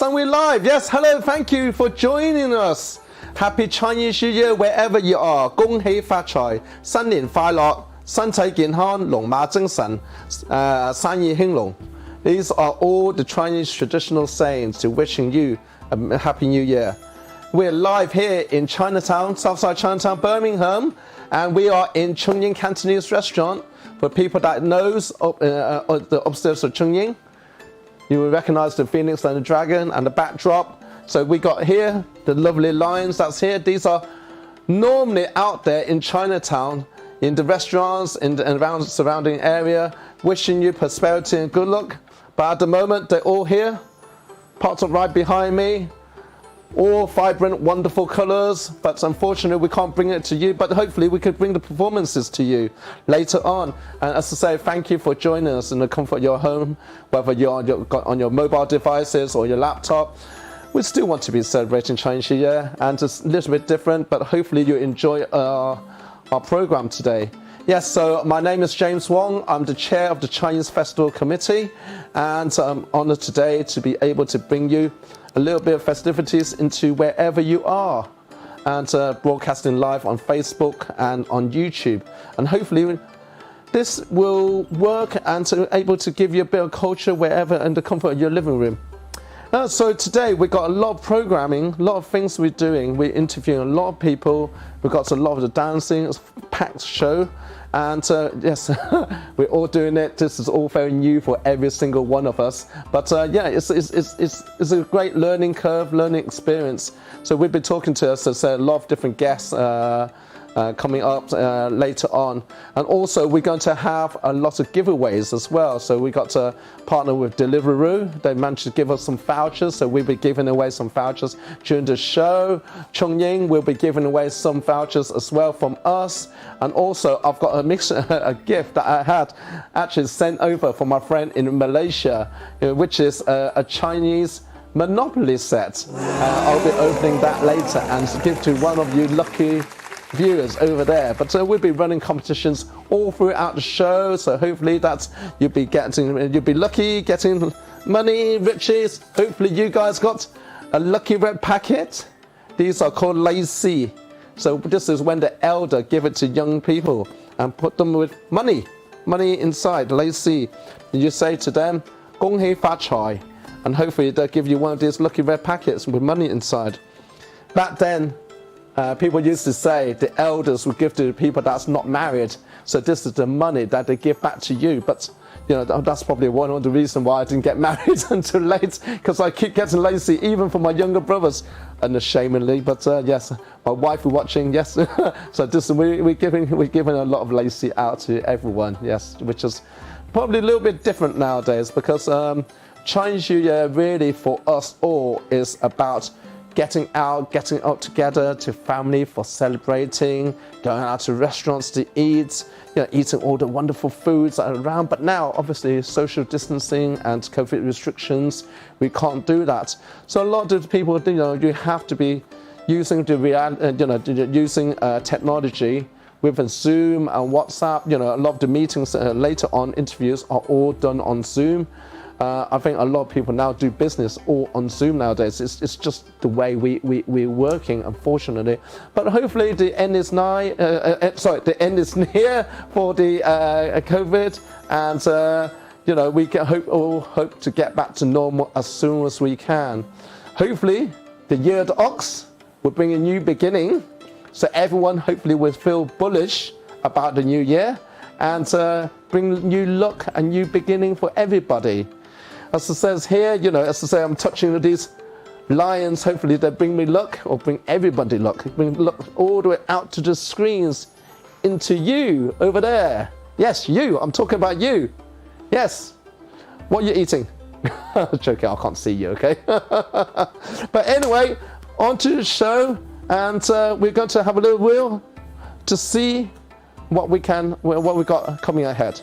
and we're live. Yes, hello, thank you for joining us. Happy Chinese New Year wherever you are. 恭喜發財，新年快樂，身體健康，龍馬精神，生意興隆。These are all the Chinese traditional sayings to wishing you a happy New Year. We're live here in Chinatown, Southside Chinatown, Birmingham, and we are in Chungying Cantonese restaurant. For people that knows the upstairs of Chungying, you will recognize the phoenix and the dragon and the backdrop. So we got here the lovely lions that's here. These are normally out there in Chinatown, in the restaurants, and around the surrounding area, wishing you prosperity and good luck. But at the moment, they're all here, parked up right behind me. All vibrant, wonderful colors, but unfortunately we can't bring it to you, but hopefully we could bring the performances to you later on. And as I say, thank you for joining us in the comfort of your home, whether you're on your mobile devices or your laptop. We still want to be celebrating Chinese New Year, and it's a little bit different, but hopefully you enjoy our program today. Yes, so my name is James Wong. I'm the chair of the Chinese Festival Committee, and I'm honored today to be able to bring you a little bit of festivities into wherever you are, and broadcasting live on Facebook and on YouTube. And hopefully this will work and able to give you a bit of culture wherever in the comfort of your living room. So today we've got a lot of programming, a lot of things we're doing. We're interviewing a lot of people. We've got a lot of the dancing, it's a packed show. And yes, we're all doing it. This is all very new for every single one of us. But yeah, it's a great learning curve, learning experience. So we'll be talking to us, a lot of different guests coming up later on. And also we're going to have a lot of giveaways as well. So we got to partner with Deliveroo. They managed to give us some vouchers, so we'll be giving away some vouchers during the show. Chungying will be giving away some vouchers as well from us. And also I've got a gift that I had actually sent over from my friend in Malaysia, which is a Chinese Monopoly set. I'll be opening that later and give to one of you lucky viewers over there. But we'll be running competitions all throughout the show, so hopefully you'll be lucky getting money, riches. Hopefully you guys got a lucky red packet. These are called lacy. So this is when the elder give it to young people and put them with money inside, lacy. And you say to them, 恭喜發財, and hopefully they'll give you one of these lucky red packets with money inside. Back then, people used to say the elders would give to the people that's not married. So this is the money that they give back to you. But you know, that's probably one of the reasons why I didn't get married until late, because I keep getting lazy even from my younger brothers, unashamedly. But yes, my wife is watching. Yes, so this we're giving a lot of lacy out to everyone. Yes, which is probably a little bit different nowadays, because Chinese New Year really for us all is about getting out together to family for celebrating, going out to restaurants to eat, eating all the wonderful foods that are around. But now, obviously, social distancing and COVID restrictions, we can't do that. So a lot of the people, you have to be using using technology with Zoom and WhatsApp. A lot of the meetings later on, interviews are all done on Zoom. I think a lot of people now do business all on Zoom nowadays. It's just the way we're working, unfortunately. But hopefully the end is the end is near for the COVID, and we can hope to get back to normal as soon as we can. Hopefully, the year of the ox will bring a new beginning, so everyone hopefully will feel bullish about the new year, and bring new luck and new beginning for everybody. As it says here, as I say, I'm touching these lions. Hopefully they bring me luck, or bring everybody luck. Bring luck all the way out to the screens, into you over there. Yes, you. I'm talking about you. Yes. What are you eating? Joking, I can't see you, okay? But anyway, on to the show, and we're going to have a little wheel to see what we got coming ahead.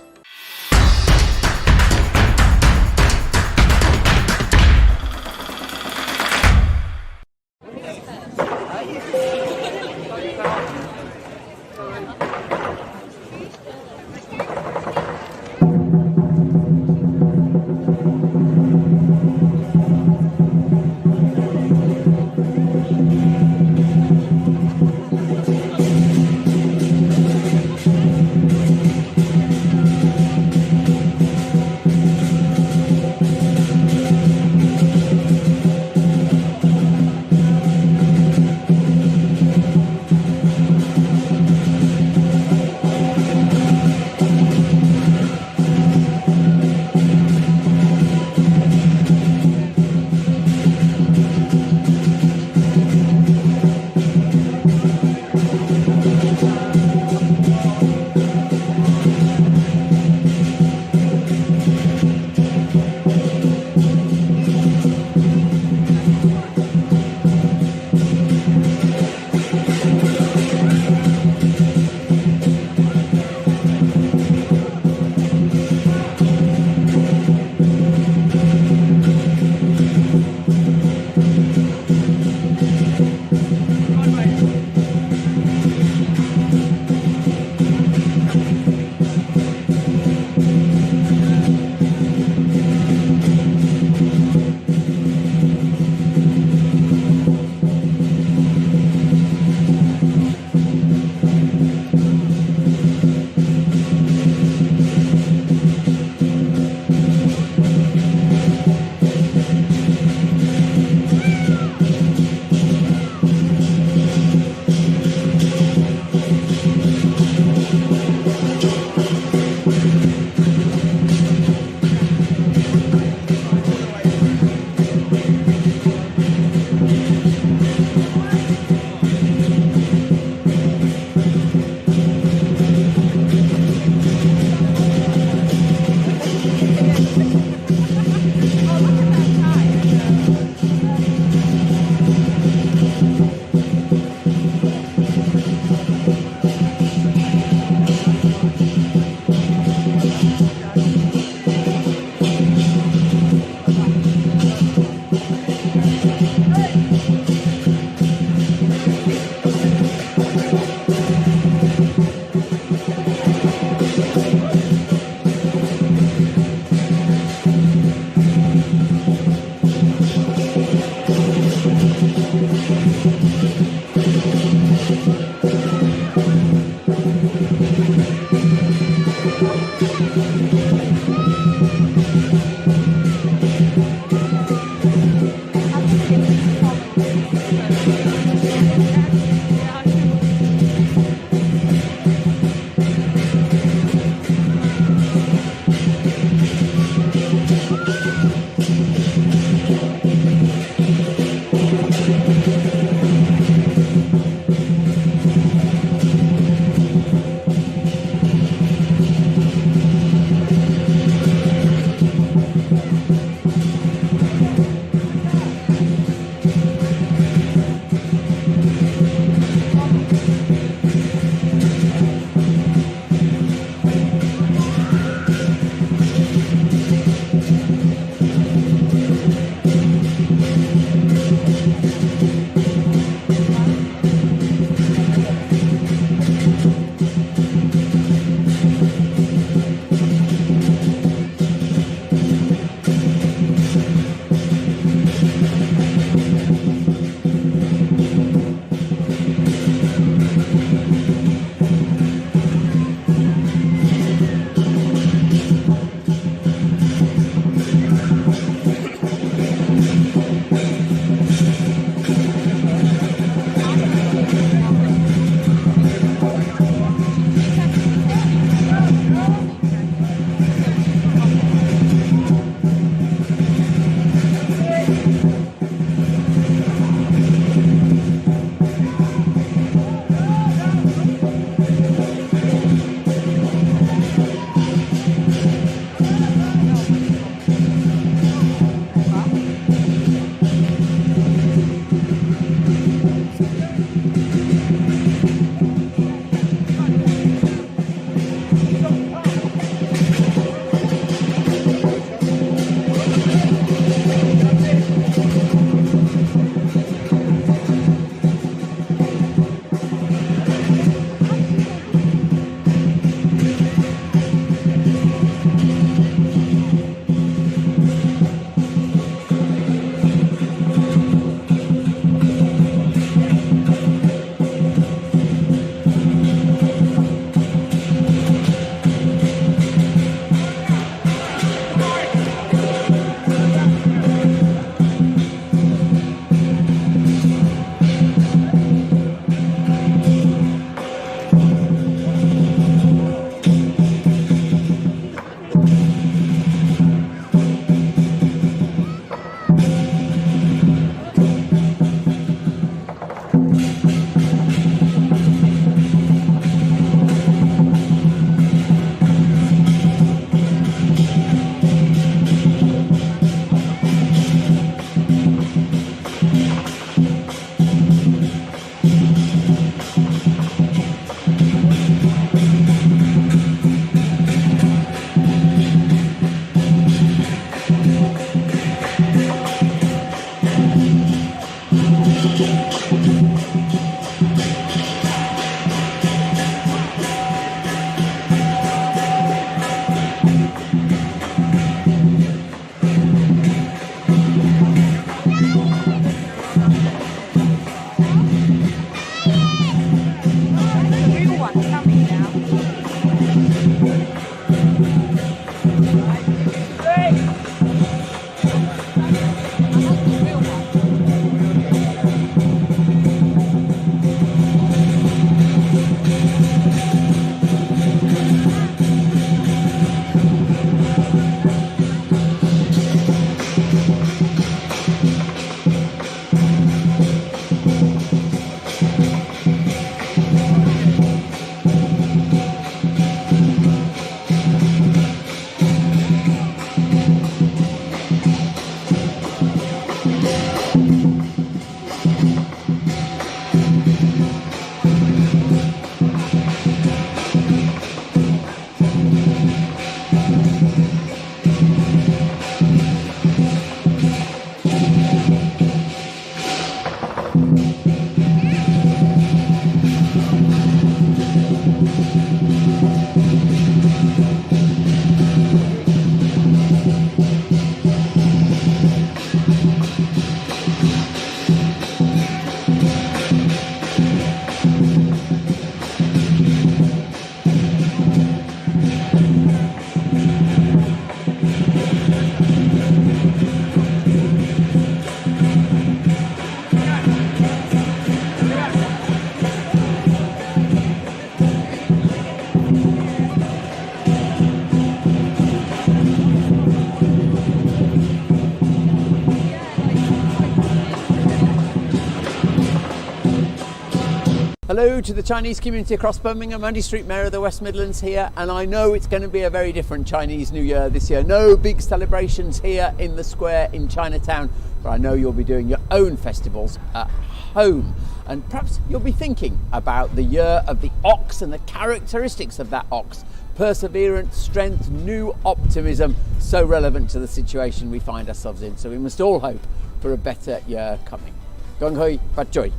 Hello to the Chinese community across Birmingham, Andy Street, Mayor of the West Midlands here, and I know it's going to be a very different Chinese New Year this year. No big celebrations here in the square in Chinatown, but I know you'll be doing your own festivals at home. And perhaps you'll be thinking about the year of the ox and the characteristics of that ox. Perseverance, strength, new optimism, so relevant to the situation we find ourselves in. So we must all hope for a better year coming. Hei Fat Choy.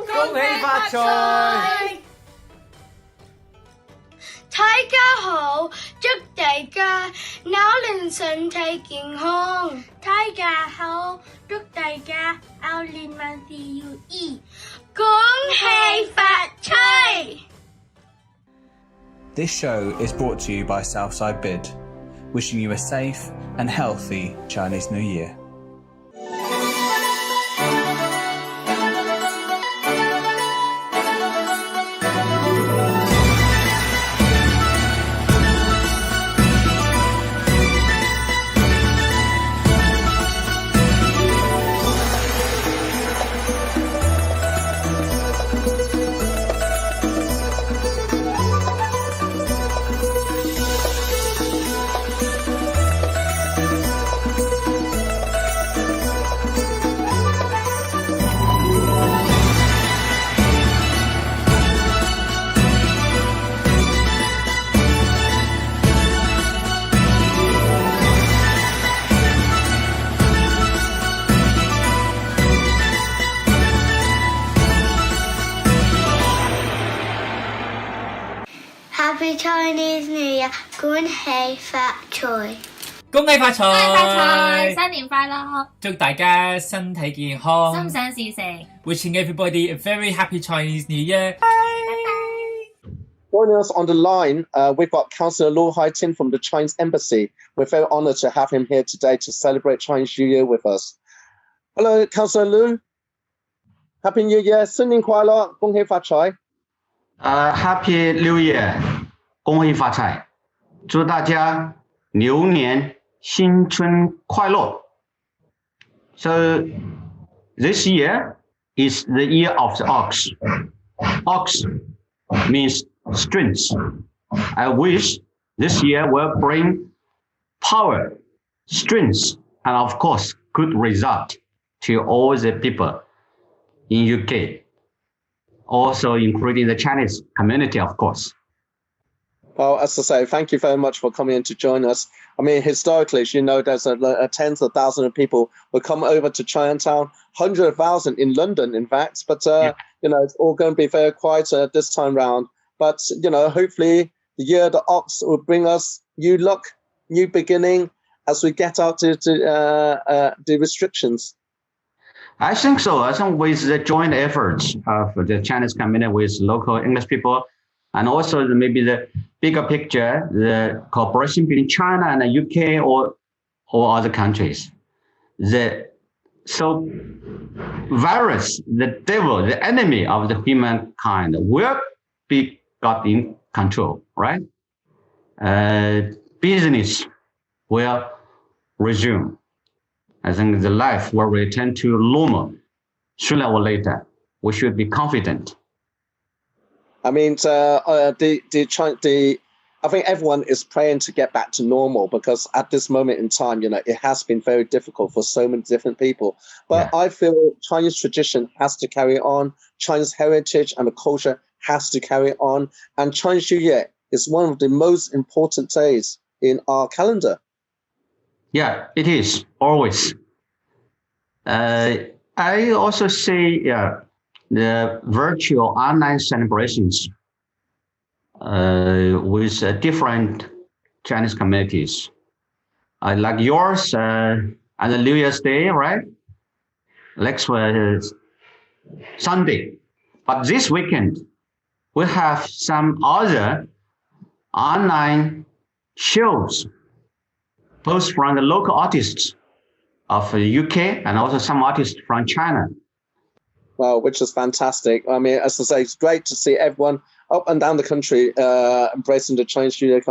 Hei Fat Choy，大家好，祝大家牛年身體健康。大家好，祝大家牛年萬事如意，恭喜發財。 This show is brought to you by Southside Bid, wishing you a safe and healthy Chinese New Year. Happy Chinese New Year，恭喜發財。恭喜發財！恭喜發財！新年快樂！祝大家身體健康，心想事成。Wishing everybody a very happy Chinese New Year. Joining us on the line, we've got Councillor Lu Haitin from the Chinese Embassy. We're very honoured to have him here today to celebrate Chinese New Year with us. Hello, Councillor Lu. Happy New Year, 新年快樂，恭喜發財。Happy New Year， 恭喜发财，祝大家牛年新春快乐。So this year is the year of the ox. Ox means strength. I wish this year will bring power, strength, and of course, good result to all the people in UK. Also including the Chinese community, of course. Well, as I say, thank you very much for coming in to join us. I mean, historically, as you know, there's tens of thousands of people will come over to Chinatown, 100,000 in London, in fact. But, you know, it's all going to be very quiet this time round. But, you know, hopefully the year of the ox will bring us new luck, new beginning as we get out to the restrictions. I think so. I think with the joint efforts of the Chinese community with local English people, and also maybe the bigger picture, the cooperation between China and the UK or other countries, the virus, the devil, the enemy of the humankind will be got in control, right? Business will resume. I think the life will return to normal sooner or later. We should be confident. I mean, I think everyone is praying to get back to normal because at this moment in time, you know, it has been very difficult for so many different people. But I feel Chinese tradition has to carry on. Chinese heritage and the culture has to carry on. And Chinese New Year is one of the most important days in our calendar. Yeah, it is always. I also see the virtual online celebrations with different Chinese communities, like yours on the New Year's Day, right? Next Sunday, but this weekend we have some other online shows, both from the local artists of the UK and also some artists from China. Well, which is fantastic. I mean, as I say, it's great to see everyone up and down the country embracing the Chinese New Year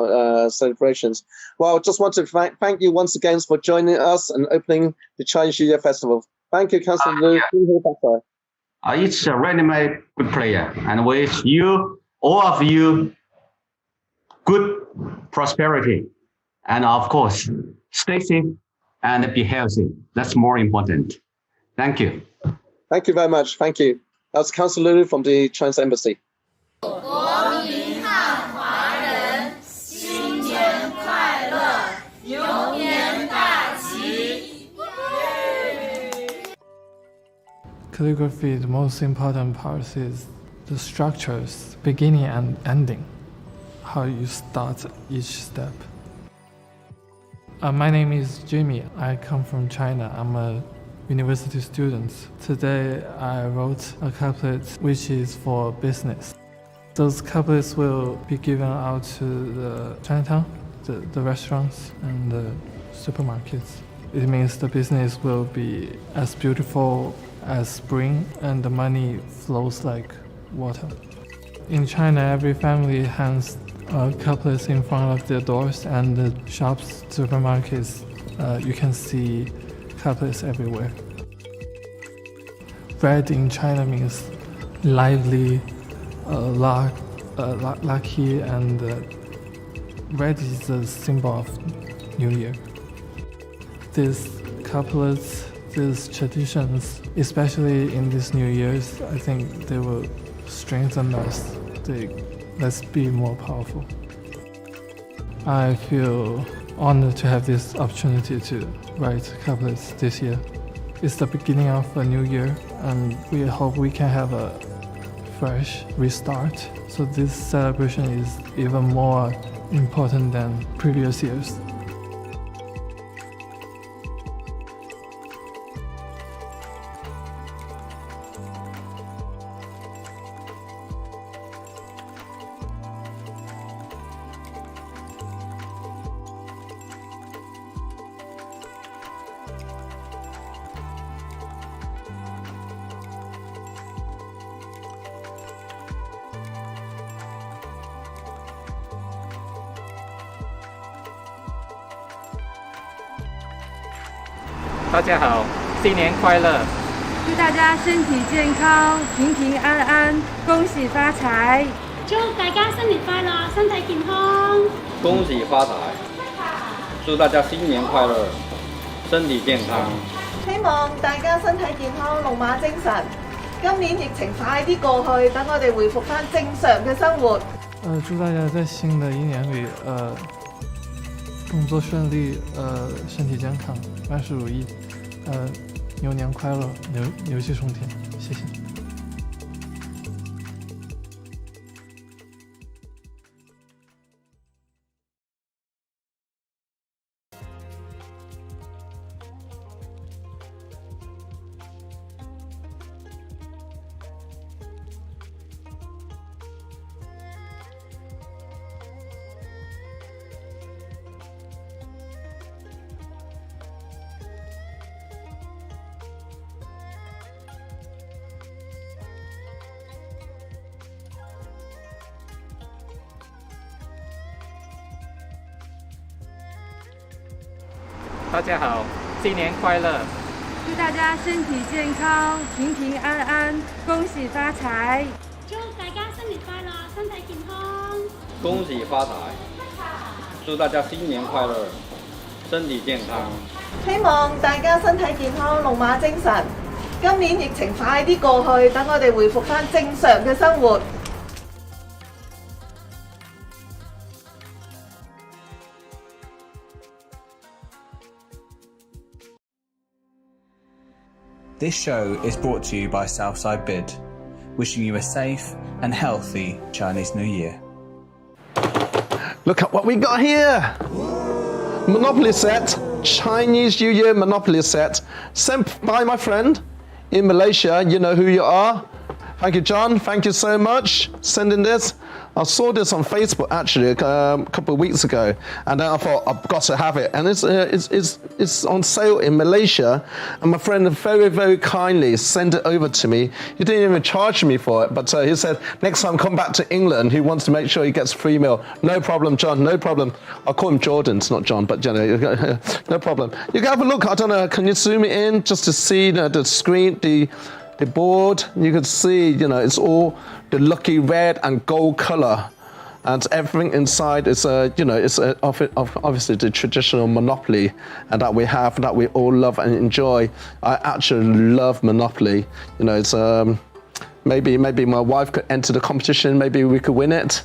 celebrations. Well, just want to thank you once again for joining us and opening the Chinese New Year Festival. Thank you, Councillor Lu. It's a ready-made good player, and wish you, all of you, good prosperity, and of course, stay safe and be healthy. That's more important. Thank you. Thank you very much. Thank you. That's Councillor Lulu from the Chinese Embassy. Calligraphy, the most important part is the structures, beginning and ending, how you start each step. My name is Jimmy. I come from China. I'm a university student. Today I wrote a couplet which is for business. Those couplets will be given out to the Chinatown, the restaurants and the supermarkets. It means the business will be as beautiful as spring and the money flows like water. In China, every family hangs couplets in front of their doors, and the shops, supermarkets, you can see couplets everywhere. Red in China means lively, lucky, and red is the symbol of New Year. These couplets, these traditions, especially in these New Year's, I think they will strengthen us. Let's be more powerful. I feel honored to have this opportunity to write couplets this year. It's the beginning of a new year, and we hope we can have a fresh restart. So this celebration is even more important than previous years.大家好，新年快乐！祝大家身体健康、平平安安，恭喜发财！祝大家新年快樂，身體健康。恭喜發財！祝大家新年快樂，身體健康。希望大家身體健康，龍馬精神。今年疫情快啲過去，等我哋回復翻正常嘅生活。祝大家在新的一年里，工作順利，身體健康，萬事如意，牛年快樂，牛氣沖天，謝謝。大家好，新年快樂！祝大家身體健康、平平安安，恭喜發財！祝大家新年快樂，身體健康。恭喜發財！祝大家新年快樂，身體健康。希望大家身體健康，龍馬精神。今年疫情快啲過去，等我哋回復翻正常嘅生活。This show is brought to you by Southside Bid, wishing you a safe and healthy Chinese New Year. Look at what we got here. Monopoly set, Chinese New Year Monopoly set, sent by my friend in Malaysia. You know who you are. Thank you, John. Thank you so much sending this. I saw this on Facebook actually a couple of weeks ago, and then I thought I've got to have it. And it's on sale in Malaysia, and my friend very, very kindly sent it over to me. He didn't even charge me for it, but he said next time come back to England, he wants to make sure he gets free meal. No problem, John. No problem. I'll call him Jordan. It's not John, but you know, no problem. You can have a look. I don't know. Can you zoom it in just to see the screen, the the board, you can see, it's all the lucky red and gold color. And everything inside is, obviously the traditional Monopoly and that we have, that we all love and enjoy. I actually love Monopoly. It's maybe my wife could enter the competition. Maybe we could win it.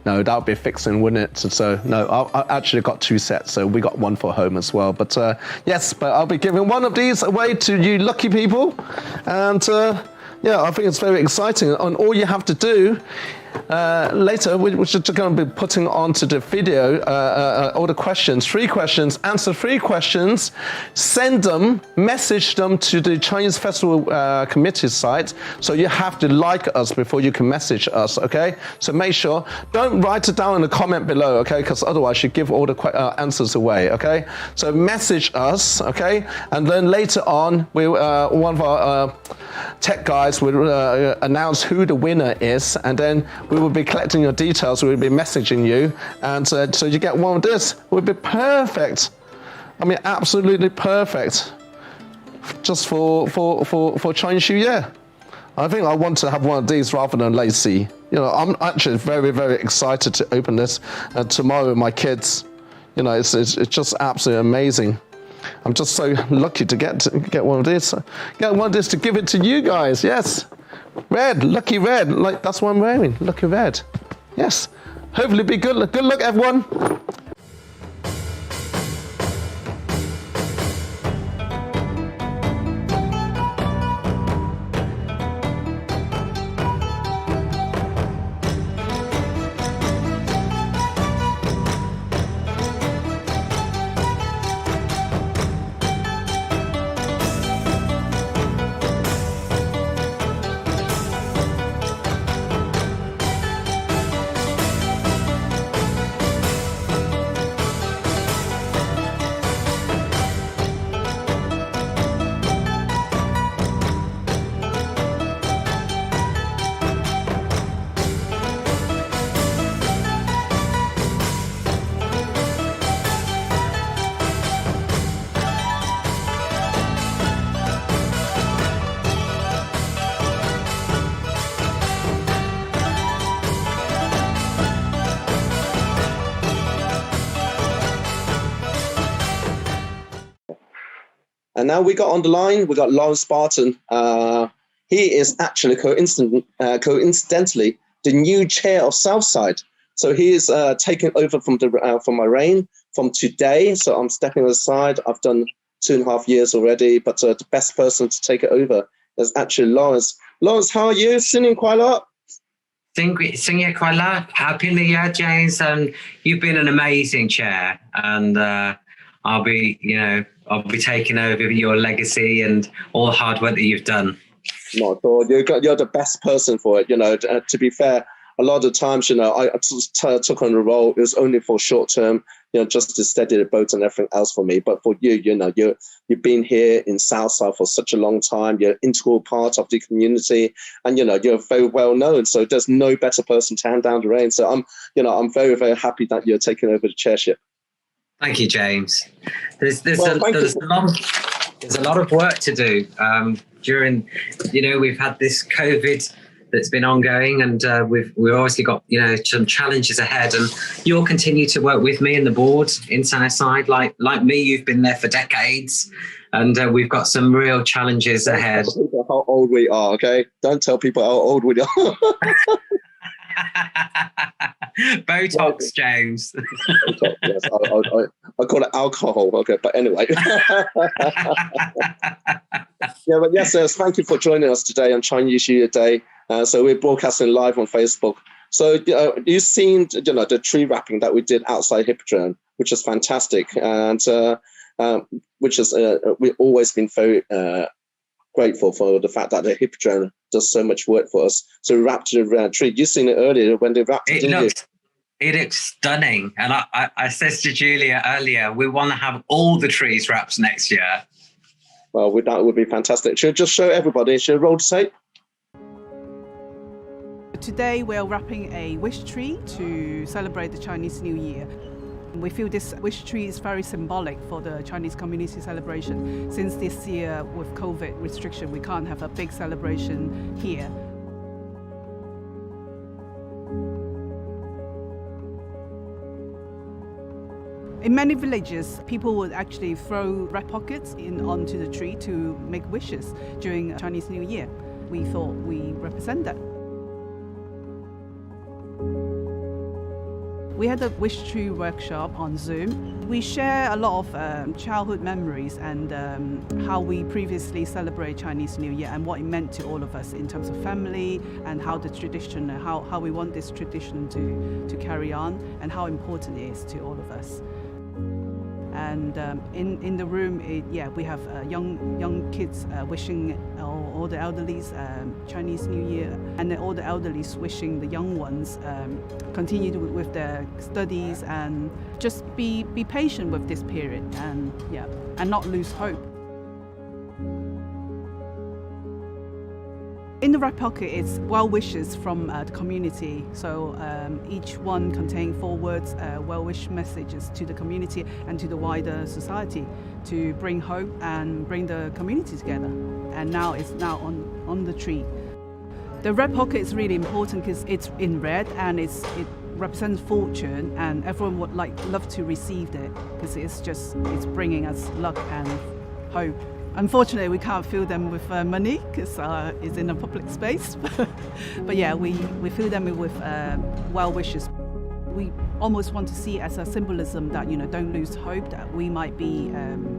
No, that would be fixing, wouldn't it? So no, I actually got 2 sets, so we got one for home as well. But yes, but I'll be giving one of these away to you lucky people, and yeah, I think it's very exciting. And all you have to do later, we're just going to be putting onto the video all the questions, 3 questions, answer 3 questions, send them, message them to the Chinese Festival Committee site. So you have to like us before you can message us, okay? So make sure, don't write it down in the comment below, okay? Because otherwise you give all the answers away, okay? So message us, okay? And then later on, one of our tech guys will announce who the winner is, and then we will be collecting your details. We'll be messaging you, and so you get one of this. It would be perfect. I mean, absolutely perfect. Just for Chinese New Year. I think I want to have one of these rather than lacy. I'm actually very, very excited to open this tomorrow with my kids. It's just absolutely amazing. I'm just so lucky to get one of these. Get one of these to give it to you guys. Yes, red, lucky red. Like that's what I'm wearing. Lucky red. Yes. Hopefully, be good. Good luck, everyone. And now we got on the line, we got Lawrence Barton. He is actually coincidentally the new chair of Southside. So he is taking over from my reign from today. So I'm stepping aside. I've done 2.5 years already, but the best person to take it over is actually Lawrence. Lawrence, how are you? Singing quite a lot. Singing quite a lot. Happy New Year, James. And you've been an amazing chair, and I'll be taking over your legacy and all the hard work that you've done. Not at all. You're the best person for it. To be fair, a lot of times, I took on the role. It was only for short term, just to steady the boat and everything else for me. But for you, you've been here in Southside for such a long time. You're an integral part of the community, and you're very well known. So there's no better person to hand down the reins. So I'm very, very happy that you're taking over the chairship. Thank you, James. There's a lot of work to do during, we've had this COVID that's been ongoing, and we've obviously got, some challenges ahead, and you'll continue to work with me and the board in Southside. Like me, you've been there for decades, and we've got some real challenges ahead. Don't tell people how old we are, okay? Don't tell people how old we are. Botox, James. Botox, yes, I call it alcohol. Okay, but anyway. Yeah, but yes, thank you for joining us today on Chinese New Year Day. So we're broadcasting live on Facebook. So you've seen, the tree wrapping that we did outside Hippodrome, which is fantastic, and which is we've always been very grateful for the fact that the Hippodrome does so much work for us. So we wrapped the tree. You've seen it earlier when they wrapped it, didn't you? It looks stunning. And I said to Julia earlier, we want to have all the trees wrapped next year. Well, that would be fantastic. Should just show everybody. Should roll the tape? Today we're wrapping a wish tree to celebrate the Chinese New Year. We feel this wish tree is very symbolic for the Chinese community celebration. Since this year with COVID restriction, we can't have a big celebration here. In many villages, people would actually throw red pockets onto the tree to make wishes during Chinese New Year. We thought we represent that. We had a wish tree workshop on Zoom. We share a lot of childhood memories and how we previously celebrate Chinese New Year and what it meant to all of us in terms of family and how the tradition, how we want this tradition to carry on and how important it is to all of us. And in the room, we have young kids wishing all the elderlies Chinese New Year, and then all the elderlies wishing the young ones continue with their studies and just be patient with this period and not lose hope. In the red pocket, it's well wishes from the community. So each one contains 4 words, well wish messages to the community and to the wider society to bring hope and bring the community together. And now it's on the tree. The red pocket is really important because it's in red and it represents fortune, and everyone would love to receive it because it's bringing us luck and hope. Unfortunately, we can't fill them with money because it's in a public space. But yeah, we fill them with well wishes. We almost want to see it as a symbolism that, don't lose hope, that we might be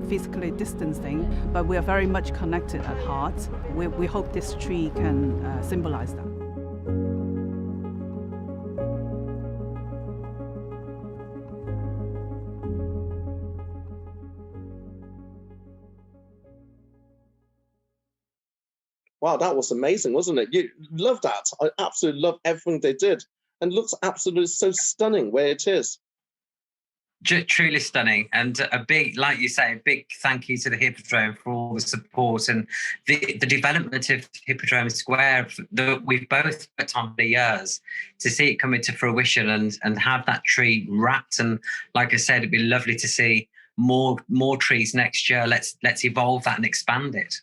physically distancing, but we are very much connected at heart. We hope this tree can symbolize that. Wow, that was amazing, wasn't it? You love that. I absolutely love everything they did. And looks absolutely so stunning where it is. Truly stunning, and a big, like you say, a big thank you to the Hippodrome for all the support and the development of Hippodrome Square that we've both put on for years to see it come into fruition and have that tree wrapped. And like I said, it'd be lovely to see more trees next year. Let's evolve that and expand it.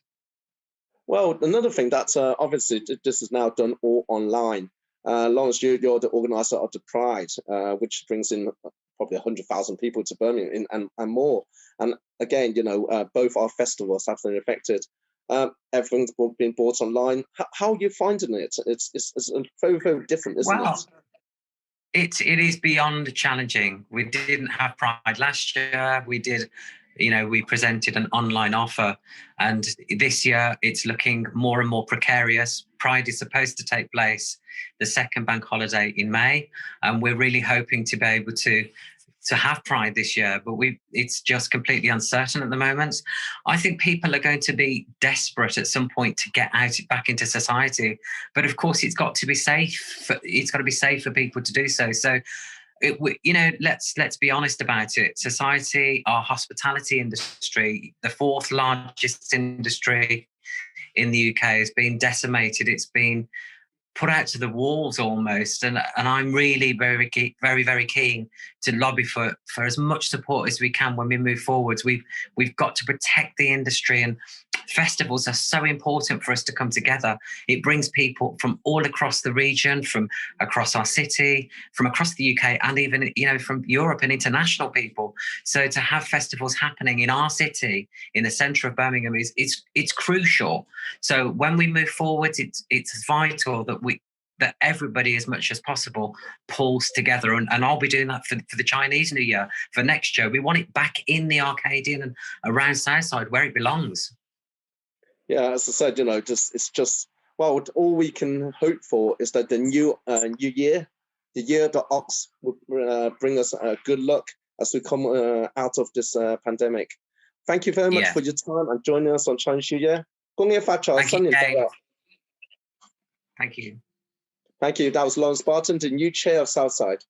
Well, another thing that's obviously this is now done all online. Long as you're the organizer of the Pride, which brings in probably 100,000 people to Birmingham and more. And again, both our festivals have been affected. Everything's been bought online. How are you finding it? It's very, very different, isn't it? It is beyond challenging. We didn't have Pride last year. We presented an online offer, and this year it's looking more and more precarious. Pride is supposed to take place the second bank holiday in May, and we're really hoping to be able to have Pride this year, but it's just completely uncertain at the moment. I think people are going to be desperate at some point to get out back into society, but of course it's got to be safe. It's got to be safe for people to do so. So, let's be honest about it. Society, our hospitality industry, the 4th largest industry in the UK, has been decimated. It's been put out to the walls almost, and I'm really very, very, very keen to lobby for as much support as we can when we move forwards. We've got to protect the industry, and festivals are so important for us to come together. It brings people from all across the region, from across our city, from across the UK, and even from Europe and international people. So to have festivals happening in our city, in the centre of Birmingham, it's crucial. So when we move forward, it's vital that everybody, as much as possible, pulls together. And I'll be doing that for the Chinese New Year, for next year. We want it back in the Arcadian and around Southside where it belongs. Yeah, as I said, all we can hope for is that the new year, the year the ox will bring us good luck as we come out of this pandemic. Thank you very much for your time and joining us on Chinese New Year. 恭喜發財，新年快樂. Thank you. Thank you. That was Lawrence Barton, the new chair of Southside.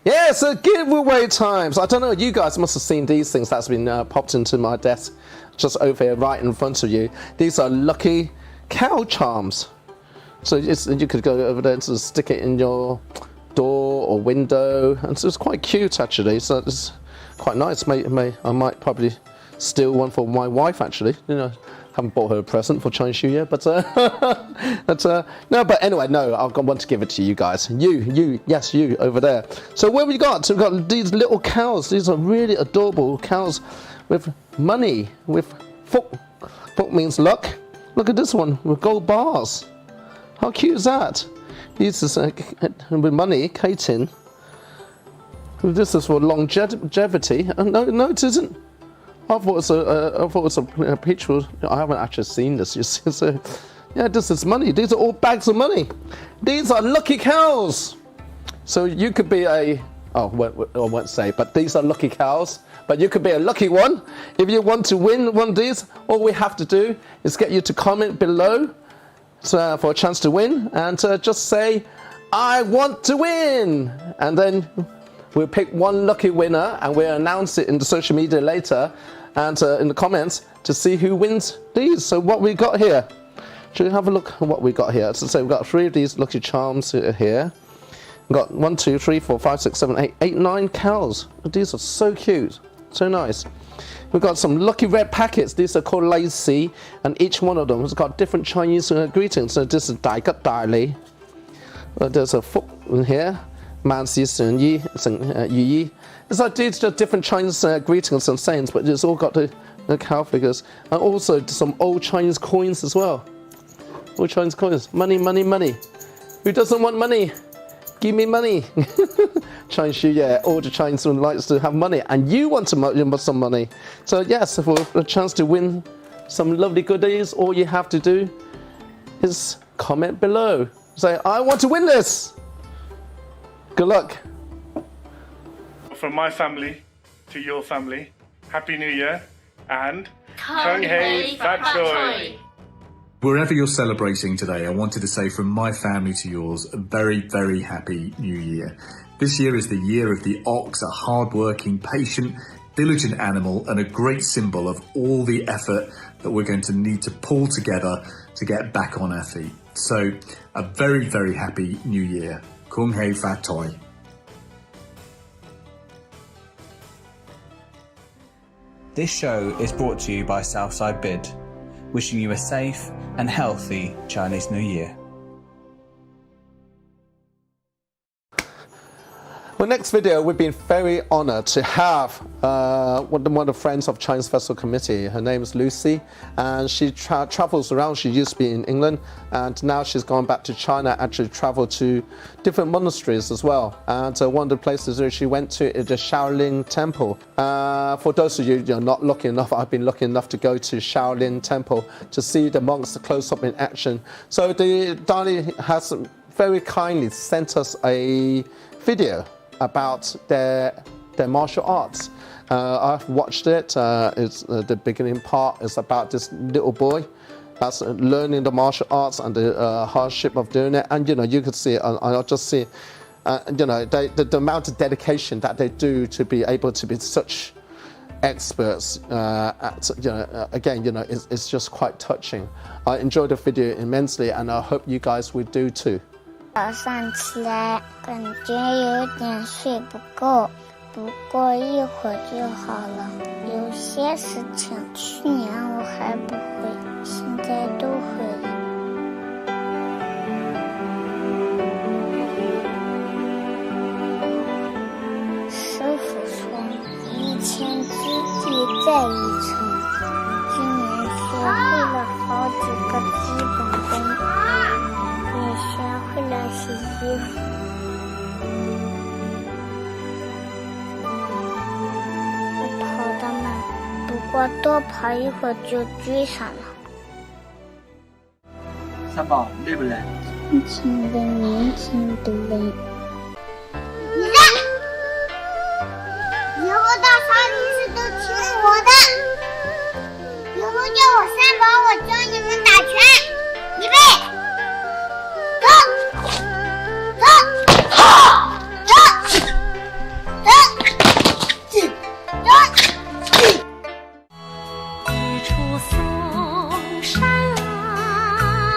Yeah, so giveaway times. I don't know, you guys must have seen these things that's been popped into my desk just over here right in front of you. These are lucky cow charms. So you could go over there and sort of stick it in your door or window, and so it's quite cute actually. So it's quite nice. I might probably steal one for my wife actually. You know, haven't bought her a present for Chinese New Year, but no. But anyway, no, I want to give it to you guys. Yes, you over there. So what have we got? So we've got these little cows. These are really adorable cows with money. With fuk means luck. Look at this one with gold bars. How cute is that? This is with money, Katin. This is for longevity. No, it isn't. I thought it was a picture. I haven't actually seen this. You see, so yeah, this is money. These are all bags of money. These are lucky cows. So you could be I won't say, but these are lucky cows. But you could be a lucky one. If you want to win one of these, all we have to do is get you to comment below for a chance to win, and just say, I want to win. And then we'll pick one lucky winner and we'll announce it in the social media later and in the comments to see who wins these. So what we got here, should we have a look at what we got here? So we've got 3 of these lucky charms here. We've got 1, 2, 3, 4, 5, 6, 7, 8, 9 cows. These are so cute, so nice. We've got some lucky red packets. These are called lacy, and each one of them has got different Chinese greetings. So this is Dai Gat Dai Li. There's a fuk in here. Man Si Sun Yi, Yu Yi. It's like these are different Chinese greetings and sayings, but it's all got the cow figures. And also some old Chinese coins as well. Old Chinese coins. Money, money, money. Who doesn't want money? Give me money. Chinese New Year, all the Chinese one likes to have money, and you want some money. So yes, for a chance to win some lovely goodies, all you have to do is comment below. Say, I want to win this. Good luck. From my family to your family, Happy New Year and Hei Fat Choy. Wherever you're celebrating today, I wanted to say from my family to yours, a very, very happy New Year. This year is the year of the ox, a hard-working, patient, diligent animal, and a great symbol of all the effort that we're going to need to pull together to get back on our feet. So, a very, very happy New Year. Kung Hei Fat Choy. This show is brought to you by Southside Bid, wishing you a safe and healthy Chinese New Year. Well, next video, we've been very honoured to have one of the friends of Chinese Festival Committee. Her name is Lucy, and she travels around. She used to be in England, and now she's gone back to China, actually traveled to different monasteries as well. And one of the places that she went to is the Shaolin Temple. For those of you not lucky enough, I've been lucky enough to go to Shaolin Temple to see the monks close up in action. So the Dali has very kindly sent us a video about their martial arts. I've watched it. It's the beginning part is about this little boy that's learning the martial arts and the hardship of doing it. And you could see it. I'll just see, the amount of dedication that they do to be able to be such experts. It's just quite touching. I enjoyed the video immensely, and I hope you guys will do too. 早上起来感觉有点睡不够，不过一会儿就好了。有些事情去年我还不会，现在都会了。师傅说，1000之地在一层。今年学会了好几个基本功。学会了洗衣服，我跑得慢，不过多跑一会儿就追上了。三宝累不累？轻轻的，年轻的累。你的，以后到啥历史都听我的。以后叫我三宝，我教你们打拳，预备。一出嵩山来，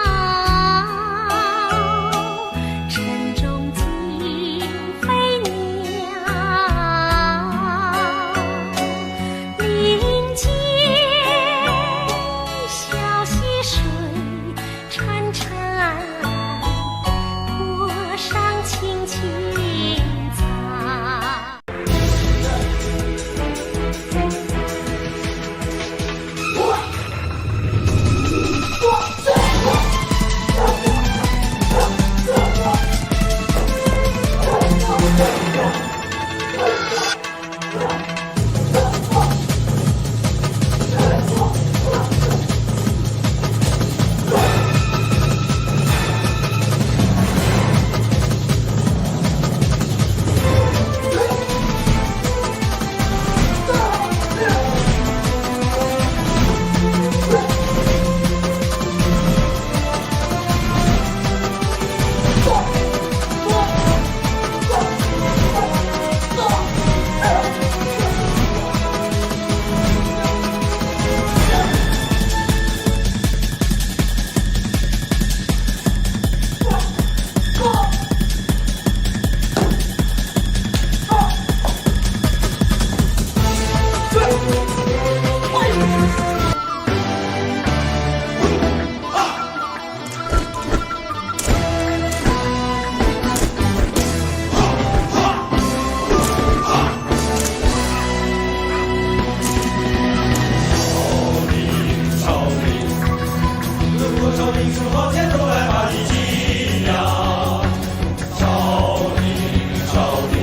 英雄往前走来把你敬仰。少林，少林，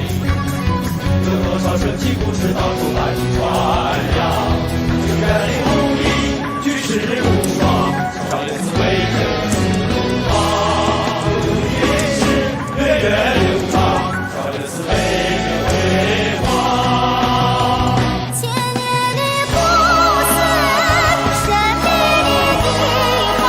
有多少神奇故事到处来传扬？就带领武艺，举世无双，少林寺威震四方，历史源远流长，少林寺威震辉煌。千年的不死，神秘的地方。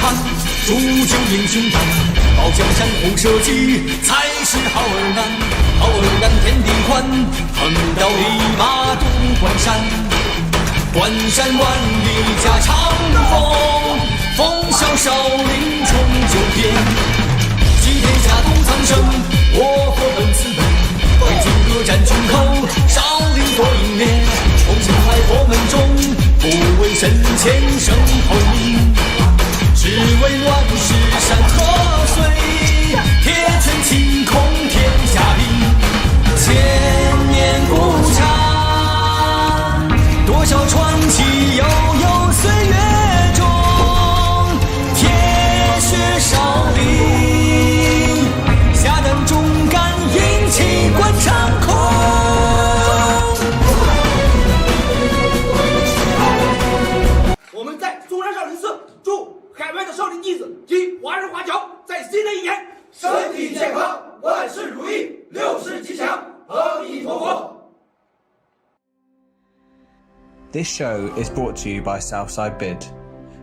汉，铸就英雄胆。保江山护社稷，才是好儿男。好儿男天地宽，横刀立马渡关山。关山万里家常风，风萧少林冲九天。祭天下东苍生，我佛本此本。挥金戈战群口，少林夺英烈。重新来佛门中，不为神前生后名，只为乱世山河水，铁拳清空天下平。千年古刹，多少传奇悠悠岁月中，铁血少林，下等忠肝英气贯长空。我们在中山少林寺祝海外的少林弟子及华人华侨在新的一年身体健康，万事如意，六世吉祥，阿弥陀佛。This show is brought to you by Southside Bid,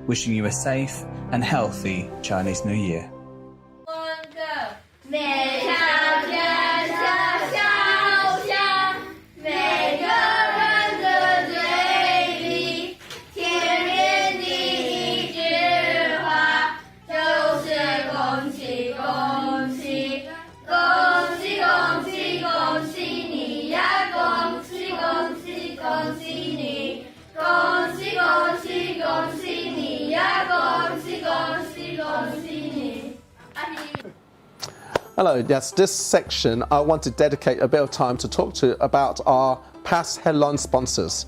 wishing you a safe and healthy Chinese New Year. 每条天下小巷，每个人的嘴里，甜甜的一句话，就是恭喜恭喜，恭喜恭喜恭喜你呀，恭喜恭喜恭喜你，恭喜恭喜恭喜你呀，恭喜恭喜恭喜你。Hello, yes, this section I want to dedicate a bit of time to talk about our past headline sponsors.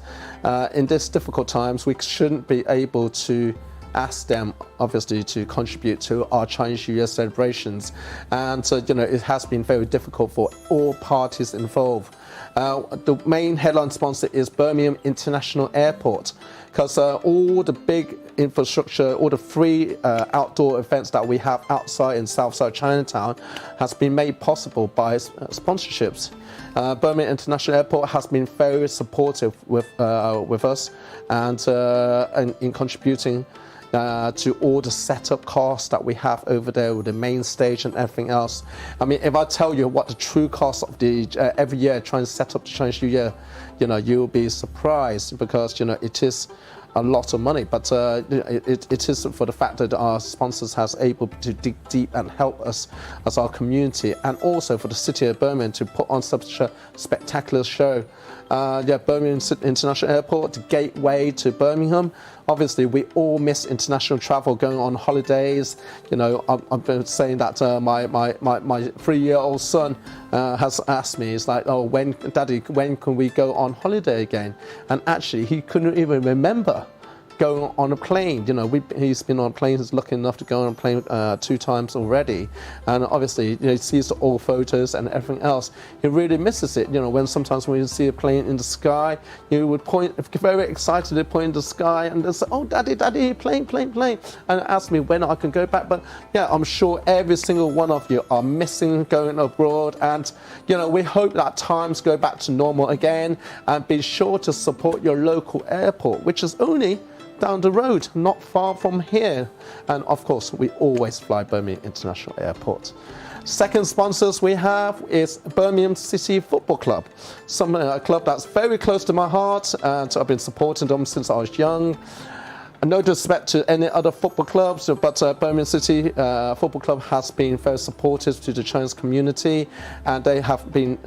In these difficult times, we shouldn't be able to ask them, obviously, to contribute to our Chinese New Year celebrations. And so, it has been very difficult for all parties involved. The main headline sponsor is Birmingham International Airport, because all the big infrastructure, all the free outdoor events that we have outside in Southside Chinatown has been made possible by sponsorships. Birmingham International Airport has been very supportive with us and in contributing to all the setup costs that we have over there with the main stage and everything else. I mean, if I tell you what the true cost of the every year trying to set up the Chinese New Year, you'll be surprised, because it is a lot of money, but it is for the fact that our sponsors has able to dig deep and help us as our community, and also for the city of Birmingham to put on such a spectacular show. Birmingham International Airport, the gateway to Birmingham. Obviously, we all miss international travel, going on holidays. I've been saying that my 3-year-old son has asked me, it's like, oh, Daddy, when can we go on holiday again? And actually, he couldn't even remember going on a plane. He's been on planes, he's lucky enough to go on a plane 2 times already, and obviously he sees the old photos and everything else. He really misses it. When sometimes when you see a plane in the sky, you would point very excitedly, point in the sky, and they say, oh, daddy, plane, and ask me when I can go back. But yeah, I'm sure every single one of you are missing going abroad, and we hope that times go back to normal again. And be sure to support your local airport, which is only down the road, not far from here. And of course, we always fly Birmingham International Airport. Second sponsors we have is Birmingham City Football Club, a club that's very close to my heart, and I've been supporting them since I was young. No disrespect to any other football clubs, but Birmingham City Football Club has been very supportive to the Chinese community, and they have been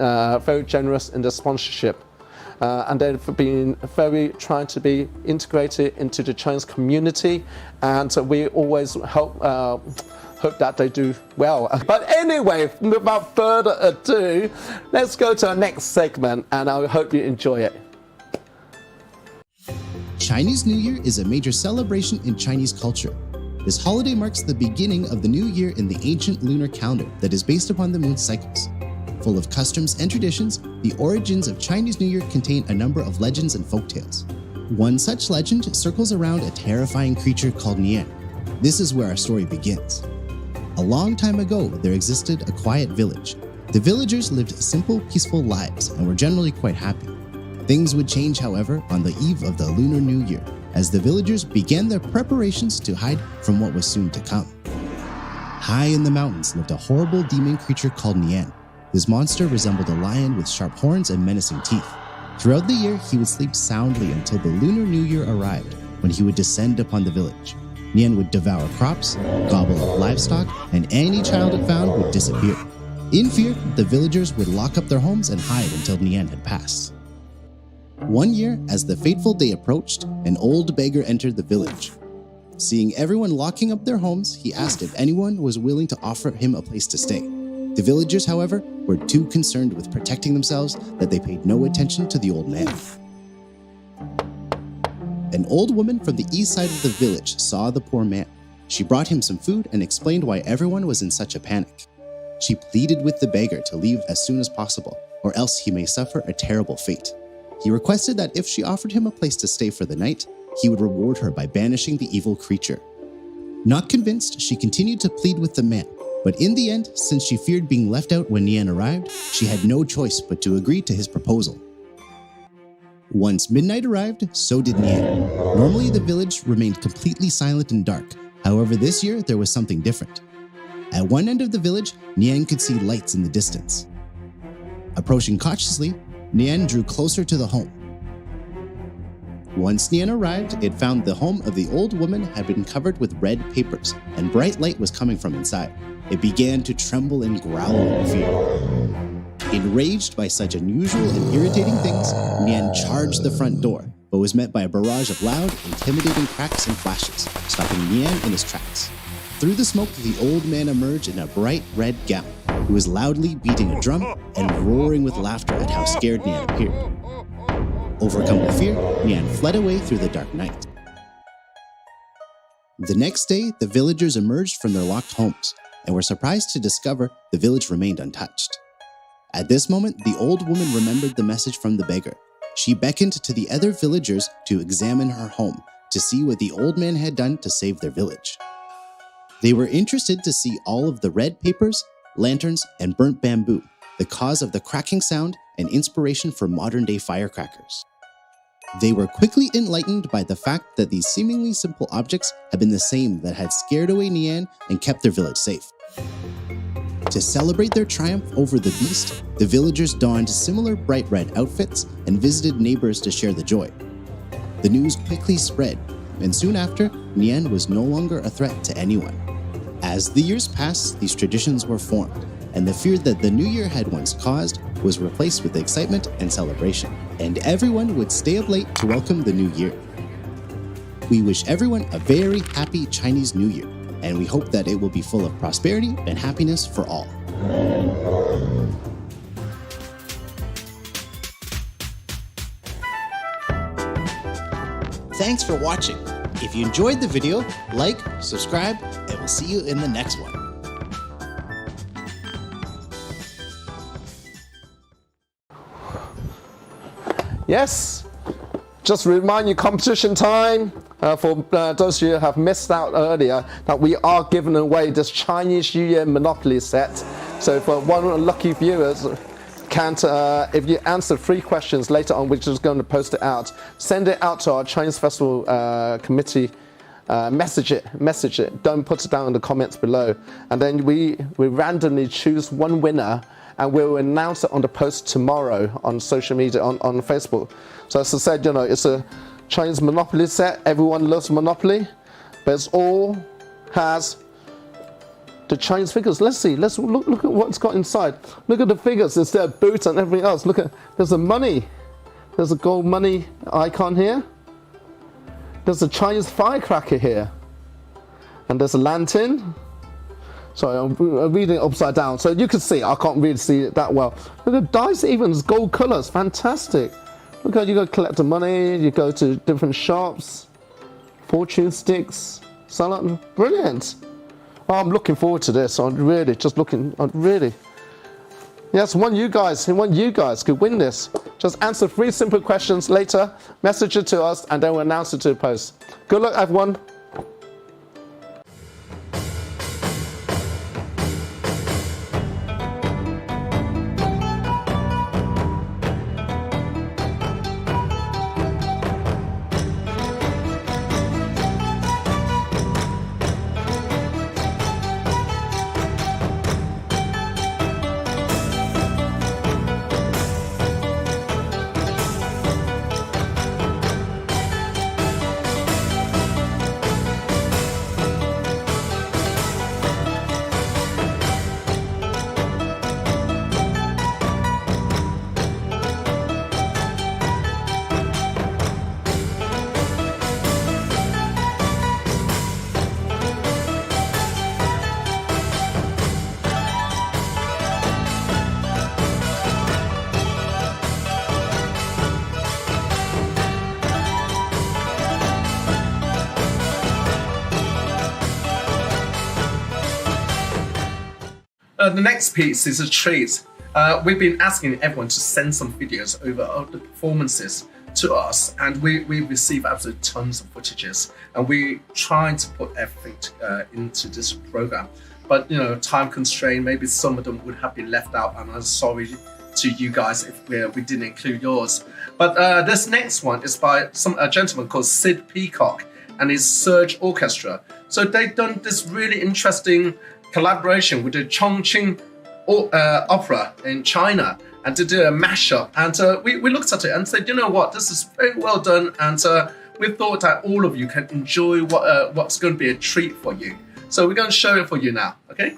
very generous in their sponsorship. And they've been very trying to be integrated into the Chinese community, and we always hope that they do well. But anyway, without further ado, let's go to our next segment, and I hope you enjoy it. Chinese New Year is a major celebration in Chinese culture. This holiday marks the beginning of the new year in the ancient lunar calendar that is based upon the moon's cycles. Full of customs and traditions, the origins of Chinese New Year contain a number of legends and folktales. One such legend circles around a terrifying creature called Nian. This is where our story begins. A long time ago, there existed a quiet village. The villagers lived simple, peaceful lives and were generally quite happy. Things would change, however, on the eve of the Lunar New Year, as the villagers began their preparations to hide from what was soon to come. High in the mountains lived a horrible demon creature called Nian. This monster resembled a lion with sharp horns and menacing teeth. Throughout the year, he would sleep soundly until the Lunar New Year arrived, when he would descend upon the village. Nian would devour crops, gobble up livestock, and any child it found would disappear. In fear, the villagers would lock up their homes and hide until Nian had passed. One year, as the fateful day approached, an old beggar entered the village. Seeing everyone locking up their homes, he asked if anyone was willing to offer him a place to stay. The villagers, however, were too concerned with protecting themselves that they paid no attention to the old man. An old woman from the east side of the village saw the poor man. She brought him some food and explained why everyone was in such a panic. She pleaded with the beggar to leave as soon as possible, or else he may suffer a terrible fate. He requested that if she offered him a place to stay for the night, he would reward her by banishing the evil creature. Not convinced, she continued to plead with the man, but in the end, since she feared being left out when Nian arrived, she had no choice but to agree to his proposal. Once midnight arrived, so did Nian. Normally, the village remained completely silent and dark. However, this year, there was something different. At one end of the village, Nian could see lights in the distance. Approaching cautiously, Nian drew closer to the home. Once Nian arrived, it found the home of the old woman had been covered with red papers, and bright light was coming from inside. It began to tremble and growl in fear. Enraged by such unusual and irritating things, Nian charged the front door, but was met by a barrage of loud, intimidating cracks and flashes, stopping Nian in his tracks. Through the smoke, the old man emerged in a bright red gown. He was loudly beating a drum and roaring with laughter at how scared Nian appeared. Overcome with fear, Nian fled away through the dark night. The next day, the villagers emerged from their locked homes and were surprised to discover the village remained untouched. At this moment, the old woman remembered the message from the beggar. She beckoned to the other villagers to examine her home to see what the old man had done to save their village. They were interested to see all of the red papers, lanterns, and burnt bamboo, the cause of the cracking sound and inspiration for modern-day firecrackers. They were quickly enlightened by the fact that these seemingly simple objects had been the same that had scared away Nian and kept their village safe. To celebrate their triumph over the beast, the villagers donned similar bright red outfits and visited neighbors to share the joy. The news quickly spread, and soon after, Nian was no longer a threat to anyone. As the years passed, these traditions were formed, and the fear that the new year had once caused was replaced with excitement and celebration, and everyone would stay up late to welcome the new year. We wish everyone a very happy Chinese New Year, and we hope that it will be full of prosperity and happiness for all. Thanks for watching. If you enjoyed the video, like, subscribe, and we'll see you in the next one. Yes, just remind you, competition time. For those of you who have missed out earlier, that we are giving away this Chinese New Year Monopoly set. So for one of the lucky viewers, if you answer 3 questions later on, we're just going to post it out. Send it out to our Chinese Festival committee. Message it. Don't put it down in the comments below. And then we randomly choose one winner, and we'll announce it on the post tomorrow on social media, on Facebook. So as I said, you know, it's a Chinese Monopoly set. Everyone loves Monopoly, but it's all has the Chinese figures. Let's see. Let's look at what's got inside. Look at the figures instead of boots and everything else. Look at, there's a money. There's a gold money icon here. There's a Chinese firecracker here, and there's a lantern. Sorry, I'm reading it upside down, so you can see. I can't really see it that well. Look at dice, even it's gold colors. Fantastic. Look how you go collect the money. You go to different shops, fortune sticks, salad. Brilliant. Oh, I'm looking forward to this. I'm really just looking. Yes, one you guys could win this. Just answer 3 simple questions later, message it to us, and then we'll announce it to the post. Good luck, everyone. The next piece is a treat. We've been asking everyone to send some videos over of the performances to us, and we receive absolutely tons of footages, and we trying to put everything into this program. But time constraint, maybe some of them would have been left out, and I'm sorry to you guys if we didn't include yours. But this next one is by a gentleman called Sid Peacock and his Surge Orchestra. So they've done this really interesting collaboration with the Chongqing Opera in China, and to do a mashup. And we looked at it and said, you know what, this is very well done, and we thought that all of you can enjoy what's going to be a treat for you. So we're going to show it for you now, okay?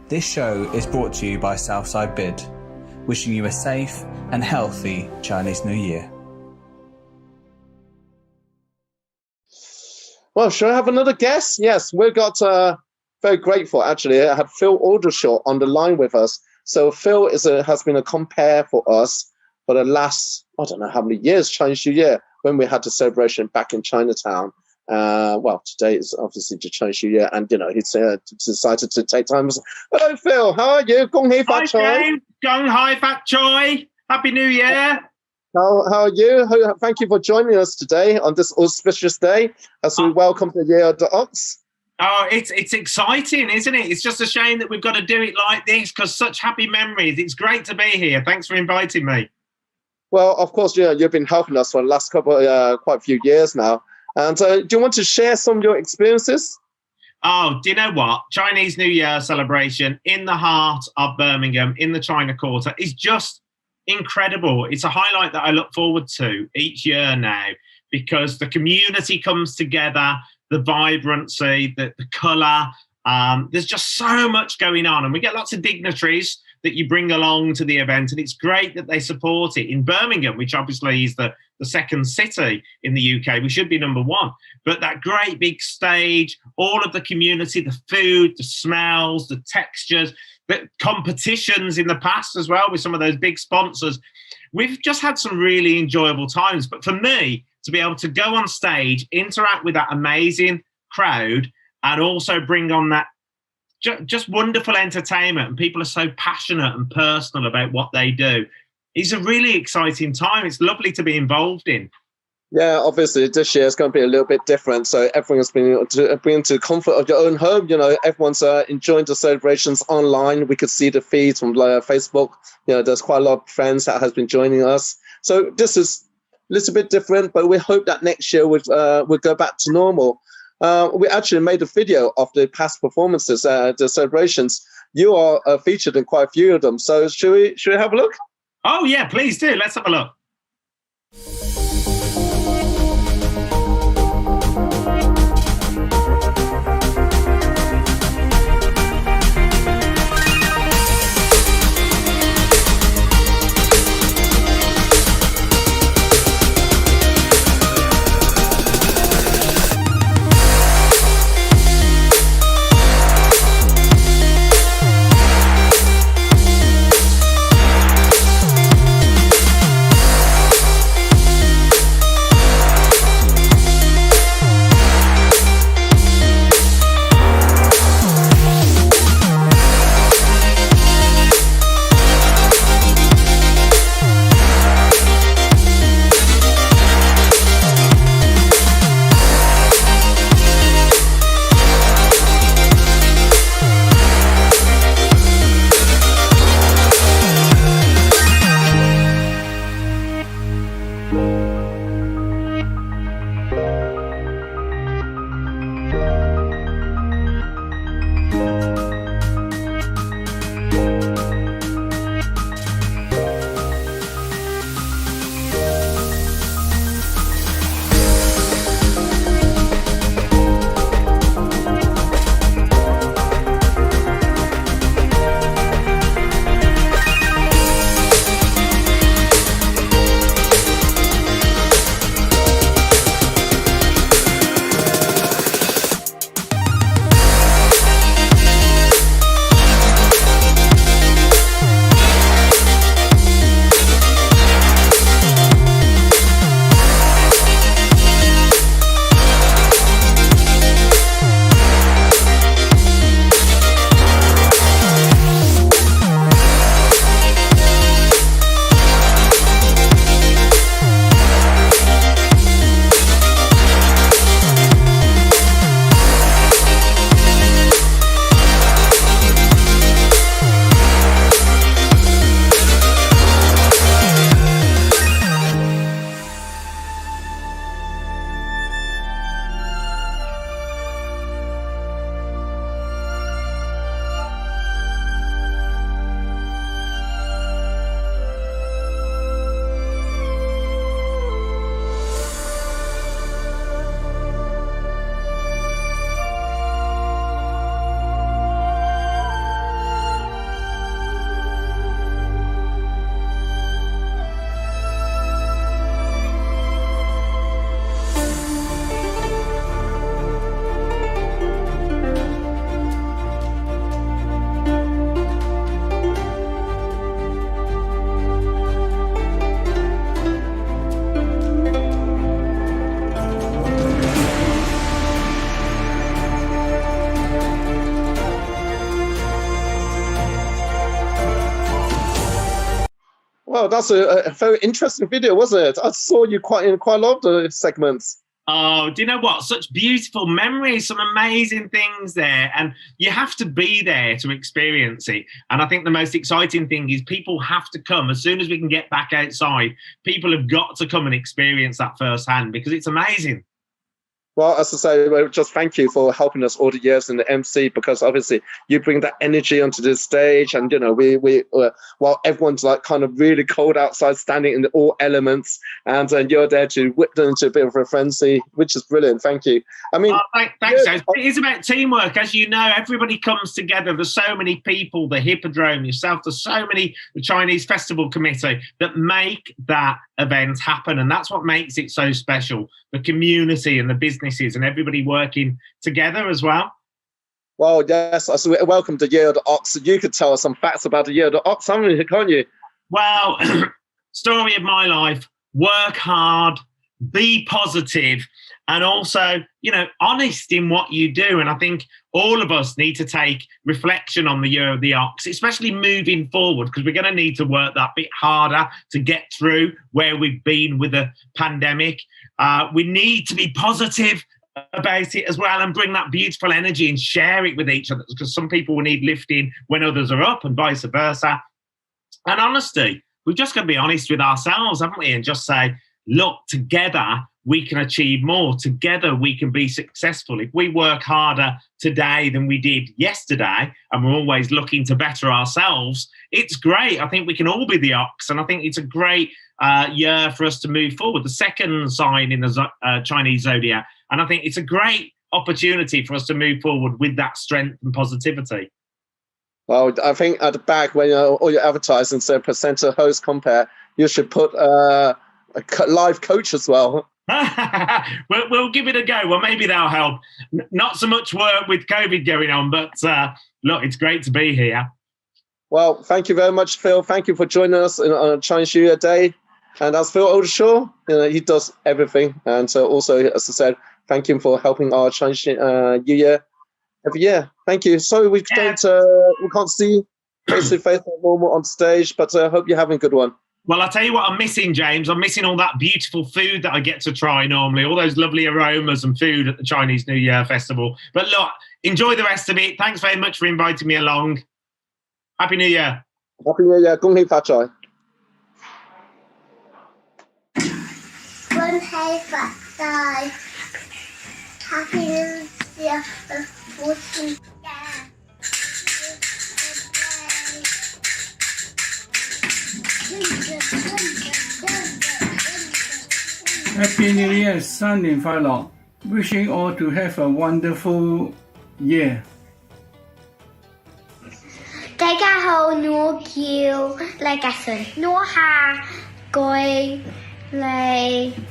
This show is brought to you by Southside Bid, wishing you a safe and healthy Chinese New Year. Well, shall I have another guest? Yes, we've got very grateful, actually. I had Phil Aldershaw on the line with us. So Phil has been a compare for us for the last, I don't know how many years, Chinese New Year, when we had the celebration back in Chinatown. Well, today is obviously the Chinese New Year, and he's decided to take time. Hello, Phil. How are you? Gong Hei Fat Choy. Gong Hei Fat Choy. Happy New Year. How are you? Thank you for joining us today on this auspicious day as we welcome the year of the ox. Oh, it's exciting, isn't it? It's just a shame that we've got to do it like this because such happy memories. It's great to be here. Thanks for inviting me. Well, of course, you've been helping us for the last quite a few years now. And do you want to share some of your experiences? Oh, do you know what? Chinese New Year celebration in the heart of Birmingham, in the China Quarter, is just incredible. It's a highlight that I look forward to each year now because the community comes together, the vibrancy, the colour. There's just so much going on, and we get lots of dignitaries that you bring along to the event, and it's great that they support it. In Birmingham, which obviously is the second city in the UK, we should be number one, but that great big stage, all of the community, the food, the smells, the textures, the competitions in the past as well with some of those big sponsors. We've just had some really enjoyable times. But for me, to be able to go on stage, interact with that amazing crowd, and also bring on that just wonderful entertainment, and people are so passionate and personal about what they do, it's a really exciting time. It's lovely to be involved in. Yeah, obviously this year is going to be a little bit different. So everyone's been to bring to the comfort of your own home. Everyone's enjoying the celebrations online. We could see the feeds from Facebook. There's quite a lot of friends that has been joining us. So this is a little bit different, but we hope that next year we'll go back to normal. We actually made a video of the past performances, the celebrations. You are featured in quite a few of them. So should we have a look? Oh yeah, please do. Let's have a look. Well, that's a very interesting video, wasn't it? I saw you in quite a lot of the segments. Oh, do you know what? Such beautiful memories, some amazing things there. And you have to be there to experience it. And I think the most exciting thing is people have to come. As soon as we can get back outside, people have got to come and experience that firsthand because it's amazing. Well, as I say, just thank you for helping us all the years in the MC, because obviously you bring that energy onto the stage, and you know while everyone's like kind of really cold outside, standing in all elements, and you're there to whip them into a bit of a frenzy, which is brilliant. Thank you. I mean, thanks. It is about teamwork, as you know. Everybody comes together. There's so many people, the Hippodrome, yourself. There's so many, the Chinese Festival Committee, that make that event happen, and that's what makes it so special. The community and the businesses and everybody working together as well. Well, yes, so welcome to Year of the Ox. You could tell us some facts about the Year of the Ox, can't you? Well, story of my life: work hard, be positive, and also, you know, honest in what you do. And I think all of us need to take reflection on the Year of the Ox, especially moving forward, because we're going to need to work that bit harder to get through where we've been with the pandemic. We need to be positive about it as well and bring that beautiful energy and share it with each other, because some people will need lifting when others are up and vice versa. And honesty, we've just got to be honest with ourselves, haven't we? And just say, look, together we can achieve more. Together we can be successful. If we work harder today than we did yesterday, and we're always looking to better ourselves, it's great. I think we can all be the ox, and I think it's a great year for us to move forward. The second sign in the Chinese zodiac, and I think it's a great opportunity for us to move forward with that strength and positivity. Well, I think at the back, when all your advertising said presenter, host, compare, you should put a live coach as well. We'll give it a go. Well, maybe that'll help. Not so much work with COVID going on, but look, it's great to be here. Well, thank you very much, Phil. Thank you for joining us on Chinese New Year Day. And as Phil Oldershaw, he does everything. And so also, as I said, thank you for helping our Chinese New Year every year. Thank you. Sorry we can't see face to face normal on stage, but I hope you're having a good one. Well, I'll tell you what I'm missing, James. I'm missing all that beautiful food that I get to try normally, all those lovely aromas and food at the Chinese New Year Festival. But look, enjoy the rest of it. Thanks very much for inviting me along. Happy New Year. Happy New Year. 恭喜發財。恭喜發財。Happy New Year. 福氣家。Happy New Year, 新年快樂 ！Wishing all to have a wonderful year. 大家好，我叫李嘉誠，我下個禮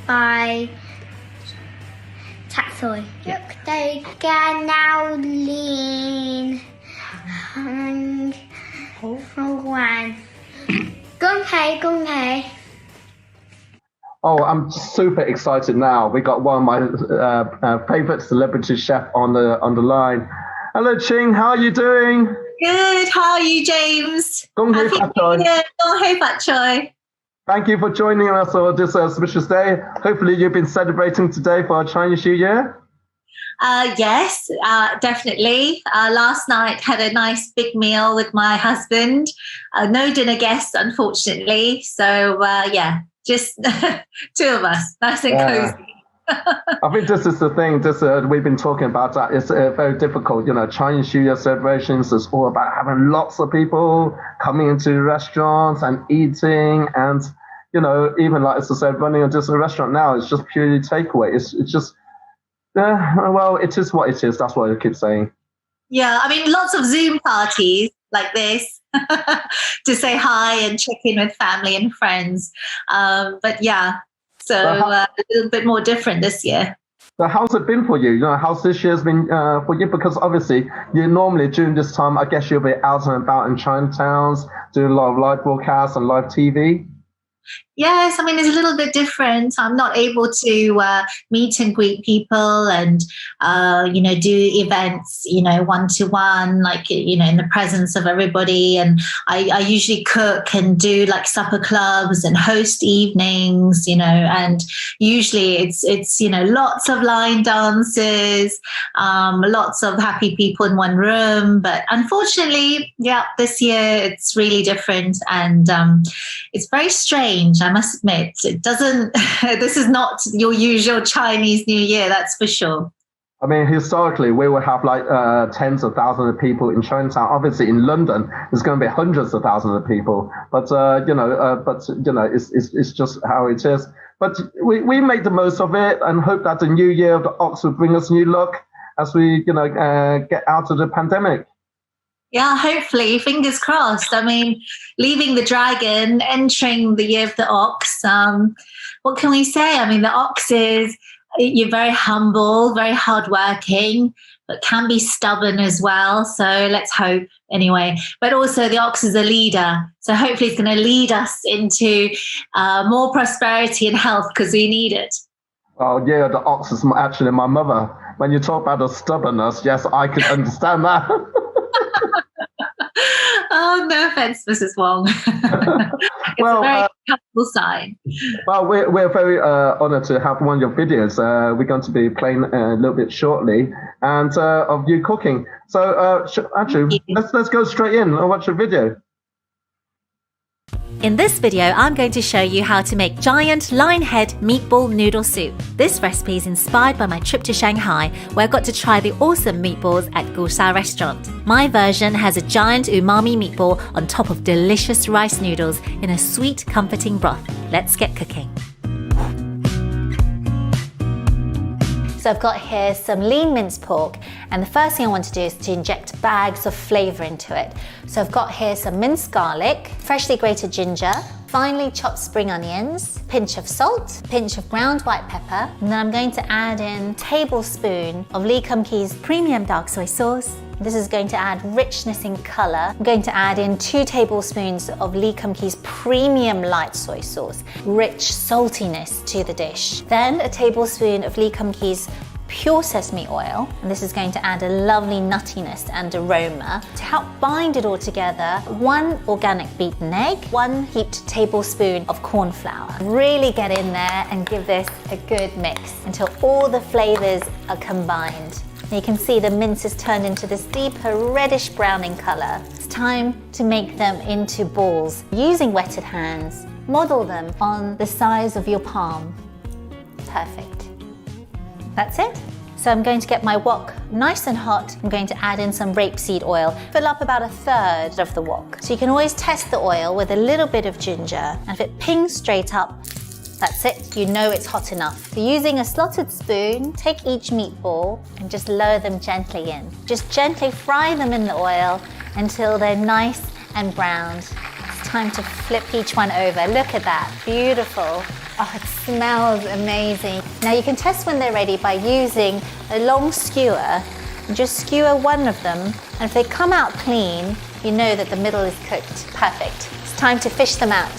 拜7歲，祝大家牛年好運，恭喜恭喜！ Oh, I'm super excited now. We got one of my favorite celebrity chef on the line. Hello, Ching. How are you doing? Good. How are you, James? Hei Fat Choy. Hei Fat Choy. Thank you for joining us on this auspicious day. Hopefully, you've been celebrating today for our Chinese New Year. Yes, definitely. Last night had a nice big meal with my husband. No dinner guests, unfortunately. So yeah. Just two of us, nice and cozy. I think this is the thing. We've been talking about that. It's very difficult. You know, Chinese New Year celebrations is all about having lots of people coming into restaurants and eating, and you know, even like as I said, running a restaurant now is just purely takeaway. It's just, well, it is what it is. That's what I keep saying. Yeah, I mean, lots of Zoom parties like this. To say hi and check in with family and friends. But yeah, so a little bit more different this year. So how's it been for you? You know, how's this year's been for you? Because obviously you normally during this time, I guess you'll be out and about in Chinatowns, doing a lot of live broadcasts and live TV. Yes, I mean, it's a little bit different. I'm not able to meet and greet people and, do events, one-to-one, like, in the presence of everybody. And I usually cook and do like supper clubs and host evenings, and usually it's lots of line dances, lots of happy people in one room. But unfortunately, this year it's really different, and it's very strange, I must admit. It doesn't, this is not your usual Chinese New Year, that's for sure. I mean, historically, we will have like tens of thousands of people in Chinatown. Obviously, in London, there's going to be hundreds of thousands of people. But it's just how it is. But we made the most of it and hope that the new year of the Ox will bring us new luck as we get out of the pandemic. Yeah, hopefully, fingers crossed. I mean, leaving the dragon, entering the year of the ox. What can we say? I mean, the ox you're very humble, very hardworking, but can be stubborn as well. So let's hope anyway. But also the ox is a leader. So hopefully it's going to lead us into more prosperity and health, because we need it. Oh, yeah, the ox is actually my mother. When you talk about the stubbornness, yes, I can understand that. Oh, no offense, Mrs. Wong. It's a very helpful sign. Well, we're very honored to have one of your videos. We're going to be playing a little bit shortly, and of you cooking. So actually, let's go straight in and watch the video. In this video, I'm going to show you how to make giant lion-head meatball noodle soup. This recipe is inspired by my trip to Shanghai, where I got to try the awesome meatballs at Gusha restaurant. My version has a giant umami meatball on top of delicious rice noodles in a sweet, comforting broth. Let's get cooking. So I've got here some lean minced pork, and the first thing I want to do is to inject bags of flavour into it. So I've got here some minced garlic, freshly grated ginger, finely chopped spring onions, pinch of salt, pinch of ground white pepper, and then I'm going to add in a tablespoon of Lee Kum Kee's premium dark soy sauce. This is going to add richness in colour. I'm going to add in 2 tablespoons of Lee Kum Kee's premium light soy sauce, rich saltiness to the dish. Then a tablespoon of Lee Kum Kee's pure sesame oil, and this is going to add a lovely nuttiness and aroma. To help bind it all together, 1 organic beaten egg, 1 heaped tablespoon of corn flour. Really get in there and give this a good mix until all the flavours are combined. You can see the mince has turned into this deeper reddish brown in colour. It's time to make them into balls. Using wetted hands, model them on the size of your palm. Perfect. That's it. So I'm going to get my wok nice and hot. I'm going to add in some rapeseed oil. Fill up about 1/3 of the wok. So you can always test the oil with a little bit of ginger, and if it pings straight up, that's it, you know it's hot enough. So using a slotted spoon, take each meatball and just lower them gently in. Just gently fry them in the oil until they're nice and browned. It's time to flip each one over. Look at that, beautiful. Oh, it smells amazing. Now you can test when they're ready by using a long skewer. Just skewer one of them, and if they come out clean, you know that the middle is cooked. Perfect. It's time to fish them out.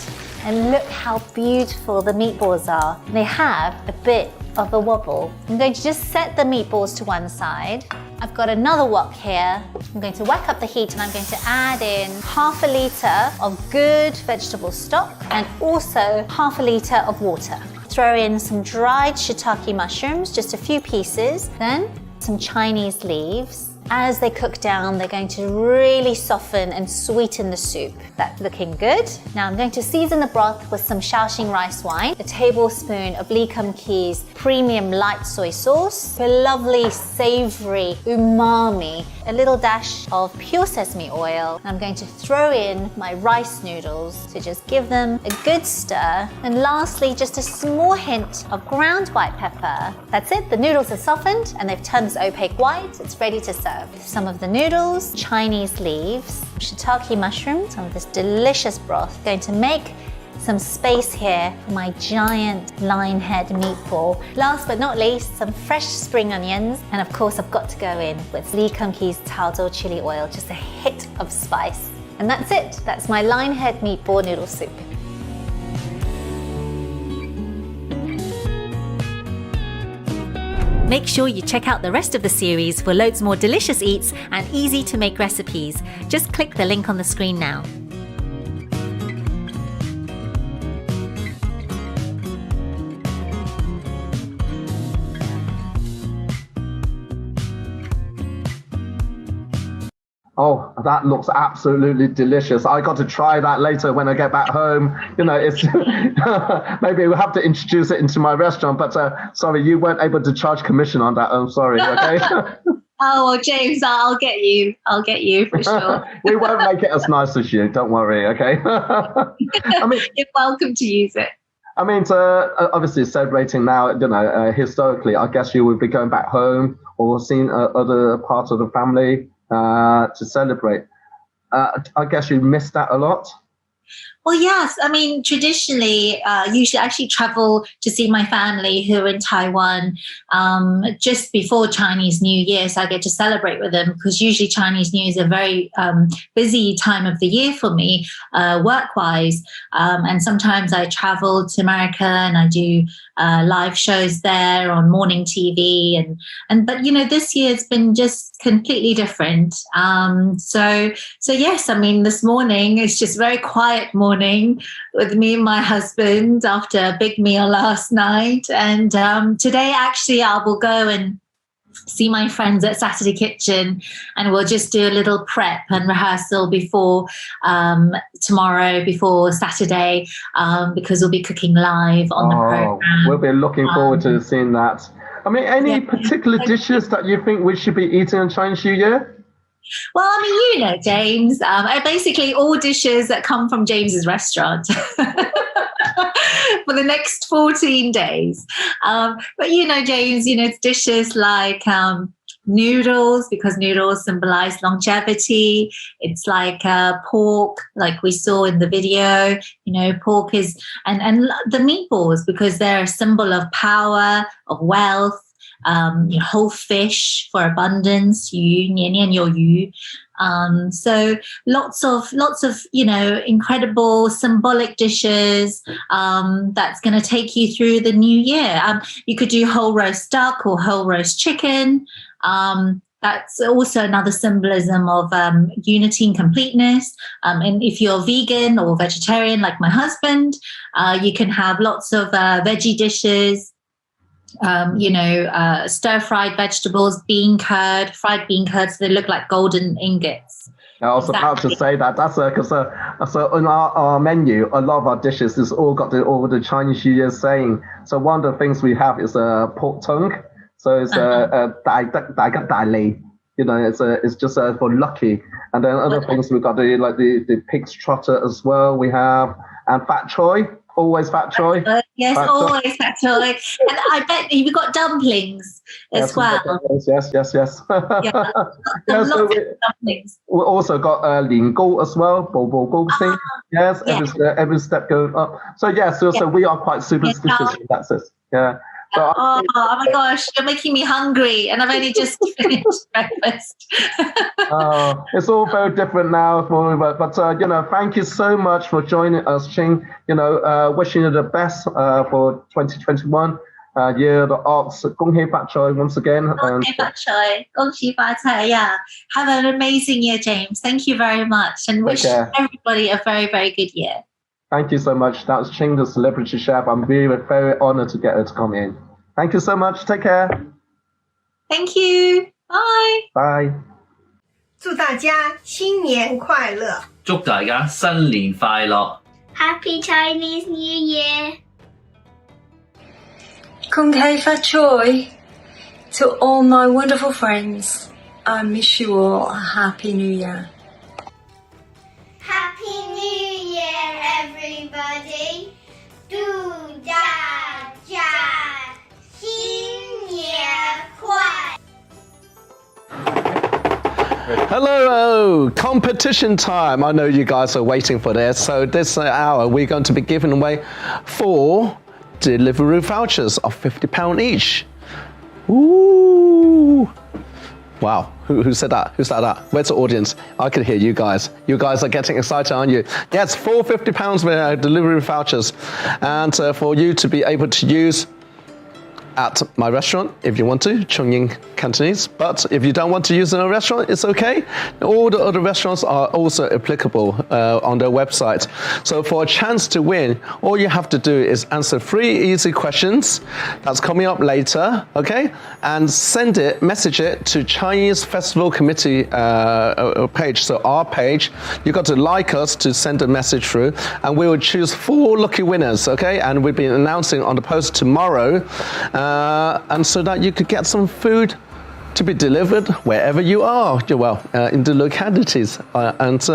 And look how beautiful the meatballs are. They have a bit of a wobble. I'm going to just set the meatballs to one side. I've got another wok here. I'm going to whack up the heat, and I'm going to add in 1/2 litre of good vegetable stock and also 1/2 litre of water. Throw in some dried shiitake mushrooms, just a few pieces, then some Chinese leaves. As they cook down, they're going to really soften and sweeten the soup. That's looking good. Now I'm going to season the broth with some Shaoxing rice wine, a tablespoon of Lee Kum Kee's premium light soy sauce, a lovely savory umami, a little dash of pure sesame oil. I'm going to throw in my rice noodles to just give them a good stir. And lastly, just a small hint of ground white pepper. That's it, the noodles are softened and they've turned this opaque white. It's ready to serve. Some of the noodles, Chinese leaves, shiitake mushrooms, some of this delicious broth. Going to make some space here for my giant lion head meatball. Last but not least, some fresh spring onions. And of course, I've got to go in with Lee Kum Kee's Taozhou chili oil, just a hit of spice. And that's it. That's my lion head meatball noodle soup. Make sure you check out the rest of the series for loads more delicious eats and easy to make recipes. Just click the link on the screen now. Oh, that looks absolutely delicious. I got to try that later when I get back home. You know, it's maybe we'll have to introduce it into my restaurant, but sorry, you weren't able to charge commission on that. I'm sorry, okay? Oh, well, James, I'll get you. I'll get you for sure. We won't make it as nice as you. Don't worry, okay? I mean, you're welcome to use it. I mean, obviously celebrating now, you know, historically, I guess you would be going back home or seeing other parts of the family to celebrate. I guess you missed that a lot. Well, yes. I mean, traditionally, usually I actually travel to see my family who are in Taiwan just before Chinese New Year. So I get to celebrate with them because usually Chinese New Year is a very busy time of the year for me, work-wise. And sometimes I travel to America and I do live shows there on morning TV. But, you know, this year it's been just completely different. So yes, I mean, this morning it's just very quiet morning with me and my husband after a big meal last night. And today, actually, I will go and see my friends at Saturday Kitchen and we'll just do a little prep and rehearsal before tomorrow, before Saturday, because we'll be cooking live on the program. We'll be looking forward to seeing that. I mean, any particular dishes that you think we should be eating on Chinese New Year? Well, I mean, you know, James, basically all dishes that come from James's restaurant for the next 14 days. But, you know, James, you know, it's dishes like noodles, because noodles symbolize longevity. It's like pork, like we saw in the video, you know, pork is, and the meatballs, because they're a symbol of power, of wealth. Whole fish for abundance, so lots of, you know, incredible symbolic dishes that's going to take you through the new year. You could do whole roast duck or whole roast chicken. That's also another symbolism of unity and completeness. And if you're vegan or vegetarian like my husband, you can have lots of veggie dishes. Stir-fried vegetables, fried bean curd, so they look like golden ingots. I was about to say that. That's because on our menu, a lot of our dishes is all got all the Chinese New Year saying. So one of the things we have is pork tongue. So it's dai li. You know, it's just for lucky. And then other things we've got the pig's trotter as well. We have and Fat Choy. Always Fat Choy. Yes, always Fat Choy. And I bet you've got dumplings as well. Yes. Yeah, lots of dumplings. We also got Lin Gou as well, Bo Bo Gou Xing. Yes, every step goes up. So so we are quite superstitious in that sense. Yeah. Oh my gosh, you're making me hungry and I've only just finished breakfast. It's all very different now, but you know, thank you so much for joining us, Ching. You know, wishing you the best for 2021 year of the ox. Gong Hei Fat Choy once again. Gong Hei Fat Choy. Gong Xi Fa Cai. Yeah. Have an amazing year, James. Thank you very much and wish everybody a very, very good year. Thank you so much. That was Ching, the celebrity chef. I'm very, very honored to get her to come in. Thank you so much. Take care. Thank you. Bye. Bye. 祝大家新年快乐！祝大家新年快樂 Happy Chinese New Year! Kung Hei Fat Choy. To all my wonderful friends, I wish you all a Happy New Year. Happy New Year, everybody! 祝大家新年快！ Hello, competition time. I know you guys are waiting for this. So this hour we're going to be giving away 4 delivery vouchers of £50 each. Ooh. Wow, who said that? Who said that? Where's the audience? I can hear you guys. You guys are getting excited, aren't you? Yes, 4 £50 delivery vouchers. And for you to be able to use at my restaurant if you want to, Chungying Cantonese. But if you don't want to use it in a restaurant, it's okay. All the other restaurants are also applicable on their website. So for a chance to win, all you have to do is answer 3 easy questions. That's coming up later, okay? And message it to Chinese Festival Committee page, so our page. You got to like us to send a message through, and we will choose 4 lucky winners, okay? And we'll be announcing on the post tomorrow, and so that you could get some food to be delivered wherever you are, in the localities, and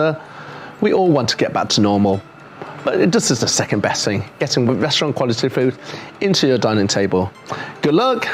we all want to get back to normal. But this is the second best thing, getting restaurant quality food into your dining table. Good luck.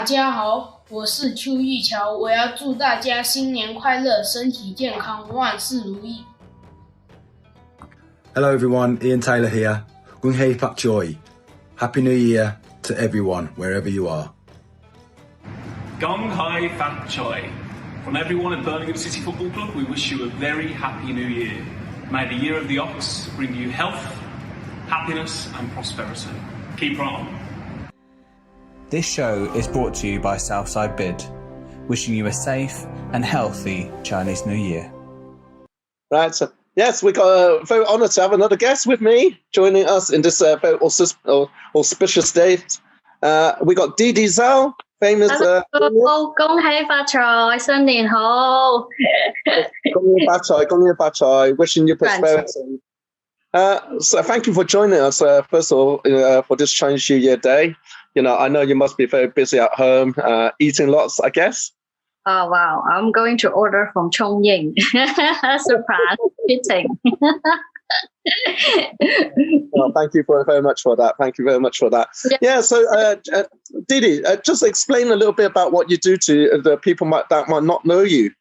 家好，我是邱玉桥，我要祝大家新年快乐，身体健康，万事如意。Hello everyone, Ian Taylor here. Hei Fat Choy. Happy New Year to everyone, wherever you are. Hei Fat Choy. From everyone at Birmingham City Football Club, we wish you a very happy new year. May the year of the ox bring you health, happiness and prosperity. Keep on. This show is brought to you by Southside Bid, wishing you a safe and healthy Chinese New Year. Right, so yes, we got a very honoured to have another guest with me joining us in this very auspicious day. We got Didi Zhao, famous. Hello, 恭喜發財，新年好。恭喜發財，恭喜發財, wishing you prosperity. So thank you for joining us, first of all, for this Chinese New Year day. You know, I know you must be very busy at home, eating lots, I guess. Oh, wow. I'm going to order from Chongying. Surprise, fitting. Well, thank you very much for that. Thank you very much for that. Yeah, so Didi, just explain a little bit about what you do to the people that might not know you.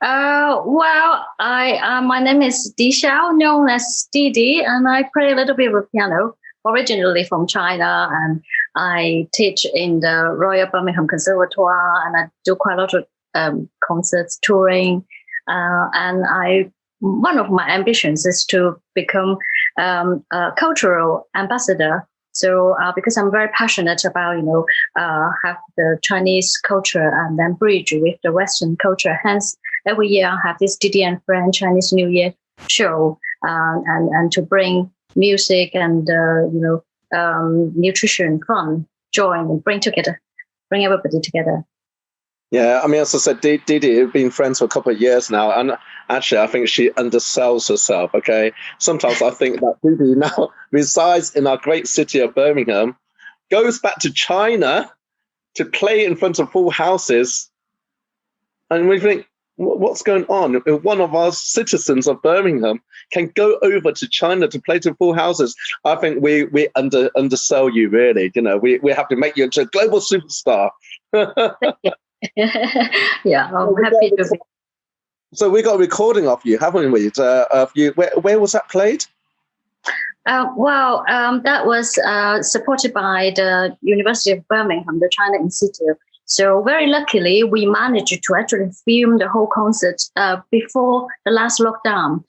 Well, my name is Di Xiao, known as Didi, and I play a little bit of piano, originally from China, and I teach in the Royal Birmingham Conservatoire, and I do quite a lot of concerts, touring, and one of my ambitions is to become a cultural ambassador. So because I'm very passionate about, have the Chinese culture and then bridge with the Western culture. Hence, every year I have this Didi and Friend Chinese New Year show, and to bring music and nutrition, fun, joy, and bring everybody together. Yeah, I mean, as I said, Didi, we've been friends for a couple of years now, and actually, I think she undersells herself. Okay, sometimes I think that Didi now resides in our great city of Birmingham, goes back to China to play in front of full houses, and we think, what's going on? One of our citizens of Birmingham can go over to China to play to full houses. I think we undersell you, really. You know, we have to make you into a global superstar. Yeah, I'm happy to be. So we got a recording of you, haven't we? Of you. Where was that played? That was supported by the University of Birmingham, the China Institute. So very luckily, we managed to actually film the whole concert before the last lockdown.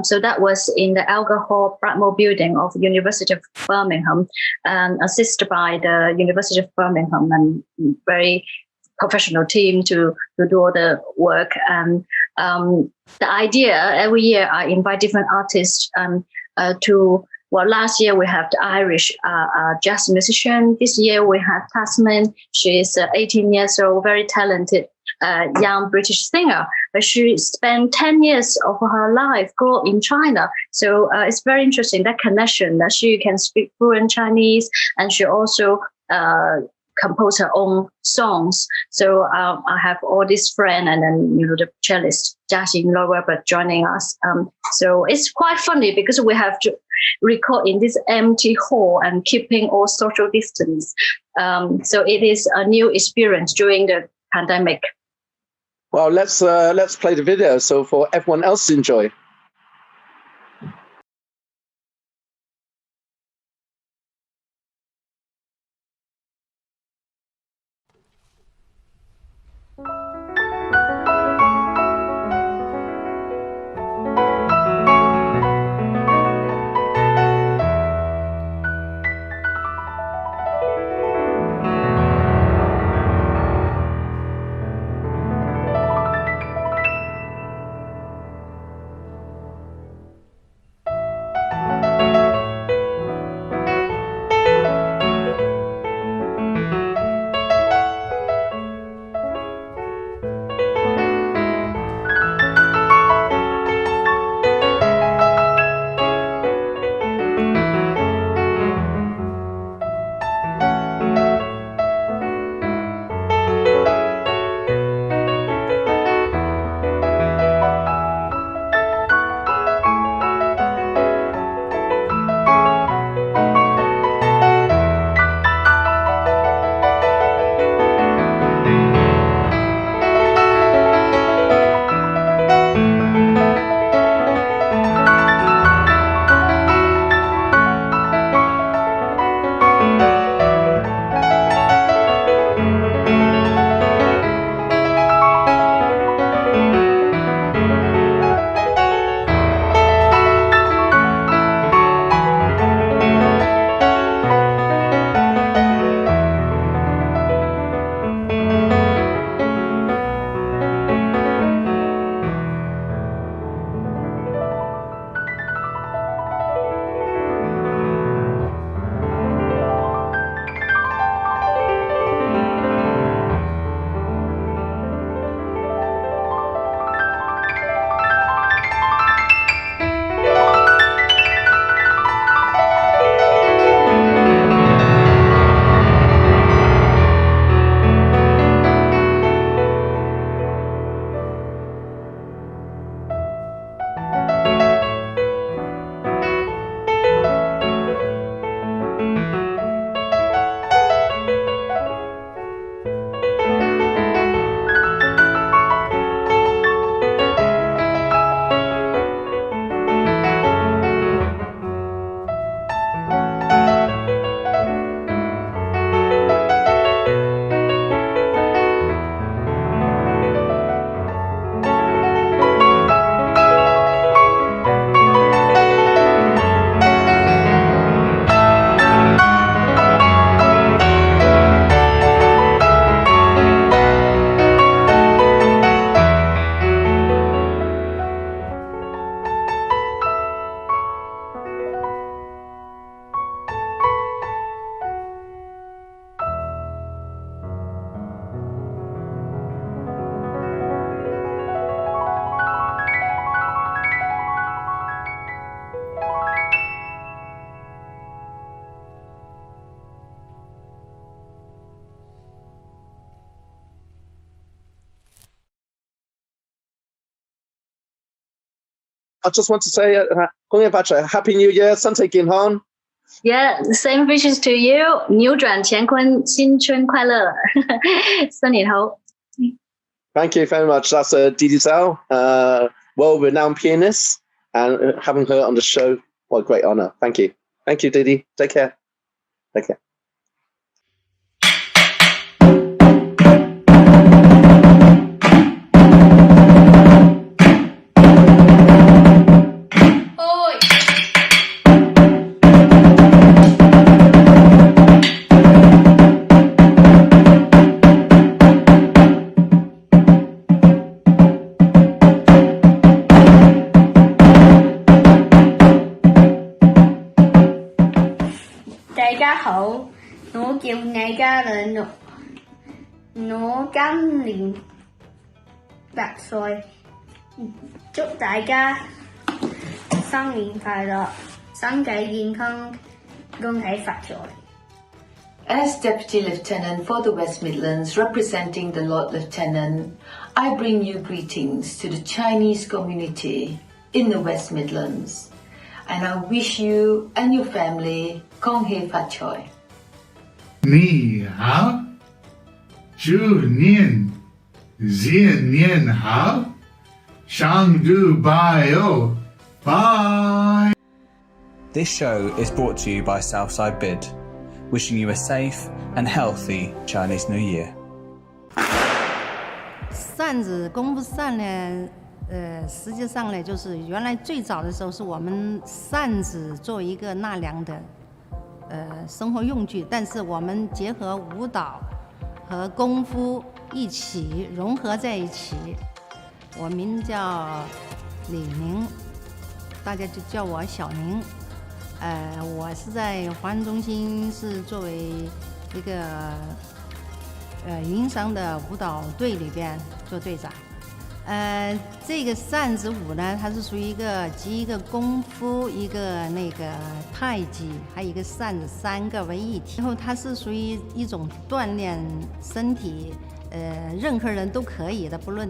So that was in the Alga Hall Bradmore building of University of Birmingham, assisted by the University of Birmingham and very professional team to do all the work. And the idea, every year I invite different artists last year we have the Irish jazz musician. This year we have Tasman. She is 18 years old, very talented young British singer. But she spent 10 years of her life growing in China. So it's very interesting, that connection, that she can speak fluent Chinese, and she also compose her own songs. So I have all these friends, and then the cellist Jiaxing Robert joining us. So it's quite funny because we have to record in this empty hall and keeping all social distance. So it is a new experience during the pandemic. Well, let's play the video so for everyone else to enjoy. I just want to say, 恭喜發財 Happy New Year， 身體健康。Yeah, same wishes to you. 扭转乾坤，新春快乐，新年好。Thank you very much. That's Didi Zhao, world-renowned pianist, and having her on the show, what a great honor. Thank you. Thank you, Didi. Take care. Take care.我叫李嘉倫，我今年8歲，祝大家新年快樂，身體健康，恭喜發財。As Deputy Lieutenant for the West Midlands, representing the Lord Lieutenant, I bring you greetings to the Chinese community in the West Midlands, and I wish you and your family Hei Fat Choy. 你好，祝您新年好，上主保佑，bye. This show is brought to you by Southside Bid, wishing you a safe and healthy Chinese New Year. 扇子功夫扇呢，实际上呢，就是原来最早的时候是我们扇子作为一个纳凉的。生活用具，但是我们结合舞蹈和功夫一起融合在一起。我名叫李宁，大家就叫我小宁。我是在华人中心是作为一个云商的舞蹈队里边做队长。这个扇子舞呢，它是属于一个集一个功夫、一个那个太极，还有一个扇子3个为一体。然后它是属于一种锻炼身体，任何人都可以的，不论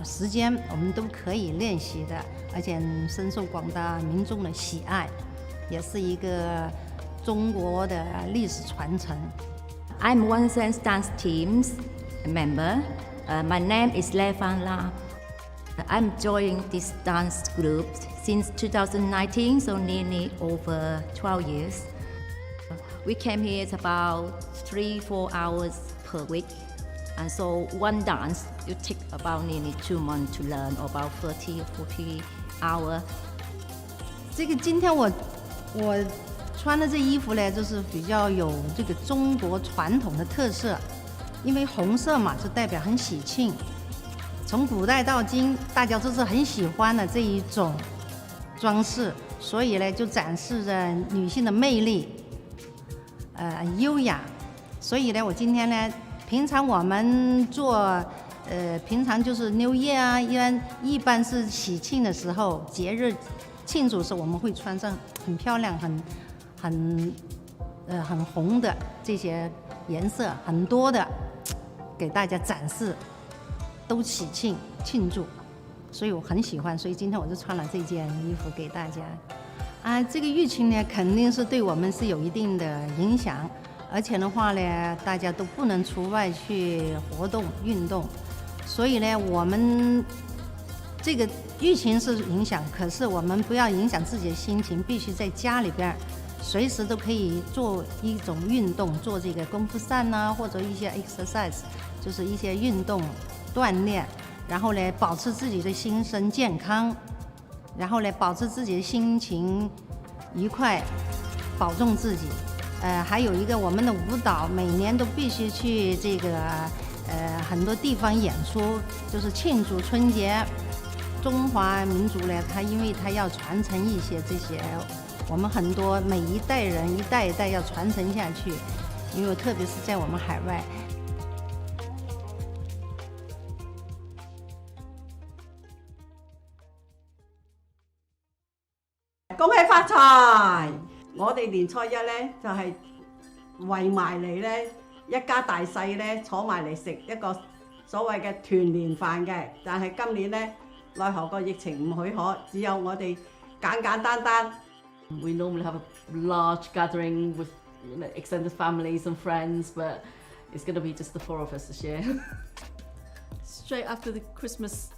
时间，我们都可以练习的，而且深受广大民众的喜爱，也是一个中国的历史传承。I'm One Sense Dance Team's member. My name is Lei Fan La. I'm joining this dance group since 2019, so nearly over 12 years. We came here about 3-4 hours per week, and so one dance you take about nearly 2 months to learn, about 30 or 40 hours. 这个今天我穿的这衣服呢，就是比较有这个中国传统的特色。因为红色嘛，就代表很喜庆。从古代到今，大家都是很喜欢的这一种装饰，所以呢，就展示着女性的魅力，优雅。所以呢，我今天呢，平常我们做，平常就是 New Year 啊，一般是喜庆的时候，节日庆祝的时候，我们会穿上很漂亮、很红的这些颜色，很多的。给大家展示，都喜庆庆祝，所以我很喜欢，所以今天我就穿了这件衣服给大家。这个疫情呢，肯定是对我们是有一定的影响，而且的话呢，大家都不能出外去活动运动，所以呢，我们这个疫情是影响，可是我们不要影响自己的心情，必须在家里边。随时都可以做一种运动，做这个功夫扇啊，或者一些 exercise， 就是一些运动锻炼，然后呢，保持自己的心身健康，然后呢，保持自己的心情愉快，保重自己。还有一个我们的舞蹈，每年都必须去这个很多地方演出，就是庆祝春节。中华民族呢，因为它要传承一些这些。我们很多每一代人一代一代要传承下去，因为特别是在我们海外。恭喜發財！我哋年初一咧就係圍埋嚟咧，一家大細咧坐埋嚟食一個所謂嘅團年飯嘅。但係今年咧，奈何個疫情唔許可，只有我哋簡簡單單。We normally have a large gathering with extended families and friends, but it's going to be just the 4 of us this year. Straight after the Christmas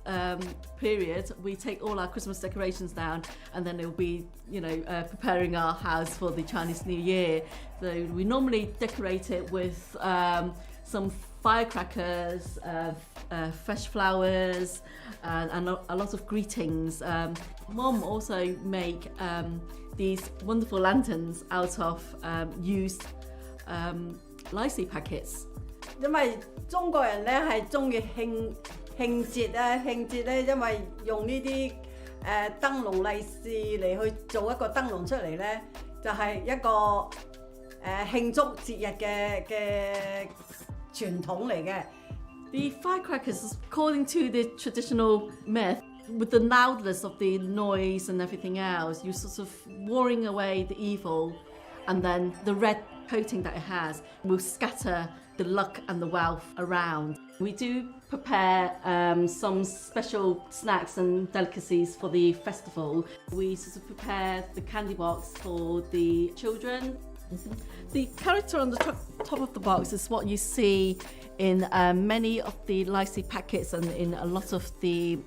period, we take all our Christmas decorations down, and then it'll be, preparing our house for the Chinese New Year. So we normally decorate it with some firecrackers, fresh flowers, and a lot of greetings. Mom also make these wonderful lanterns out of used lychee packets. 因為中國人咧係中意慶節啊，慶節咧因為用呢啲燈籠利是嚟去做一個燈籠出嚟咧，就係一個慶祝節日嘅傳統嚟嘅。The firecrackers, according to the traditional myth, with the loudness of the noise and everything else, you're sort of warring away the evil, and then the red coating that it has will scatter the luck and the wealth around. We do prepare some special snacks and delicacies for the festival. We sort of prepare the candy box for the children. The character on the top of the box is what you see in many of the lychee packets and in a lot of the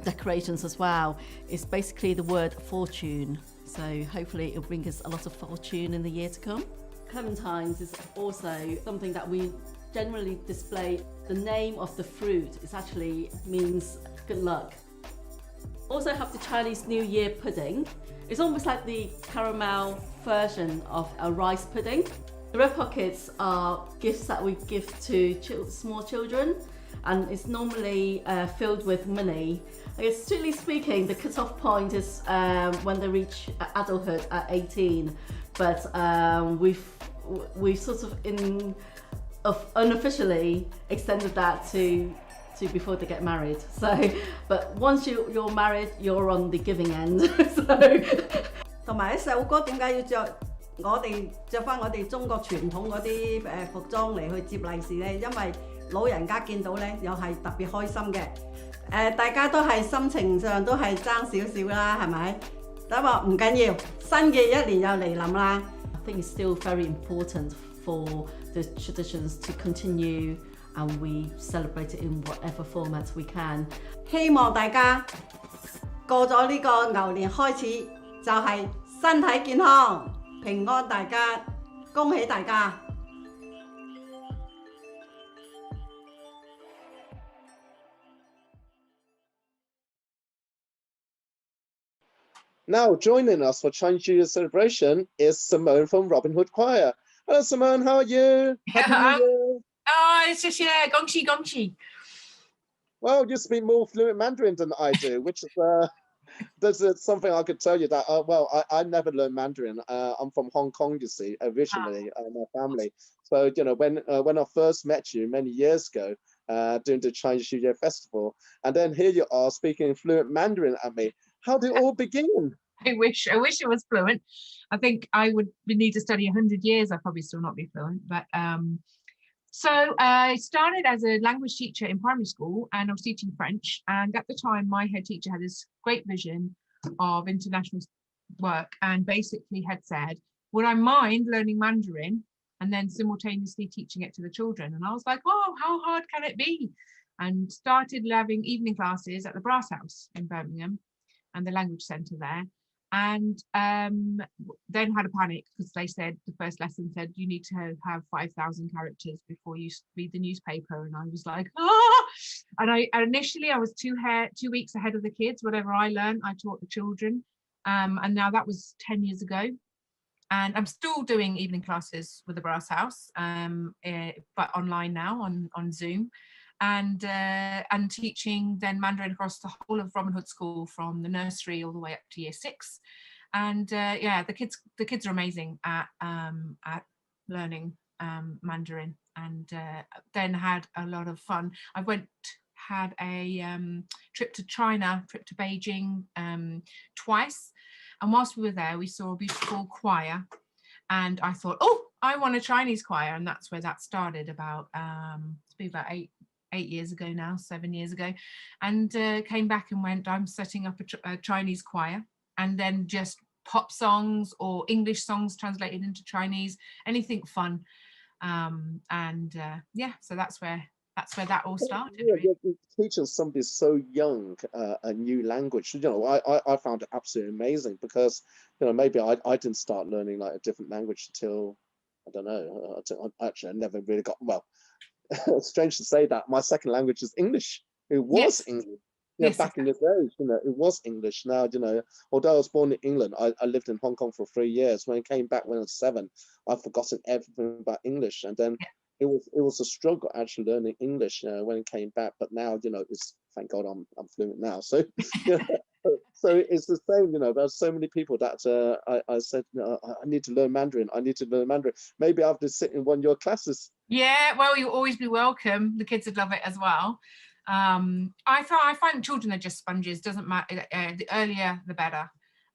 decorations as well. It's basically the word fortune. So hopefully it'll bring us a lot of fortune in the year to come. Clementines is also something that we generally display. The name of the fruit is actually means good luck. Also have the Chinese New Year pudding. It's almost like the caramel version of a rice pudding. The red pockets are gifts that we give to small children, and it's normally filled with money. I guess, strictly speaking, the cut-off point is when they reach adulthood at 18, but we've sort of unofficially extended that to before they get married. So, but once you're married, you're on the giving end. So. 同埋喺細路哥點解要着翻我哋中國傳統嗰啲服裝嚟去接利是咧？因為老人家見到咧又係特別開心嘅。大家都係心情上都係爭少少啦，係咪？咁話唔緊要，新嘅一年又嚟臨啦。I think it's still very important for the traditions to continue, and we celebrate it in whatever format we can. 希望大家過咗呢個牛年開始就係身體健康、平安，大家恭喜大家！ Now, joining us for Chinese New Year celebration is Simone from Robin Hood Choir. Hello, Simone. How are you? Happy New Year. Oh, it's just, yeah, gongxi, gongxi. Well, you speak more fluent Mandarin than I do, which is something I could tell you that, I never learned Mandarin. I'm from Hong Kong, you see, originally, my family. So, when I first met you many years ago, during the Chinese New Year festival, and then here you are speaking fluent Mandarin at me. How did it all begin? I wish it was fluent. I think I would need to study 100 years. I'd probably still not be fluent. But so I started as a language teacher in primary school, and I was teaching French. And at the time, my head teacher had this great vision of international work, and basically had said, would I mind learning Mandarin and then simultaneously teaching it to the children? And I was like, oh, how hard can it be? And started having evening classes at the Brass House in Birmingham and the language centre there, and then had a panic because they said the first lesson said you need to have 5,000 characters before you read the newspaper, and I was like, ah! And I initially was 2 weeks ahead of the kids. Whatever I learned, I taught the children, and now that was 10 years ago, and I'm still doing evening classes with the Brass House, but online now on Zoom. And teaching then Mandarin across the whole of Robin Hood School from the nursery all the way up to year 6, and the kids are amazing at learning Mandarin, and then had a lot of fun. I had a trip to Beijing twice, and whilst we were there we saw a beautiful choir, and I thought, oh, I want a Chinese choir, and that's where that started about 8 years ago now, 7 years ago, and came back and went, I'm setting up a Chinese choir, and then just pop songs or English songs translated into Chinese, anything fun. So that's where that all started. Yeah, really. Teaching somebody so young a new language, I found it absolutely amazing, because maybe I didn't start learning like a different language until, I don't know, actually I never really got, well, it's strange to say that my second language is English. It was English. Back in the days, it was English. Now, although I was born in England, I lived in Hong Kong for 3 years. When I came back when I was 7, I'd forgotten everything about English. And then it was a struggle actually learning English when it came back. But now, it's, thank God I'm fluent now. So, so it's the same, there's so many people that I said, I need to learn Mandarin. I need to learn Mandarin. Maybe I'll just sit in one of your classes. Yeah, well, you'll always be welcome. The kids would love it as well. I find children are just sponges. Doesn't matter, the earlier the better,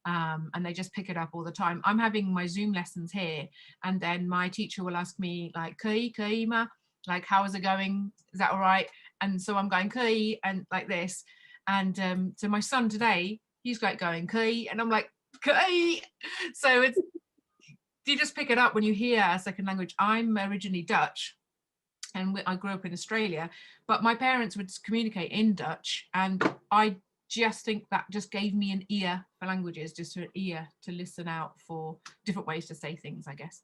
and they just pick it up all the time. I'm having my Zoom lessons here, and then my teacher will ask me like, 可以吗? Like, how is it going? Is that all right? And so I'm going 可以, and like this, and so my son today, he's like going 可以, and I'm like 可以. So it's, you just pick it up when you hear a second language. I'm originally Dutch, and I grew up in Australia, but my parents would communicate in Dutch, and I just think that just gave me an ear for languages, just an ear to listen out for different ways to say things, I guess.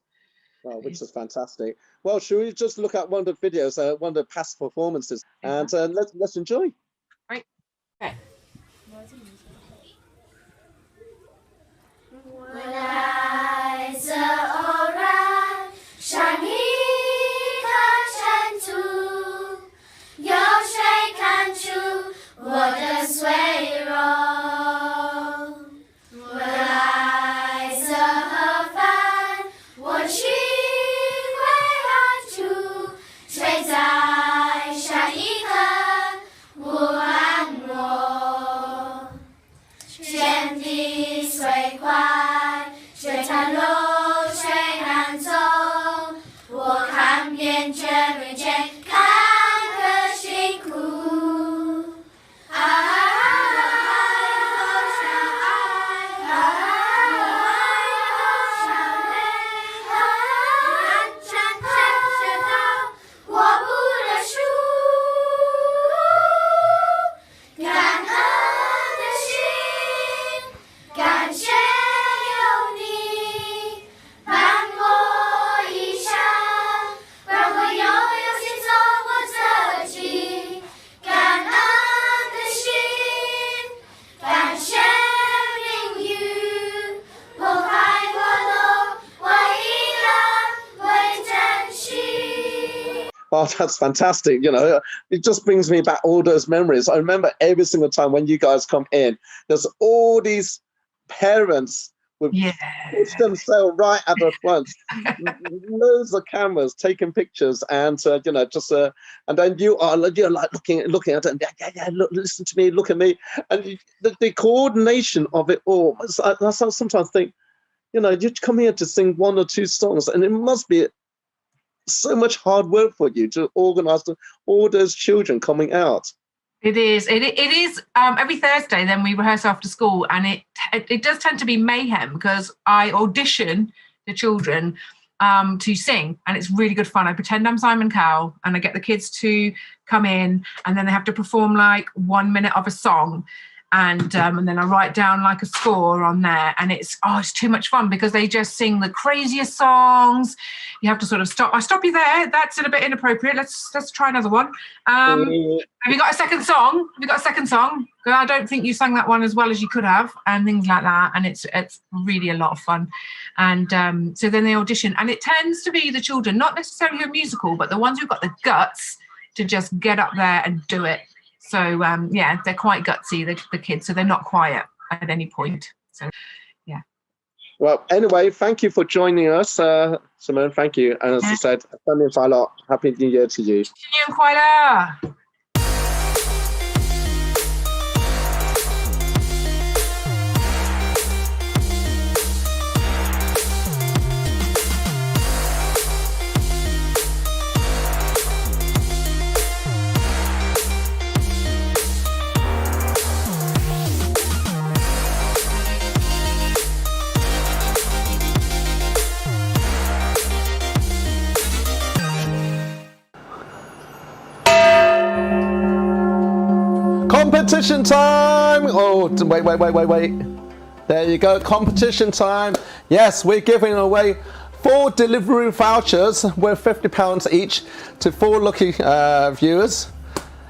Oh, which is fantastic. Well, should we just look at one of the videos, one of the past performances, and let's enjoy. Right. Okay. 我来自偶然，上一颗尘土，有谁看出我的脆弱？我来自何方？我去归何处？谁在上一刻不安我？天地虽宽，这条路虽难走，我看遍这人间坎坷辛苦。Oh, that's fantastic. It just brings me back all those memories. I remember every single time when you guys come in, there's all these parents with push themselves right at the front, loads of cameras taking pictures, and and then you're like looking at it, and look, listen to me, look at me, and the coordination of it all. I sometimes think, you come here to sing 1 or 2 songs, and it must be so much hard work for you to organize all those children coming out. It is. It is. Every Thursday, then we rehearse after school, and it does tend to be mayhem, because I audition the children to sing, and it's really good fun. I pretend I'm Simon Cowell, and I get the kids to come in, and then they have to perform like 1 minute of a song. And then I write down like a score on there, and it's too much fun, because they just sing the craziest songs. You have to sort of stop. I stop you there. That's a bit inappropriate. Let's try another one. Have you got a second song? I don't think you sang that one as well as you could have, and things like that. And it's really a lot of fun. And so then they audition, and it tends to be the children, not necessarily who are musical, but the ones who've got the guts to just get up there and do it. So, they're quite gutsy, the kids, so they're not quiet at any point. So, yeah. Well, anyway, thank you for joining us, Simone. Thank you. And as I said, Happy New Year to you. 新年快乐! competition time. Oh, wait. There you go, competition time. Yes, we're giving away 4 delivery vouchers worth £50 each to 4 lucky viewers.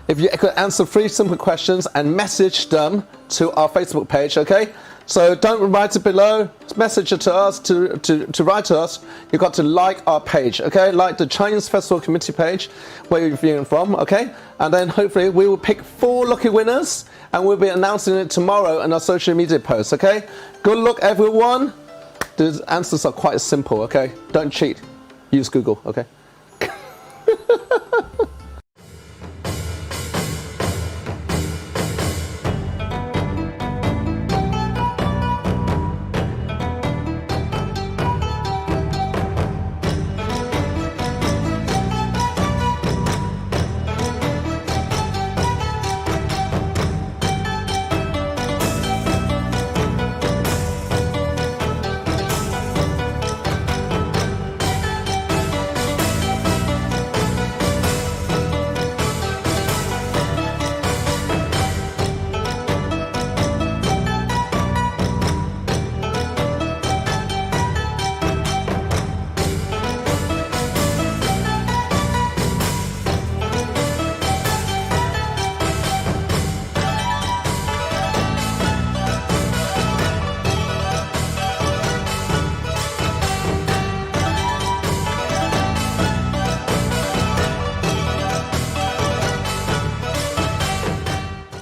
If you could answer 3 simple questions and message them to our Facebook page, okay? So don't write it below, message it to us, to write to us. You've got to like our page, okay? Like the Chinese Festival Committee page where you're viewing from, okay? And then hopefully we will pick 4 lucky winners and we'll be announcing it tomorrow in our social media posts, okay? Good luck, everyone. The answers are quite simple, okay? Don't cheat. Use Google, okay?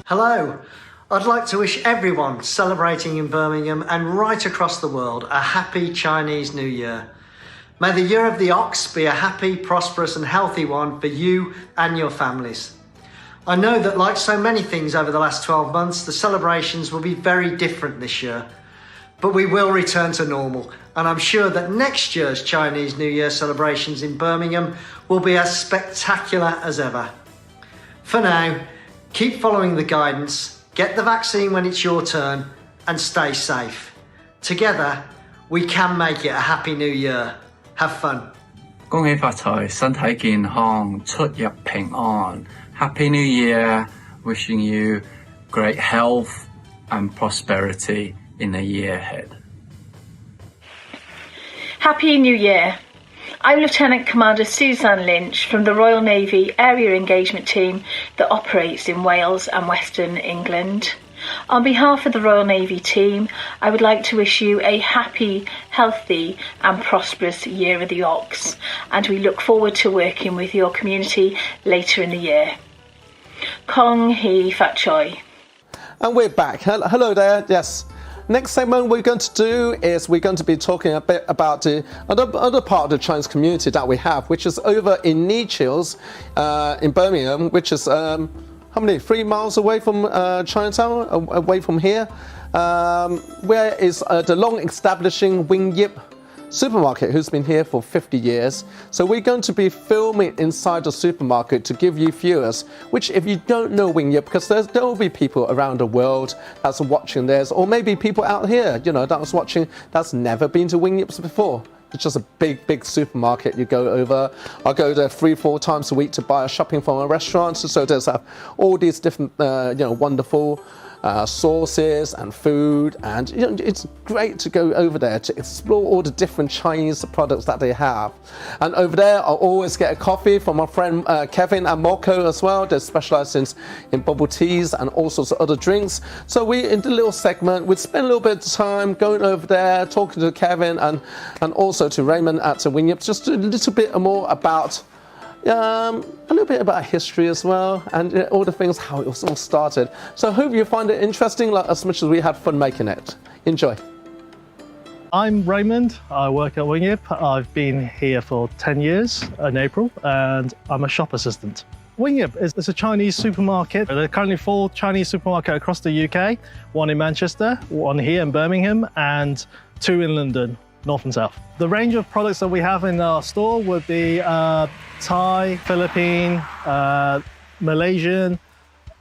Hello, I'd like to wish everyone celebrating in Birmingham and right across the world a happy Chinese New Year. May the year of the ox be a happy, prosperous and healthy one for you and your families. I know that like so many things over the last 12 months, the celebrations will be very different this year, but we will return to normal and I'm sure that next year's Chinese New Year celebrations in Birmingham will be as spectacular as ever. For now, keep following the guidance, get the vaccine when it's your turn, and stay safe. Together, we can make it a happy new year. Have fun. 恭喜發財，身體健康，出入平安。Happy New Year! Wishing you great health and prosperity in the year ahead. Happy New Year! I'm Lieutenant Commander Suzanne Lynch from the Royal Navy Area Engagement Team that operates in Wales and Western England. On behalf of the Royal Navy team, I would like to wish you a happy, healthy and prosperous Year of the Ox, and we look forward to working with your community later in the year. Hei Fat Choy. And we're back. Hello there. Yes. Next segment we're going to do is we're going to be talking a bit about the other part of the Chinese community that we have, which is over in Nichils in Birmingham, which is how many? 3 miles away from Chinatown, away from here, where is the long establishing Wing Yip supermarket, who's been here for 50 years. So we're going to be filming inside the supermarket to give you viewers, which if you don't know Wing Yip, because there will be people around the world that's watching this, or maybe people out here, you know, that's watching, that's never been to Wing Yips before. It's just a big supermarket. You go over, I go there 3-4 times a week to buy shopping from a restaurant. So there's all these different, wonderful sauces and food, and it's great to go over there to explore all the different Chinese products that they have. And over there I'll always get a coffee from my friend Kevin and Moko as well. They specialize in bubble teas and all sorts of other drinks. So we, in the little segment, we'd spend a little bit of time going over there, talking to Kevin and also to Raymond at Wing Yip, just a little bit more about a little bit about history as well, and all the things, how it was all started. So I hope you find it interesting, like as much as we had fun making it. Enjoy. I'm Raymond. I work at Wing Yip. I've been here for 10 years in April, and I'm a shop assistant. Wing Yip is a Chinese supermarket. There are currently 4 Chinese supermarkets across the UK, 1 in Manchester, 1 here in Birmingham, and 2 in London, north and south. The range of products that we have in our store would be Thai, Philippine, Malaysian,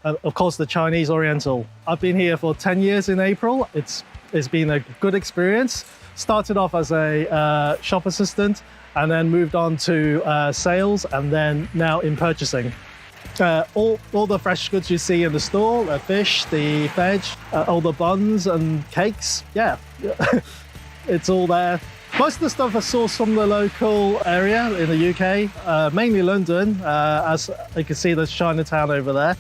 of course the Chinese Oriental. I've been here for 10 years in April. It's been a good experience. Started off as a shop assistant and then moved on to sales and then now in purchasing. All the fresh goods you see in the store, the fish, the veg, all the buns and cakes. Yeah, it's all there. Most of the stuff is sourced from the local area in the UK, mainly London. As you can see, there's Chinatown over there.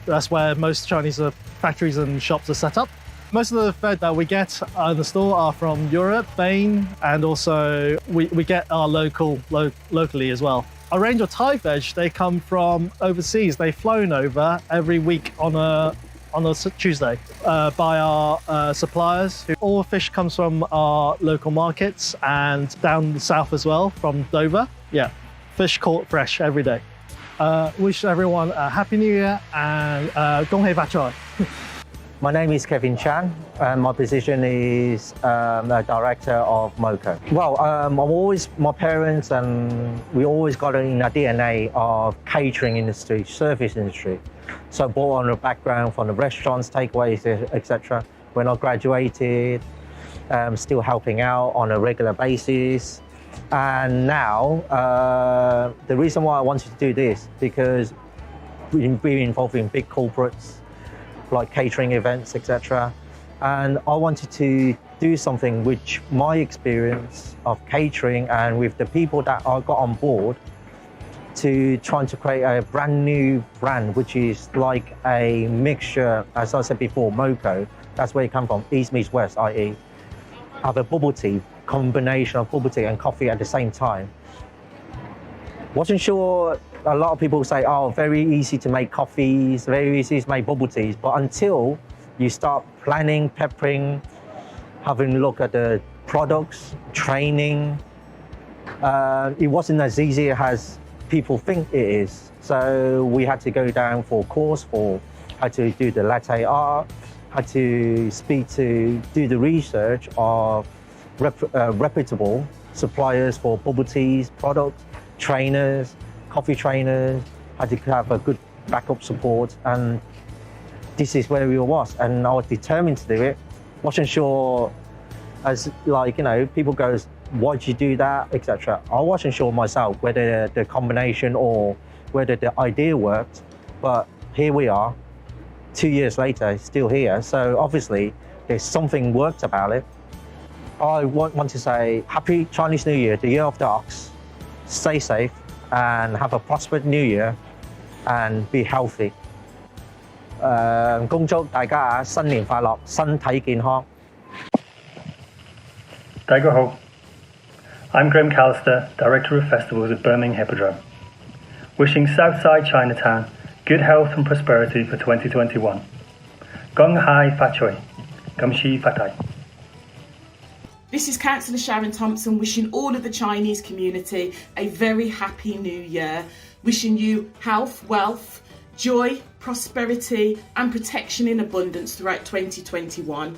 That's where most Chinese factories and shops are set up. Most of the food that we get in the store are from Europe, Spain, and also we get our locally as well. A range of Thai veg, they come from overseas. They've flown over every week on a Tuesday by our suppliers. All fish comes from our local markets and down the south as well, from Dover. Yeah, fish caught fresh every day. Wish everyone a Happy New Year and Hei Fat Choy. My name is Kevin Chan, and my position is a director of MOCO. Well, my parents and we always got it in our DNA of catering industry, service industry. So born on a background from the restaurants, takeaways, etc. When I graduated, still helping out on a regular basis. And now, the reason why I wanted to do this, because we've been involved in big corporates, like catering events, etc. And I wanted to do something which my experience of catering and with the people that I got on board to trying to create a brand new brand, which is like a mixture, as I said before, MOCO, that's where it comes from, East meets West, i.e. have a bubble tea, combination of bubble tea and coffee at the same time. Wasn't sure. A lot of people say, oh, very easy to make coffees, very easy to make bubble teas. But until you start planning, peppering, having a look at the products, training, it wasn't as easy as people think it is. So we had to go down for a course for how to do the latte art, how to do the research of reputable suppliers for bubble teas, products, trainers, coffee trainers, had to have a good backup support, and this is where we was, and I was determined to do it. Wasn't sure, as like, you know, people goes, why'd you do that, etc. I wasn't sure myself whether the combination or whether the idea worked, but here we are, 2 years later, still here, so obviously there's something worked about it. I want to say Happy Chinese New Year, the Year of the Ox. Stay safe and have a prosperous New Year and be healthy. 恭祝大家新年快樂，身體健康。大家好, I'm Graham Callister, Director of Festivals at Birmingham Hippodrome. Wishing Southside Chinatown good health and prosperity for 2021. Gong Hei Fat Choy, Gamshi Fatai. This is Councillor Sharon Thompson wishing all of the Chinese community a very happy new year, wishing you health, wealth, joy, prosperity and protection in abundance throughout 2021.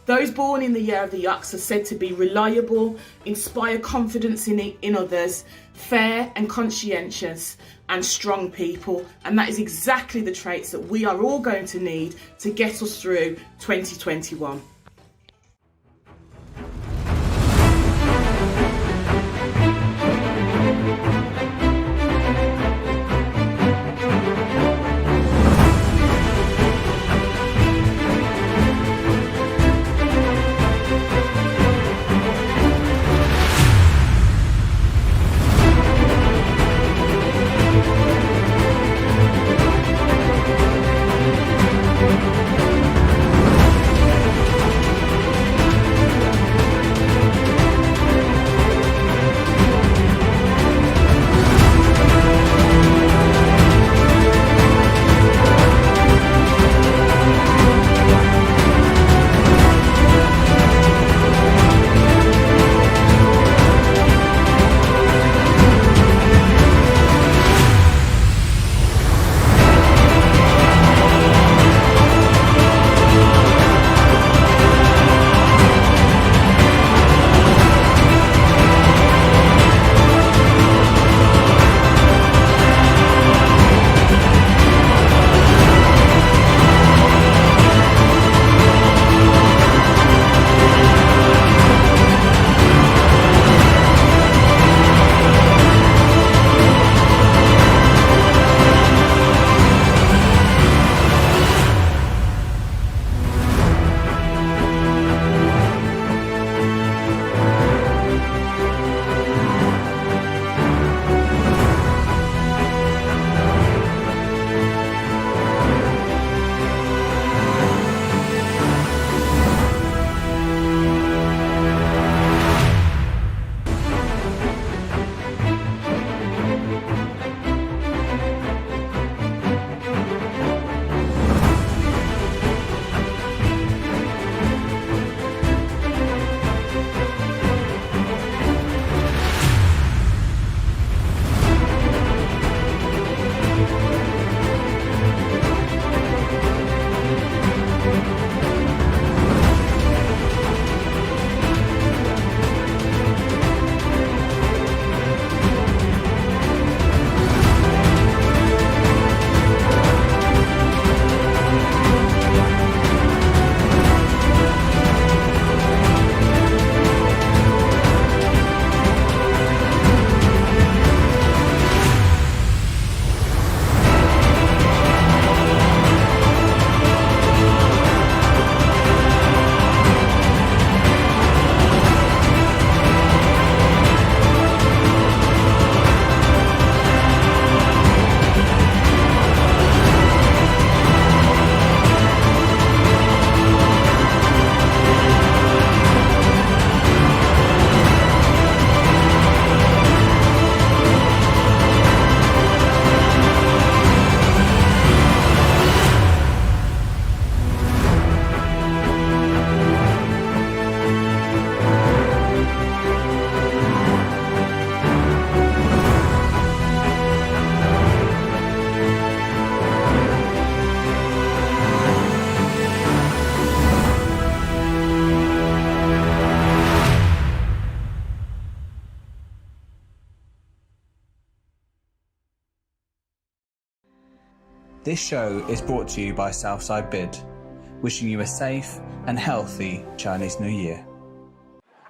Those born in the year of the ox are said to be reliable, inspire confidence in others, fair and conscientious and strong people, and that is exactly the traits that we are all going to need to get us through 2021. This show is brought to you by Southside Bid, wishing you a safe and healthy Chinese New Year.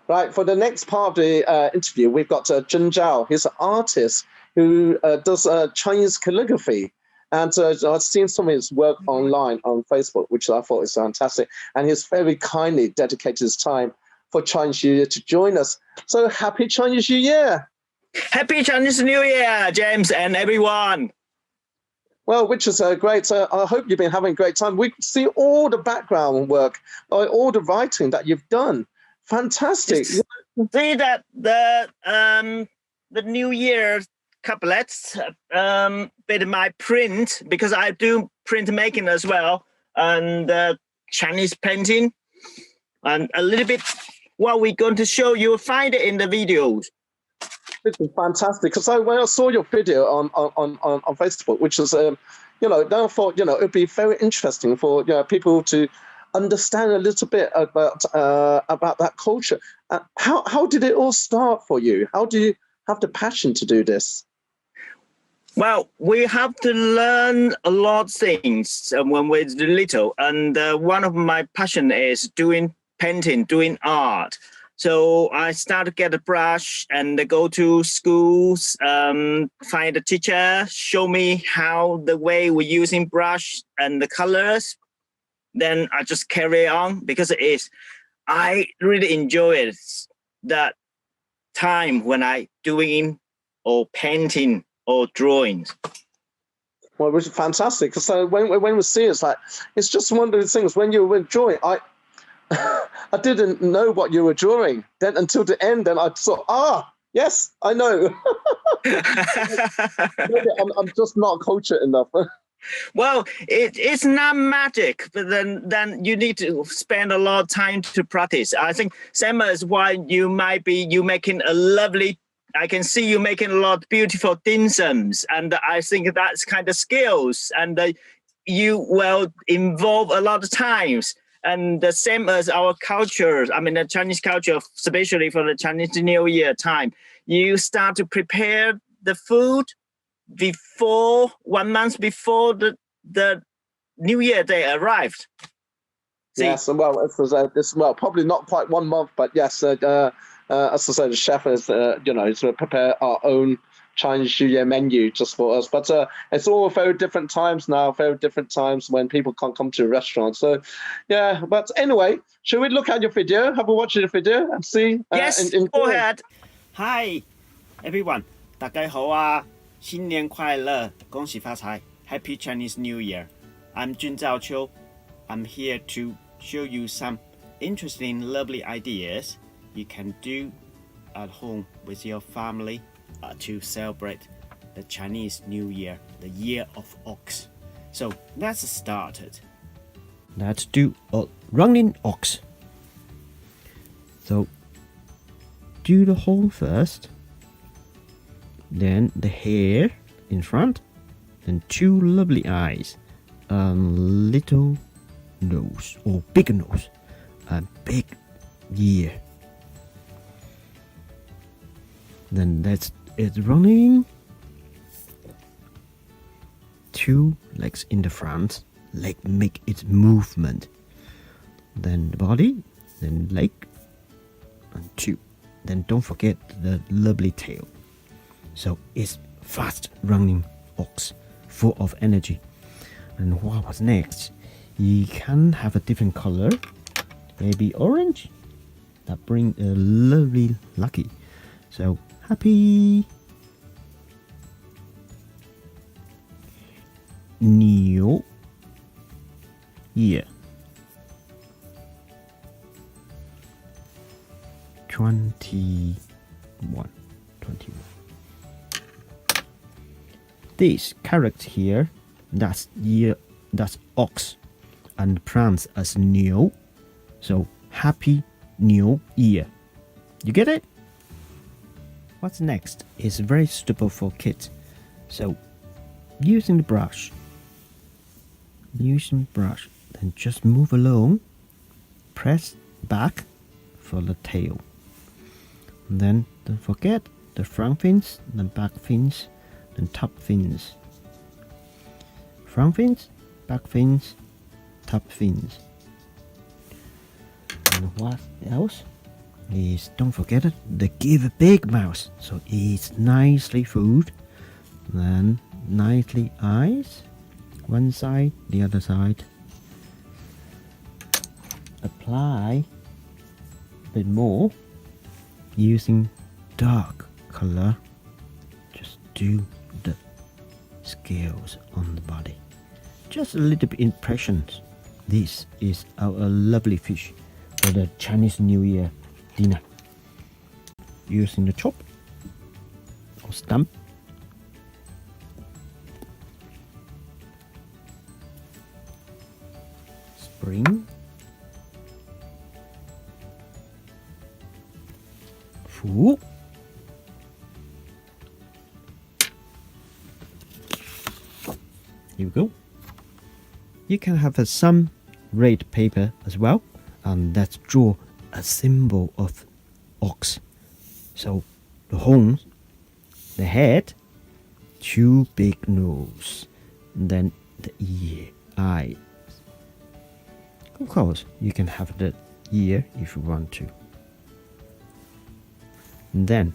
Right, for the next part of the interview, we've got Zheng Zhao. He's an artist who does Chinese calligraphy. And I've seen some of his work online on Facebook, which I thought is fantastic. And he's very kindly dedicated his time for Chinese New Year to join us. So happy Chinese New Year! Happy Chinese New Year, James and everyone! Well, which is great. So I hope you've been having a great time. We see all the background work, all the writing that you've done. Fantastic. See that the New Year couplets with my print, because I do printmaking as well, and Chinese painting, and a little bit what we're going to show you, find it in the videos. This is fantastic, because when I saw your video on Facebook, which was, then I thought, it'd be very interesting for people to understand a little bit about that culture. How did it all start for you? How do you have the passion to do this? Well, we have to learn a lot of things when we're little, and one of my passion is doing painting, doing art. So I start to get a brush and go to schools, find a teacher, show me how the way we're using brush and the colors. Then I just carry on, because I really enjoy it, that time when I doing or painting or drawings. Well, it was fantastic. So when we see it, it's just one of those things. When you were drawing, I didn't know what you were drawing. Then until the end, then I thought, yes, I know. I'm just not cultured enough. Well, it's not magic, but then you need to spend a lot of time to practice. I think same as why you making a lovely. I can see you making a lot of beautiful dim sums, and I think that's kind of skills, and you will involve a lot of times. And the same as our culture, I mean the Chinese culture, especially for the Chinese New Year time, you start to prepare the food before 1 month before the New Year Day arrived. See? Yes, well, probably not quite 1 month, but yes, as I said, the chef is, to prepare our own Chinese New Year menu just for us. But it's all very different times now, very different times when people can't come to a restaurant. So, yeah, but anyway, should we look at your video? Have a watch the video and see? Yes, go ahead. Hi, everyone. 大家好啊，新年快乐，恭喜发财 Happy Chinese New Year. I'm Jun Zhao Qiu. I'm here to show you some interesting, lovely ideas you can do at home with your family to celebrate the Chinese New Year, the Year of Ox. So let's start it. Let's do a running ox. So do the horn first, then the hair in front, then two lovely eyes, a little nose or big nose, a big ear. Then that's it running. Two legs in the front, leg make its movement. Then the body, then leg, and two. Then don't forget the lovely tail. So it's fast running ox, full of energy. And what was next? You can have a different color, maybe orange. That bring a lovely lucky. So happy New Year 21. This character here, that's year, that's ox, and pronounced as new. So happy New Year. You get it? What's next is very suitable for kids. So using the brush, then just move along, press back for the tail. And then don't forget the front fins, the back fins, and top fins. front fins, back fins, top fins. And what else is, don't forget it, they give a big mouth, so eats nicely food, then nicely eyes, one side, the other side. Apply a bit more using dark color. Just do the scales on the body, just a little bit impressions. This is our lovely fish for the Chinese New Year dinner. Using the chop or stump. Spring. Fu. Here we go. You can have some red paper as well, and let's draw a symbol of ox. So the horns, the head, two big nose, and then the ear, eyes. Of course, you can have the ear if you want to. And then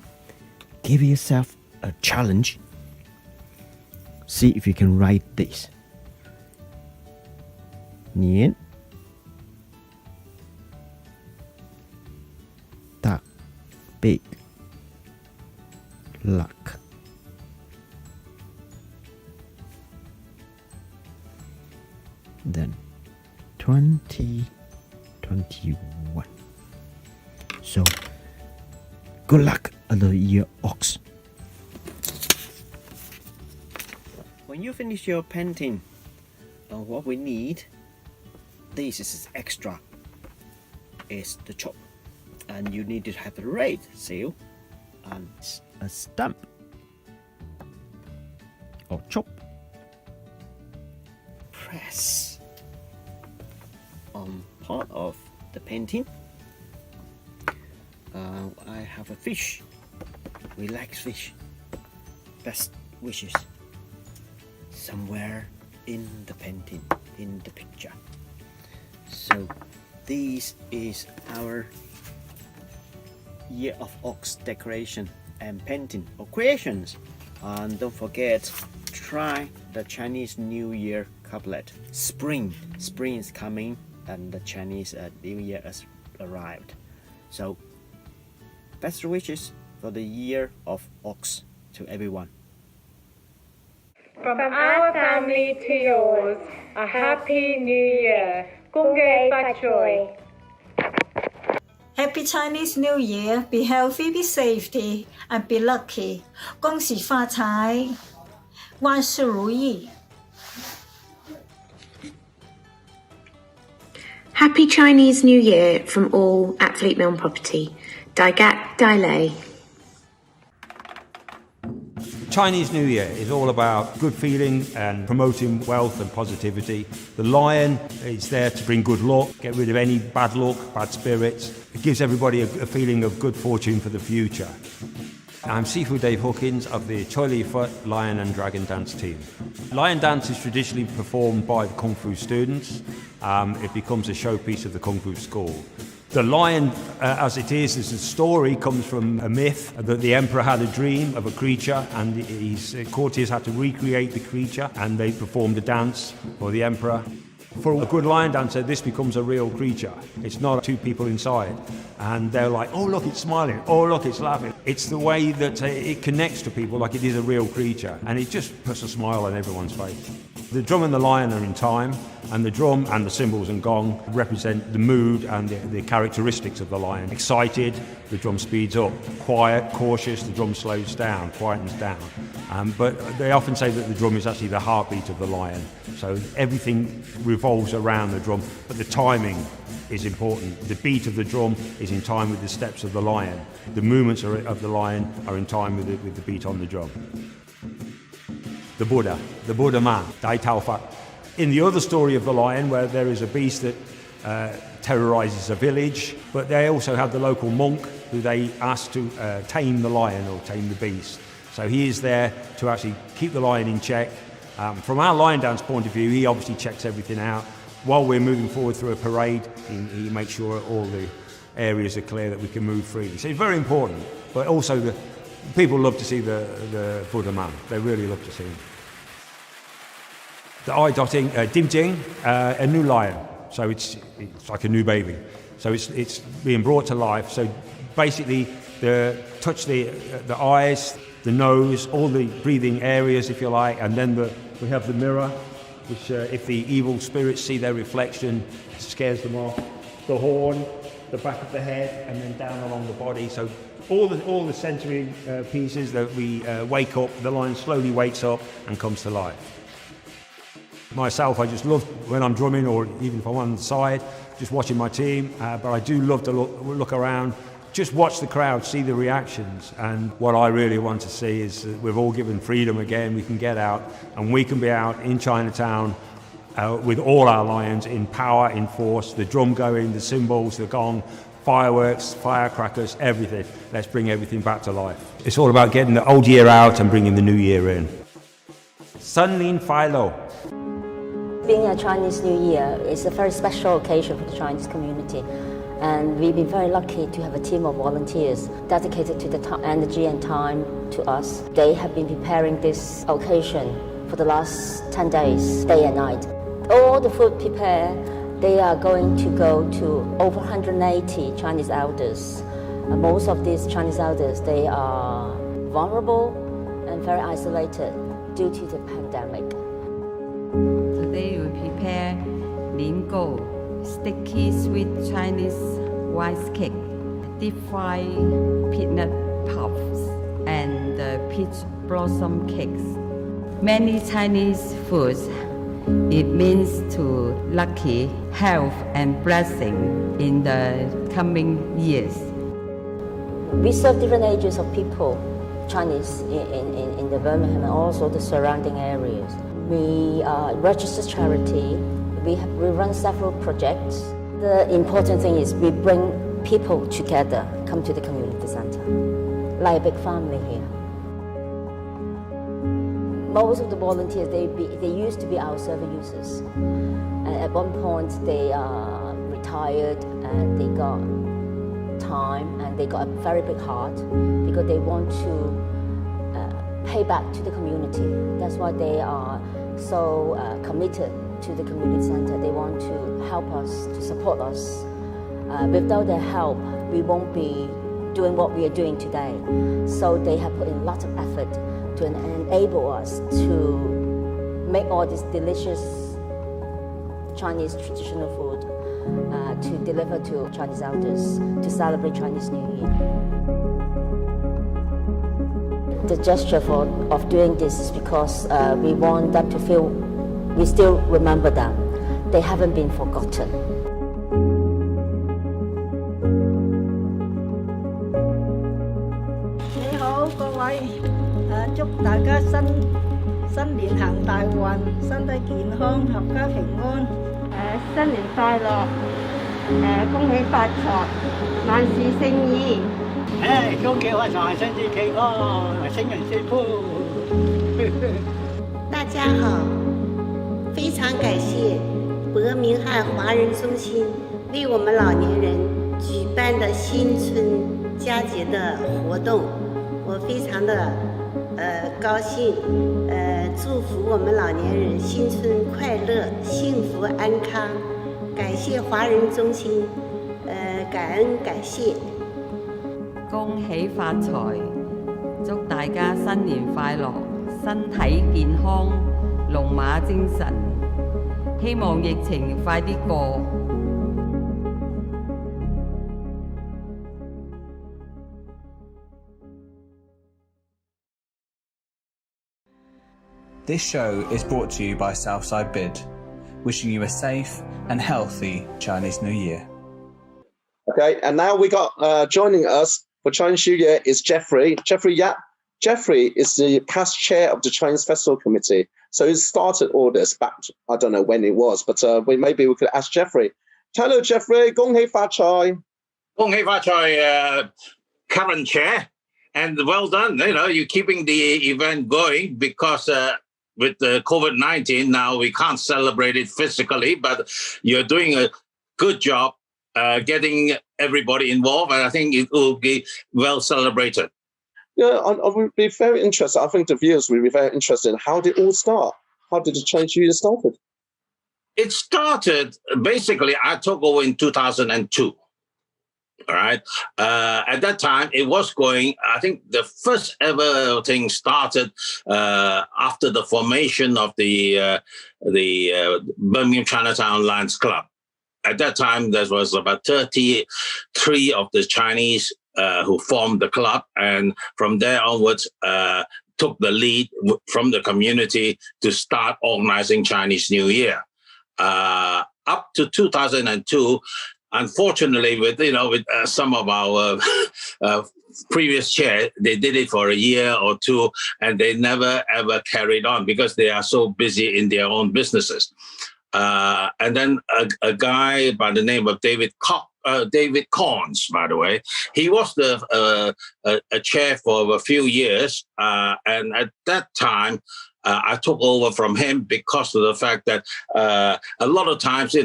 give yourself a challenge. See if you can write this. 年 大 big luck. Then 2021. So good luck at the year ox. When you finish your painting, what we need, this is extra, is the chop, and you need to have a red seal and a stump or chop. Press on part of the painting. I have a fish. We like fish. Best wishes. Somewhere in the painting, in the picture. So this is our Year of Ox decoration and painting or creations. And don't forget, try the Chinese New Year couplet. Spring is coming, and the Chinese New Year has arrived. So best wishes for the Year of Ox to everyone. From our family to yours, a happy New Year. Hei Fat Choy. Happy Chinese New Year. Be healthy, be safety, and be lucky. 恭喜发财，万事如意。Happy Chinese New Year from all at Fleet Milne Property. Dai Gat Dai Lei. Chinese New Year is all about good feeling and promoting wealth and positivity. The lion is there to bring good luck, get rid of any bad luck, bad spirits. It gives everybody a feeling of good fortune for the future. I'm Sifu Dave Hawkins of the Hei Fat Choy Lion and Dragon Dance team. Lion dance is traditionally performed by the Kung Fu students. It becomes a showpiece of the Kung Fu school. The lion, as it is a story, comes from a myth that the emperor had a dream of a creature, and his courtiers had to recreate the creature, and they performed a dance for the emperor. For a good lion dancer, this becomes a real creature. It's not two people inside. And they're like, oh, look, it's smiling. Oh, look, it's laughing. It's the way that it connects to people like it is a real creature. And it just puts a smile on everyone's face. The drum and the lion are in time, and the drum and the cymbals and gong represent the mood and the characteristics of the lion. Excited, the drum speeds up. Quiet, cautious, the drum slows down, quietens down. But they often say that the drum is actually the heartbeat of the lion. So everything revolves around the drum, but the timing is important. The beat of the drum is in time with the steps of the lion. The movements of the lion are in time with the beat on the drum. The Buddha man, Dai Tao Fat. In the other story of the lion, where there is a beast that terrorizes a village, but they also have the local monk who they ask to tame the lion or tame the beast. So he is there to actually keep the lion in check, From our lion dance point of view, he obviously checks everything out. While we're moving forward through a parade, he makes sure all the areas are clear that we can move freely. So it's very important, but also the people love to see the Buddha man. They really love to see him. The eye dotting, Dim Jing, a new lion. So it's like a new baby. So it's being brought to life. So basically, touch the eyes, the nose, all the breathing areas, if you like, and then we have the mirror, which if the evil spirits see their reflection, it scares them off. The horn, the back of the head, and then down along the body. So all the sensory pieces that we wake up, the lion slowly wakes up and comes to life. Myself, I just love when I'm drumming, or even if I'm on the side, just watching my team, but I do love to look around, just watch the crowd, see the reactions, and what I really want to see is that we've all given freedom again. We can get out, and we can be out in Chinatown with all our lions in power, in force, the drum going, the cymbals, the gong, fireworks, firecrackers, everything. Let's bring everything back to life. It's all about getting the old year out and bringing the new year in. Sun Lin Fai Lo. Being a Chinese New Year is a very special occasion for the Chinese community, and we've been very lucky to have a team of volunteers dedicated to the energy and time to us. They have been preparing this occasion for the last 10 days, day and night. All the food prepared, they are going to go to over 180 Chinese elders. Most of these Chinese elders, they are vulnerable and very isolated due to the pandemic. Today we prepare lingo, sticky sweet Chinese rice cake, deep fried peanut puffs, and peach blossom cakes. Many Chinese foods, it means to lucky, health and blessing in the coming years. We serve different ages of people, Chinese in the Birmingham and also the surrounding areas. We register charity. We run several projects. The important thing is we bring people together, come to the community center, like a big family here. Most of the volunteers, they used to be our server users. And at one point, they are retired and they got time and they got a very big heart because they want to pay back to the community. That's why they are so committed to the community center. They want to help us, to support us. Without their help, we won't be doing what we are doing today. So they have put in a lot of effort to enable us to make all this delicious Chinese traditional food to deliver to Chinese elders to celebrate Chinese New Year. The gesture of doing this is because we want them to feel we still remember them. They haven't been forgotten. 你好，各位，祝大家新年行大運，身體健康，合家平安。新年快樂，恭喜發財，萬事勝意。恭喜發財，身體健康，新年幸福。大家好，非常感谢伯明翰华人中心为我们老年人举办的新春佳节的活动，我非常的高兴，祝福我们老年人新春快乐、幸福安康。感谢华人中心，感恩感謝。恭喜發財，祝大家新年快樂，身體健康，龍馬精神。希望疫情快啲過。This show is brought to you by Southside Bid, wishing you a safe and healthy Chinese New Year. Okay, and now we got joining us for Chinese New Year is Jeffrey Yap. Jeffrey is the past chair of the Chinese Festival Committee. So he started all this back, I don't know when it was, but maybe we could ask Jeffrey. Hello, Jeffrey. Gong Hei Fat Choy. Gong Hei Fat Choy, current chair. And well done. You know, you're keeping the event going because with the COVID-19, now we can't celebrate it physically, but you're doing a good job getting everybody involved, and I think it will be well celebrated. Yeah, I would be very interested. I think the viewers will be very interested in how did it all start? How did the Chinese New Year started? It started, basically, I took over in 2002. All right. At that time, it was going, I think the first ever thing started after the formation of the Birmingham Chinatown Lions Club. At that time, there was about 33 of the Chinese who formed the club. And from there onwards, took the lead from the community to start organizing Chinese New Year. Up to 2002, unfortunately, with some of our previous chair, they did it for a year or two, and they never ever carried on because they are so busy in their own businesses. And then a guy by the name of David Corns, by the way, he was a chair for a few years, and at that time, I took over from him because of the fact that a lot of times,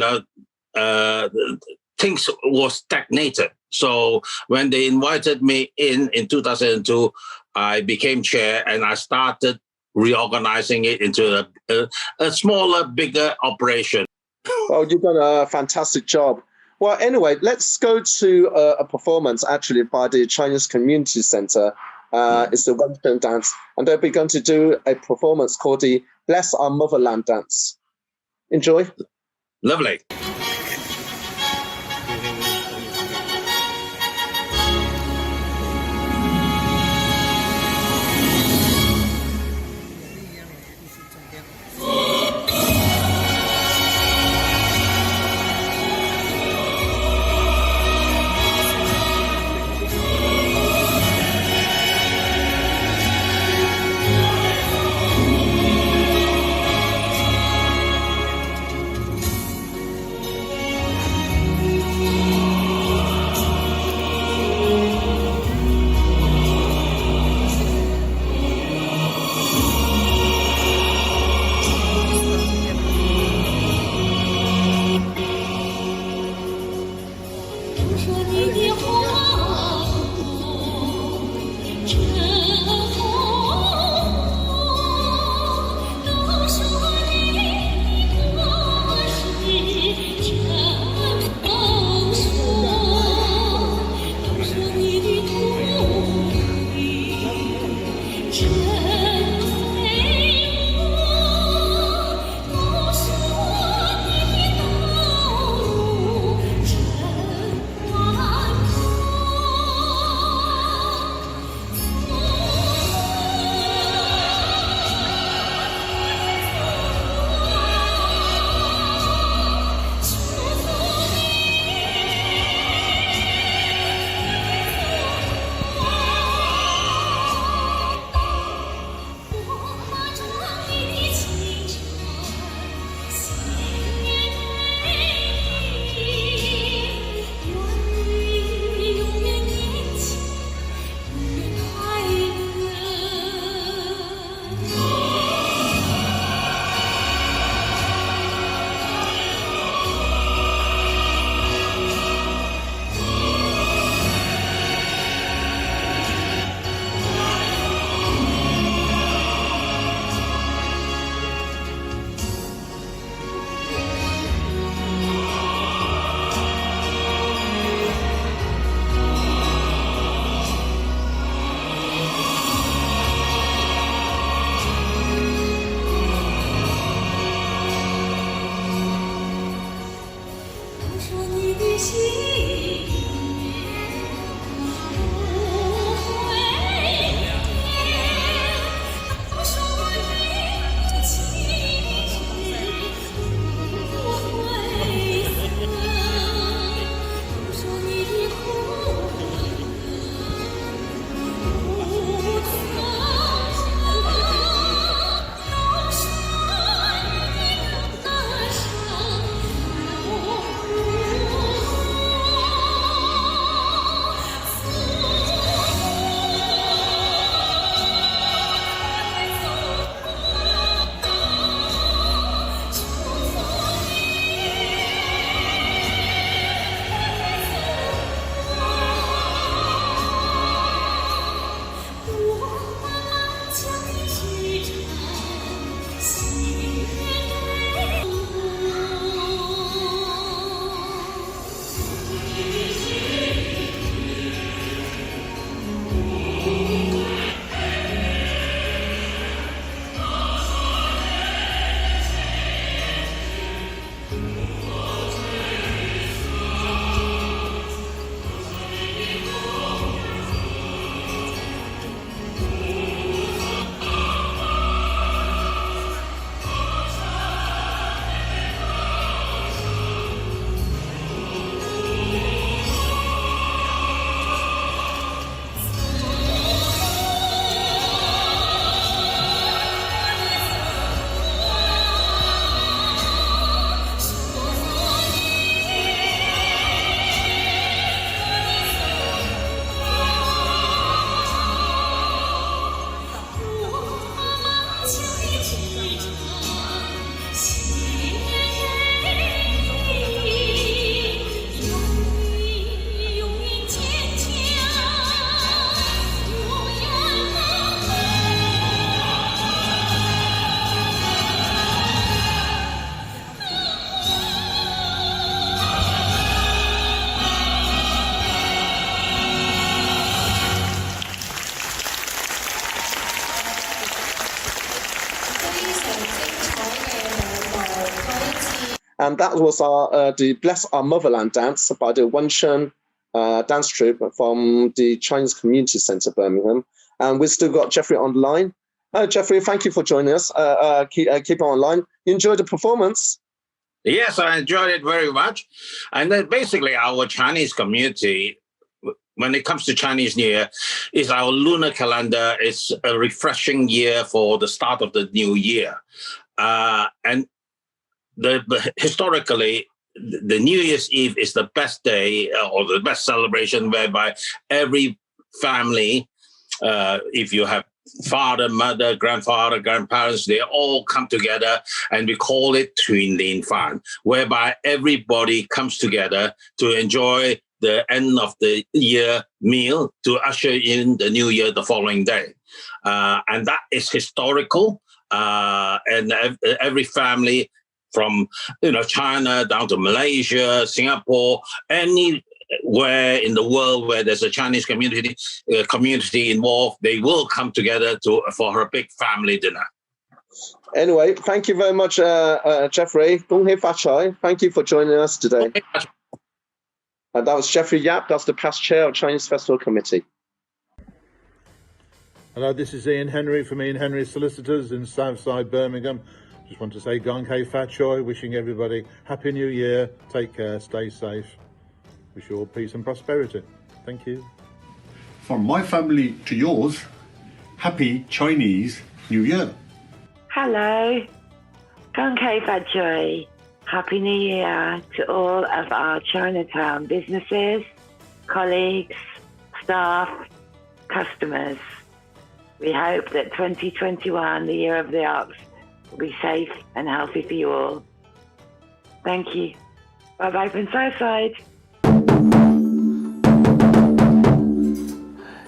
things were stagnated. So when they invited me in 2002, I became chair and I started reorganizing it into a smaller, bigger operation. Well, you've done a fantastic job. Well, anyway, let's go to a performance actually by the Chinese Community Center. It's the Western dance, and they'll be going to do a performance called the Bless Our Motherland dance. Enjoy. Lovely. And that was our the Bless Our Motherland dance by the Wensheng dance troupe from the Chinese Community Centre, Birmingham. And we've still got Jeffrey on the line. Jeffrey, thank you for joining us. Keep on online. You enjoyed the performance? Yes, I enjoyed it very much. And then basically our Chinese community, when it comes to Chinese New Year, is our lunar calendar. It's a refreshing year for the start of the new year. And historically, the New Year's Eve is the best day or the best celebration whereby every family, if you have father, mother, grandfather, grandparents, they all come together, and we call it Twin Lin Fan, whereby everybody comes together to enjoy the end of the year meal to usher in the new year the following day. And that is historical. And every family from China down to Malaysia, Singapore, anywhere in the world where there's a Chinese community involved, they will come together for a big family dinner. Anyway, thank you very much, Jeffrey. Hei Fat Choy. Thank you for joining us today. And that was Jeffrey Yap. That's the past chair of Chinese Festival Committee. Hello, this is Ian Henry from Ian Henry Solicitors in Southside Birmingham. Just want to say Hei Fat Choy, wishing everybody Happy New Year. Take care, stay safe. Wish you all peace and prosperity. Thank you. From my family to yours, Happy Chinese New Year. Hello, Hei Fat Choy. Happy New Year to all of our Chinatown businesses, colleagues, staff, customers. We hope that 2021, the year of the ox, will be safe and healthy for you all. Thank you. Bye-bye from Southside.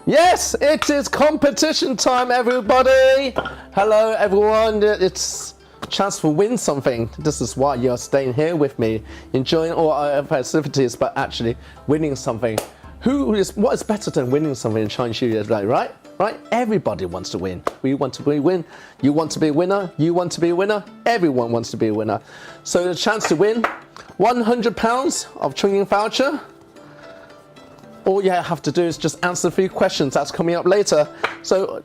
Yes, it is competition time, everybody. Hello, everyone. It's a chance to win something. This is why you're staying here with me, enjoying all our festivities, but actually winning something. What is better than winning something in Chinese New Year, right? Right? Everybody wants to win. We want to win. You want to be a winner. You want to be a winner. Everyone wants to be a winner. So the chance to win £100 of Chunging voucher. All you have to do is just answer a few questions. That's coming up later. So,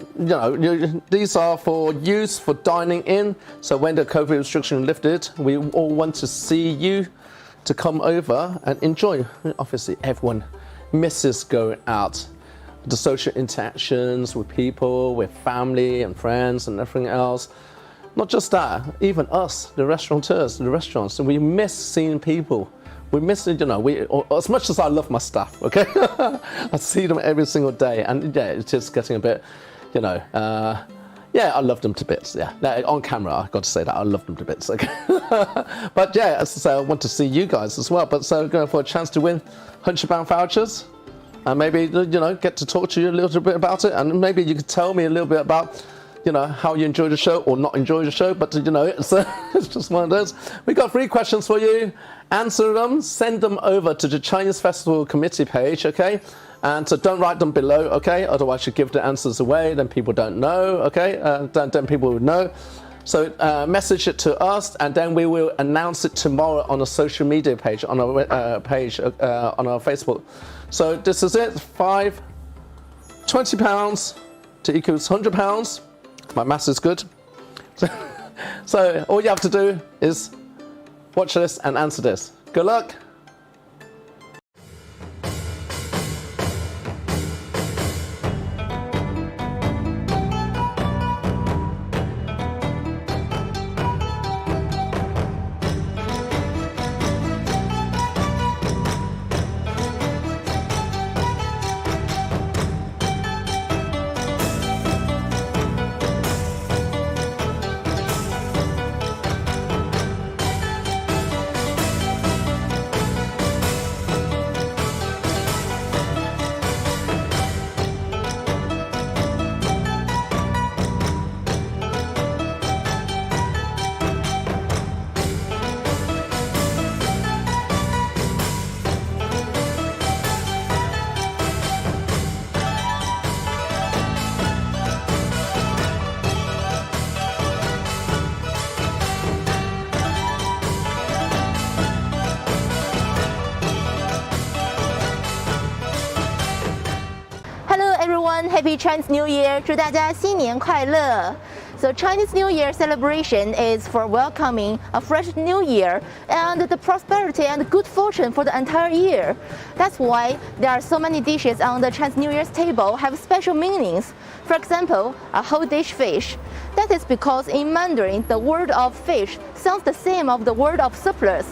these are for use for dining in. So when the COVID restriction lifted, we all want to see you to come over and enjoy. Obviously, everyone misses going out. The social interactions with people, with family and friends and everything else. Not just that, even us, the restaurateurs, the restaurants, we miss seeing people. We miss it, as much as I love my staff, okay? I see them every single day, and yeah, it's just getting a bit, yeah, I love them to bits, yeah. On camera, I've got to say that, I love them to bits, okay? But yeah, as I say, I want to see you guys as well. But so going for a chance to win £100 vouchers, and maybe, get to talk to you a little bit about it, and maybe you could tell me a little bit about, how you enjoy the show or not enjoy the show, but it's just one of those. We got 3 questions for you. Answer them, send them over to the Chinese Festival Committee page, okay? And so don't write them below, okay? Otherwise you give the answers away, then people don't know, okay? Then people would know. So message it to us, and then we will announce it tomorrow on a social media page, on our page on our Facebook. So this is it, £20 to equals £100. My maths is good. So all you have to do is watch this and answer this. Good luck. Happy Chinese New Year! 祝大家新年快乐! So Chinese New Year celebration is for welcoming a fresh new year and the prosperity and good fortune for the entire year. That's why there are so many dishes on the Chinese New Year's table have special meanings. For example, a whole dish fish. That is because in Mandarin, the word of fish sounds the same of the word of surplus.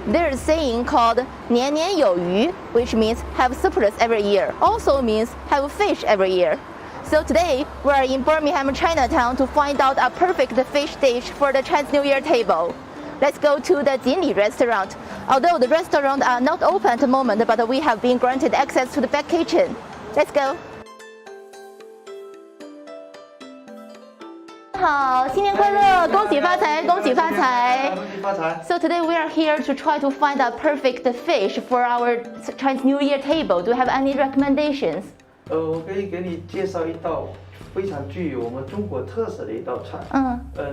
There is a saying called 年年有余, which means have surplus every year, also means have fish every year. So today, we are in Birmingham Chinatown to find out a perfect fish dish for the Chinese New Year table. Let's go to the Jinli restaurant. Although the restaurant are not open at the moment, but we have been granted access to the back kitchen. Let's go. 好，新年快乐，恭喜发财，恭喜发财，恭喜发财。So today we are here to try to find a perfect fish for our Chinese New Year table. Do you have any recommendations? 我可以给你介绍一道非常具有我们中国特色的一道菜。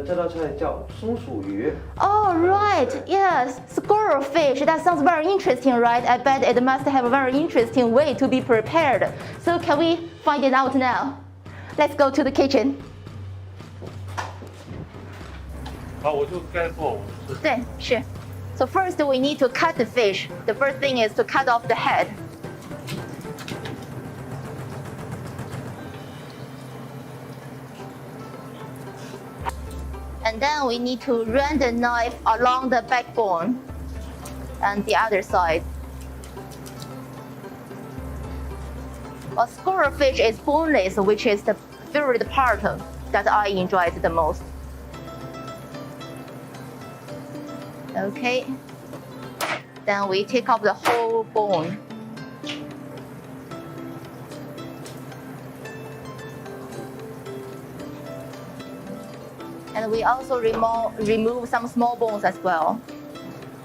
这道菜叫松鼠鱼。Oh right, yes, squirrel fish. That sounds very interesting, right? I bet it must have a very interesting way to be prepared. So can we find it out now? Let's go to the kitchen. 好，我就该做。对，是。So first we need to cut the fish. The first thing is to cut off the head. And then we need to run the knife along the backbone and the other side. A squirrel fish is boneless, which is the favorite part that I enjoyed the most. Okay. Then we take off the whole bone. And we also remove some small bones as well.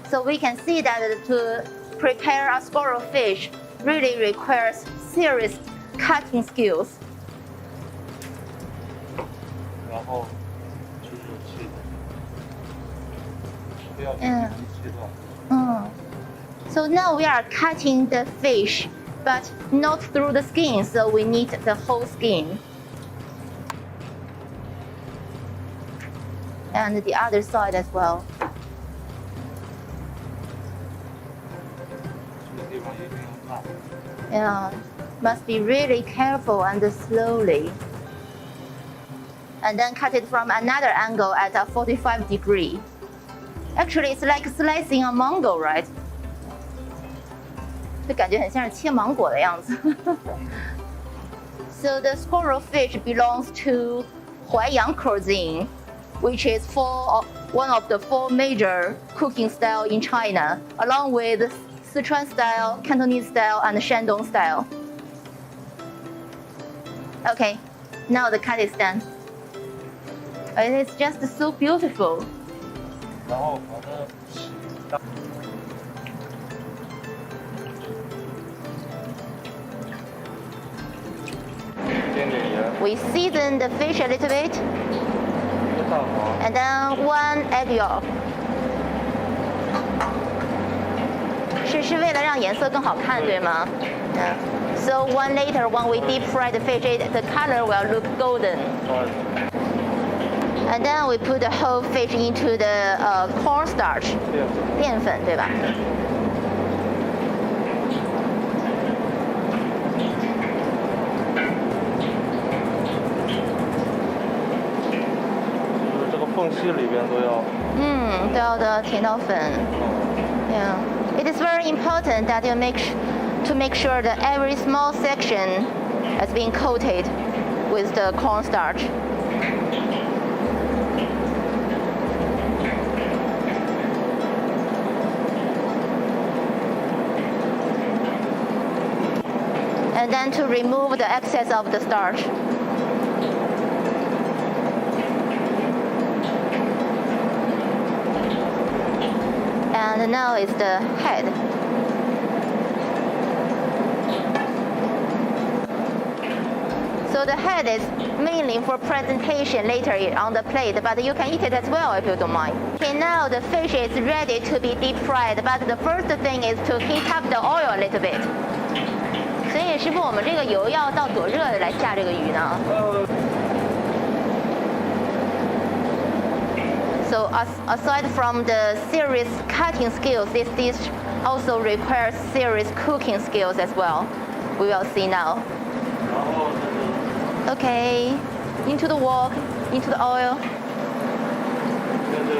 So we can see that to prepare a squirrel fish really requires serious cutting skills. 然后就是切，不要切断。So now we are cutting the fish, but not through the skin, so we need the whole skin. And the other side as well. Yeah, must be really careful and slowly. And then cut it from another angle at a 45 degree. Actually, it's like slicing a mango, right? 这感觉很像是切芒果的样子。So the squirrel fish belongs to Huaiyang cuisine, which is one of the 4 major cooking style in China, along with Sichuan style, Cantonese style, and Shandong style. Okay, now the cut is done. It is just so beautiful. 然后把它洗干。We season the fish a little bit. And then 1 egg yolk. 是为了让颜色更好看，对吗？ So one later, when we deep fry the fish, the color will look golden. And then we put the whole fish into the cornstarch. 淀粉，对吧？缝隙里边都要。都要填到粉。Yeah. It is very important that you make sure that every small section has been coated with the cornstarch. And then to remove the excess of the starch. And now is the head. So the head is mainly for presentation later on the plate, but you can eat it as well if you don't mind. Okay, now the fish is ready to be deep fried, but the first thing is to heat up the oil a little bit. 所以师傅，我们这个油要到多热来下这个鱼呢？So aside from the serious cutting skills, this dish also requires serious cooking skills as well. We will see now. Okay, into the wok, into the oil.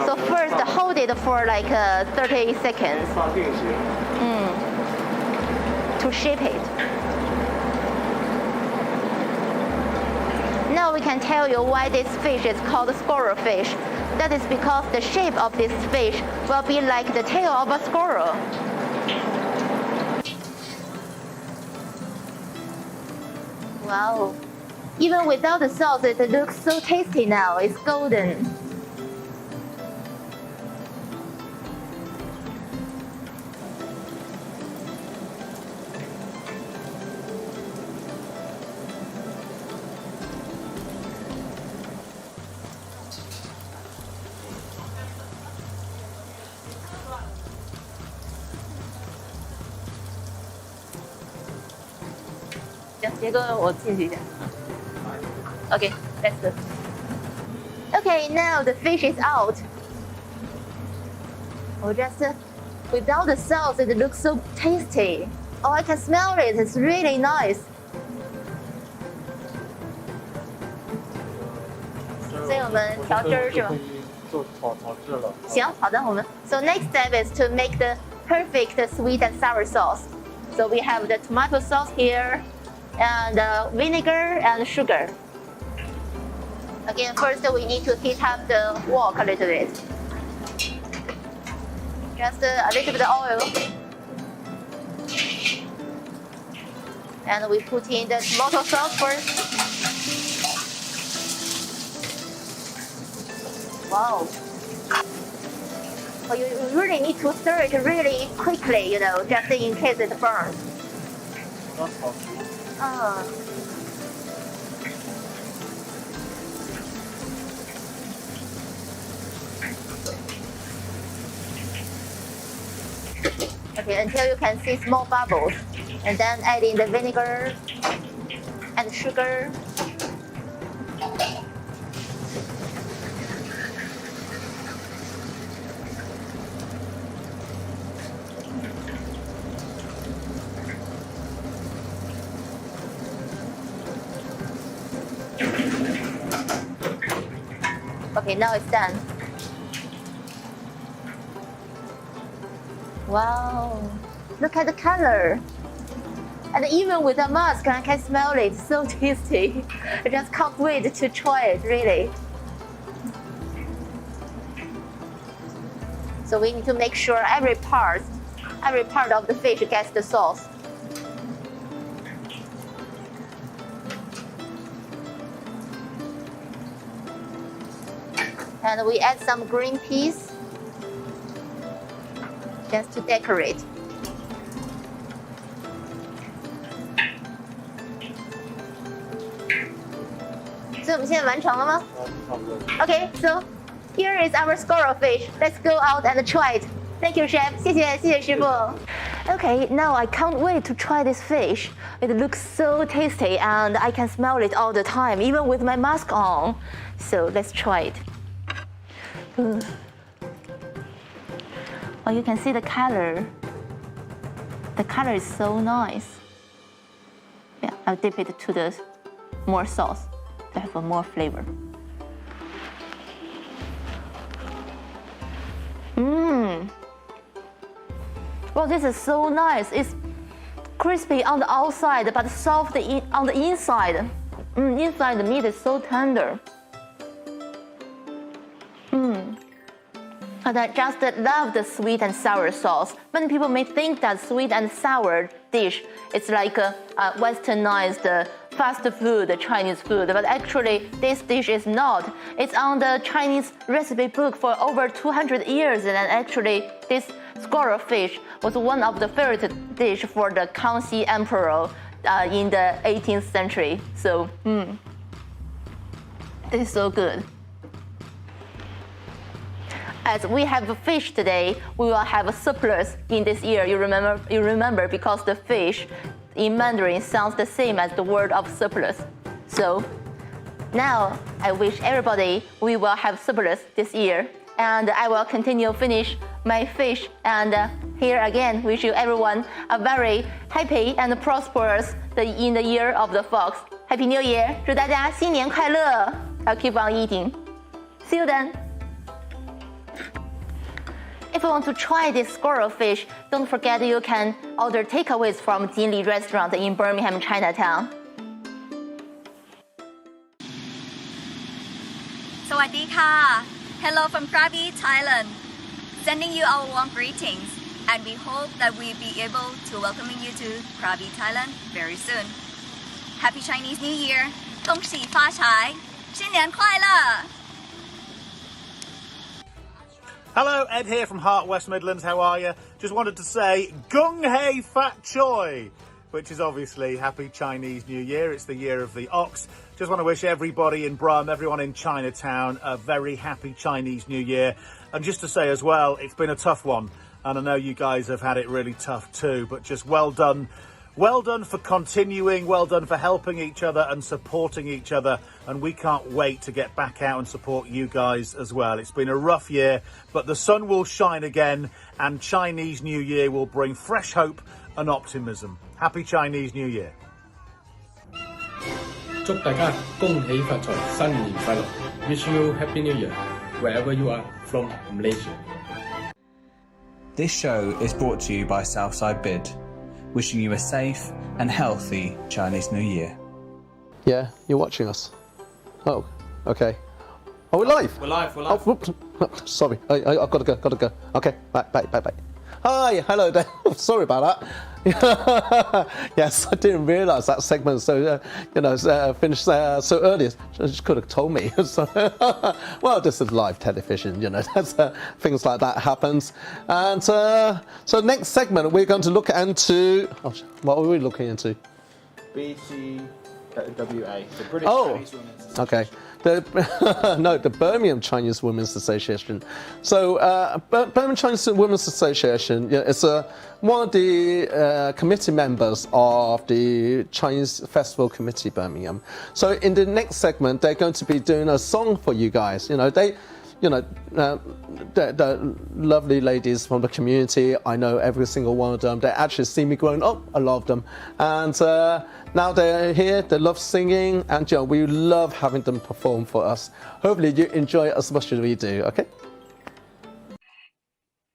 So first hold it for like 30 seconds. To shape it. Now we can tell you why this fish is called squirrel fish. That is because the shape of this fish will be like the tail of a squirrel. Wow. Even without the sauce, it looks so tasty now. It's golden. Okay, that's good. Okay, now the fish is out. Oh, just without the sauce, it looks so tasty. Oh, I can smell it. It's really nice. So next step is to make the perfect sweet and sour sauce. So we have the tomato sauce here, and vinegar and sugar. Again, first we need to heat up the wok a little bit. Just a little bit of oil. And we put in the tomato sauce first. Wow. So you really need to stir it really quickly, just in case it burns. Okay, until you can see small bubbles. And then add in the vinegar and sugar. Okay, now it's done. Wow, look at the color. And even with a mask, I can smell it. So tasty. I just can't wait to try it, really. So we need to make sure every part of the fish gets the sauce. And we add some green peas just to decorate. So 我们现在完成了吗？ Okay, so here is our squirrel fish. Let's go out and try it. Thank you, chef. 谢谢师傅。Okay, now I can't wait to try this fish. It looks so tasty and I can smell it all the time, even with my mask on. So let's try it. Well, you can see the color. The color is so nice. Yeah, I'll dip it to the more sauce to have a more flavor. Well, this is so nice. It's crispy on the outside, but soft on the inside. Inside the meat is so tender. And I just love the sweet and sour sauce. Many people may think that sweet and sour dish is like a westernized fast food, Chinese food, but actually this dish is not. It's on the Chinese recipe book for over 200 years, and actually this squirrel fish was one of the favorite dish for the Kangxi Emperor in the 18th century. So, this is so good. As we have fish today, we will have a surplus in this year. You remember because the fish in Mandarin sounds the same as the word of surplus. So now I wish everybody we will have surplus this year, and I will continue finish my fish, and here again wish you everyone a very happy and prosperous in the year of the fox. Happy New Year! 祝大家新年快乐! I'll keep on eating. See you then. If you want to try this squirrel fish, don't forget you can order takeaways from Jinli Restaurant in Birmingham Chinatown. สวัสดีค่ะ Hello from Krabi, Thailand. Sending you our warm greetings, and we hope that we'll be able to welcoming you to Krabi, Thailand very soon. Happy Chinese New Year! 恭喜发财! 新年快乐! Hello, Ed here from Heart West Midlands. How are you? Just wanted to say Hei Fat Choy, which is obviously Happy Chinese New Year. It's the year of the ox. Just want to wish everybody in Brum, everyone in Chinatown, a very happy Chinese New Year. And just to say as well, it's been a tough one. And I know you guys have had it really tough too, but just well done. Well done for continuing, well done for helping each other and supporting each other, and we can't wait to get back out and support you guys as well. It's been a rough year, but the sun will shine again, and Chinese New Year will bring fresh hope and optimism. Happy Chinese New Year. 祝大家恭喜發財，新年快樂 ！Wish you Happy New Year wherever you are from Malaysia. This show is brought to you by Southside Bid, wishing you a safe and healthy Chinese New Year. Yeah, you're watching us. Oh, okay. Oh, we're live. We're live. Oh, whoops. Sorry, I've got to go. Okay, bye. Hi, hello there. Sorry about that. Yes, I didn't realise that segment finished so early. She could have told me. So, well, this is live television, that's, things like that happens. And so next segment, we're going to look into. What are we looking into? BCWA, the British Chinese Women's Association. Okay. The Birmingham Chinese Women's Association. So Birmingham Chinese Women's Association is one of the committee members of the Chinese Festival Committee Birmingham. So in the next segment, they're going to be doing a song for you guys. The lovely ladies from the community, I know every single one of them. They actually see me growing up. I love them. And now they're here, they love singing, and we love having them perform for us. Hopefully you enjoy it as much as we do, okay?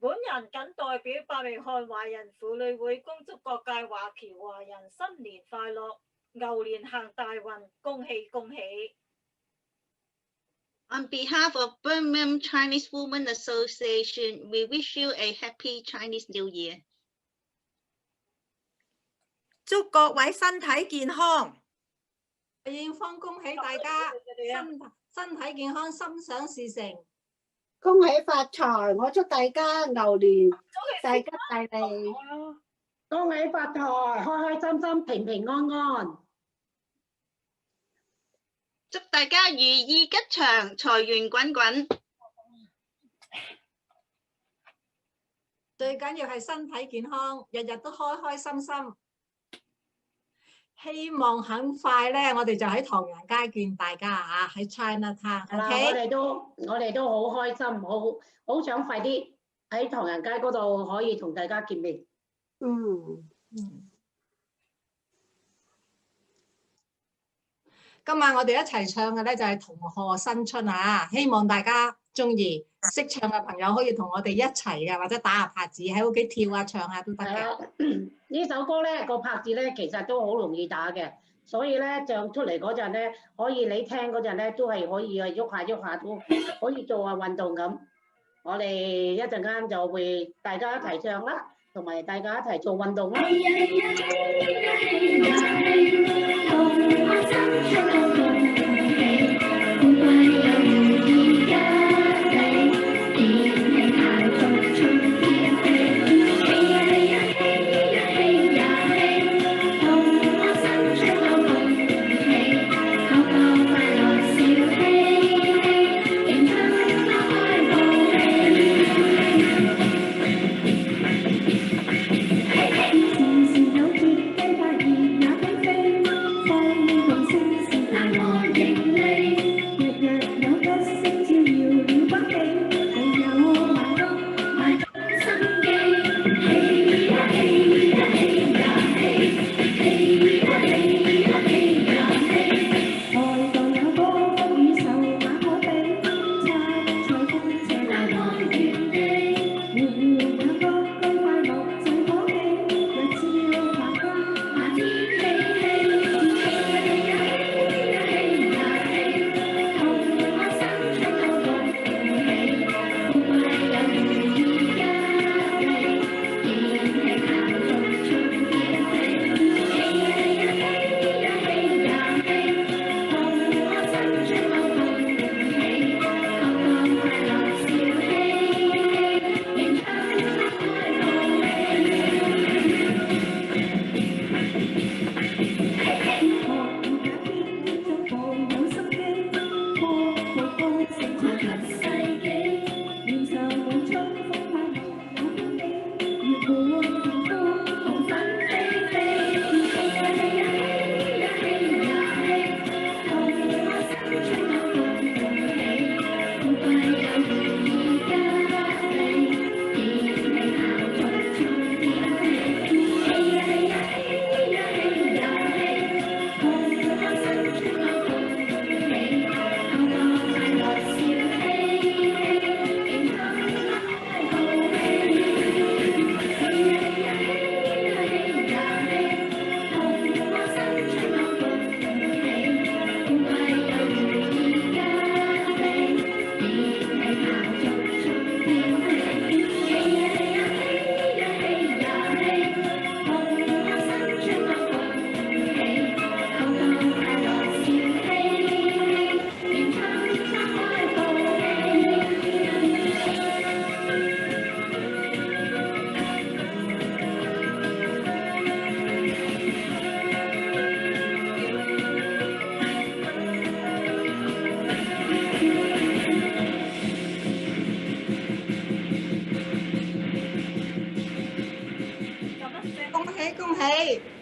本人謹代表伯明翰華人婦女會恭祝各界華僑華人新年快樂，牛年行大運，恭喜恭喜！ On behalf of Birmingham Chinese Women Association, we wish you a happy Chinese New Year. 祝各位身體健康！應方恭喜大家身體健康，心想事成。恭喜發財！我祝大家牛年大吉大利。恭喜發財，開開心心，平平安安。 祝大家如意吉祥，財源滾滾。最緊要係身體健康，日日都開開心心。希望很快咧，我哋就喺唐人街見大家啊！喺 Chinatown。OK， 我哋都好開心，好想快啲喺唐人街嗰度可以同大家見面。今晚我哋一齊唱嘅咧就係同賀新春啊！希望大家中意，識唱嘅朋友可以同我哋一齊嘅，或者打下拍子喺屋企跳下唱下都得嘅。呢首歌咧個拍子咧其實都好容易打嘅，所以咧唱出嚟嗰陣咧，可以你聽嗰陣咧都係可以喐下都可以做下運動咁。我哋一陣間就會大家一齊唱啦，同埋大家一齊做運動啦。 Hãy subscribe cho kênh Ghiền Mì Gõ để không bỏ lỡ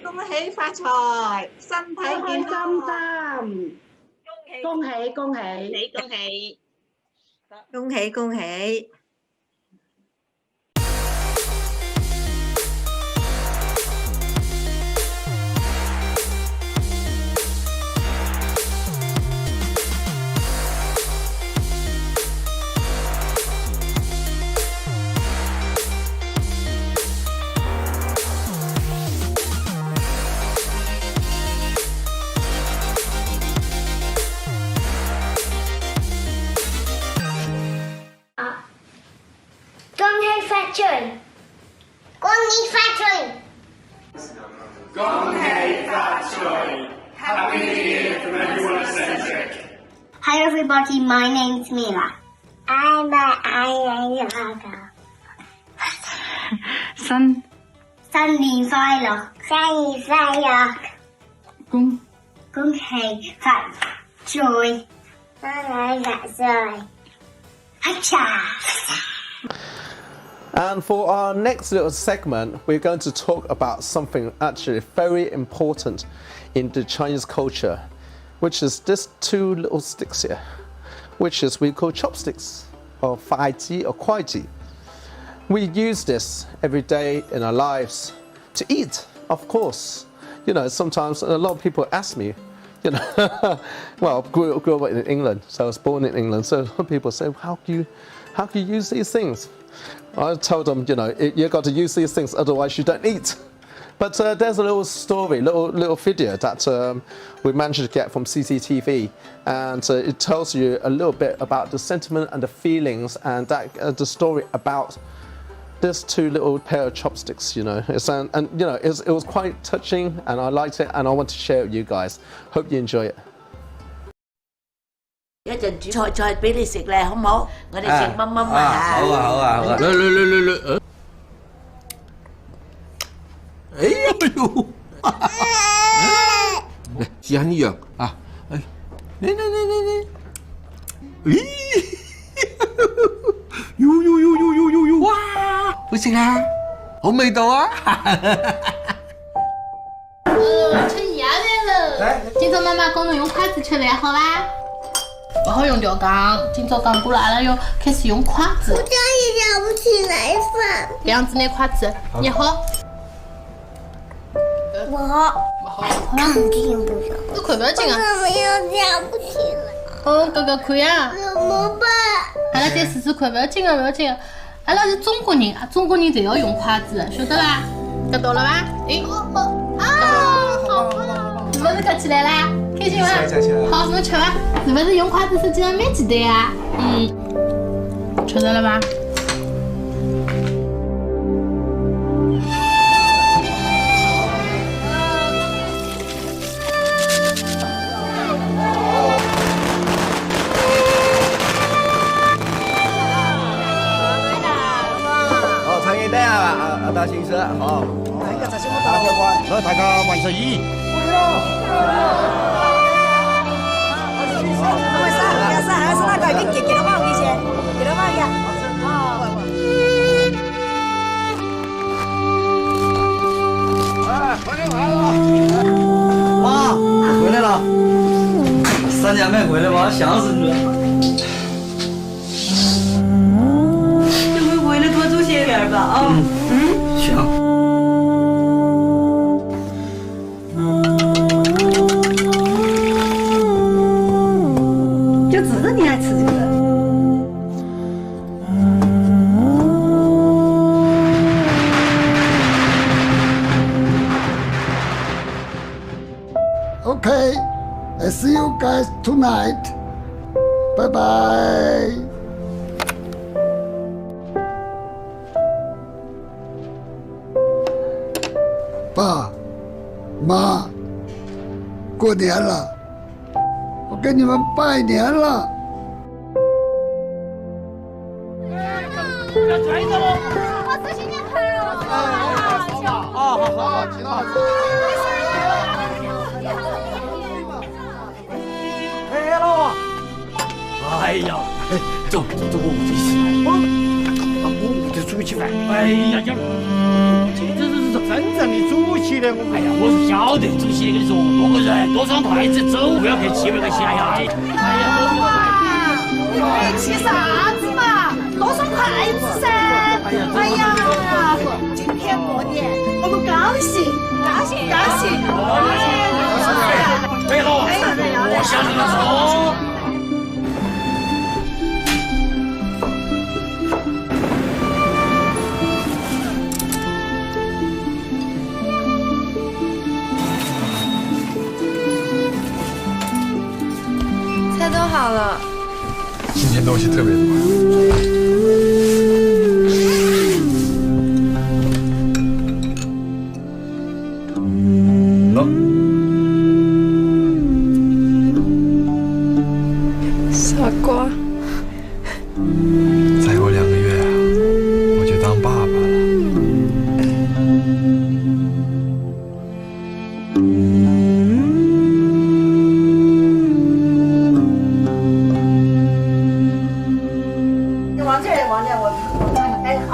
恭喜發財，身體健康，恭喜恭喜恭喜恭喜恭喜！恭喜發財！恭喜發財！恭喜發財 ！Happy New Year from everyone centric. Hi everybody, my name's Mila. I'm Ayaka. 新年快樂！新年快樂！恭喜發財！恭喜發財！And for our next little segment, we're going to talk about something actually very important in the Chinese culture, which is this two little sticks here, which is we call chopsticks, or fai ji or kuai ji. We use this every day in our lives to eat, of course. You know, sometimes a lot of people ask me, you know, well, grew up in England, so I was born in England, so a lot of people say, how can you use these things? I told them, you know, you got to use these things, otherwise you don't eat. But there's a little story, little video that we managed to get from CCTV, and it tells you a little bit about the sentiment and the feelings and that the story about this two little pair of chopsticks, you know. And you know, it was quite touching, and I liked it, and I want to share it with you guys. Hope you enjoy it. 一陣煮菜菜俾你食咧，好唔好？我哋食乜乜乜啊！好啊好啊好啊！嚟！哎呦！嚟試下呢樣啊！嚟！咦！呦！哇！好食啊！好味道啊！春芽来了，这朝妈妈教侬用筷子吃饭，好伐？不好用吊缸，今朝讲过了，阿拉要开始用筷子。我这样也夹不起来饭。这样子拿筷子捏好。不好。不好。肯定不行。这快不要紧啊。怎么又夹不起来？哦，哥哥可以啊。怎么办？阿拉再试试看，不要紧啊，不要紧啊。阿拉是中国人，中国人侪要用筷子，晓得伐？得到了伐？哎，好棒！是不是搿起来啦？开心伐？好，侬吃伐？是不是用筷子实际上蛮简单啊？吃到了伐？大先生，好。来，大家万事如意。还是那个给他放一些，给他放一下。哎，快点来了！妈，回来了。3年没回来，我想死你了。这回回来多住些点吧啊。行。就知道你爱吃这个。Okay, I see you guys tonight. Bye bye. 爸妈，过年了，我给你们拜年了。我是新年快乐！好，其他。哎，老王。哎呀，走，我们这是。我这出去饭。哎呀，这真正的主席的，哎呀，我是晓得主席跟你说，多个人，多双筷子，走，不要客气，不要客气，哎呀，你气啥子嘛？多双筷子噻！哎呀，今天过年，我们高兴，高兴，高兴！最后，我向你们说。菜都好了。今天东西特别多。傻瓜。再过2个月啊，我就当爸爸你往这儿，我看看，哎，好。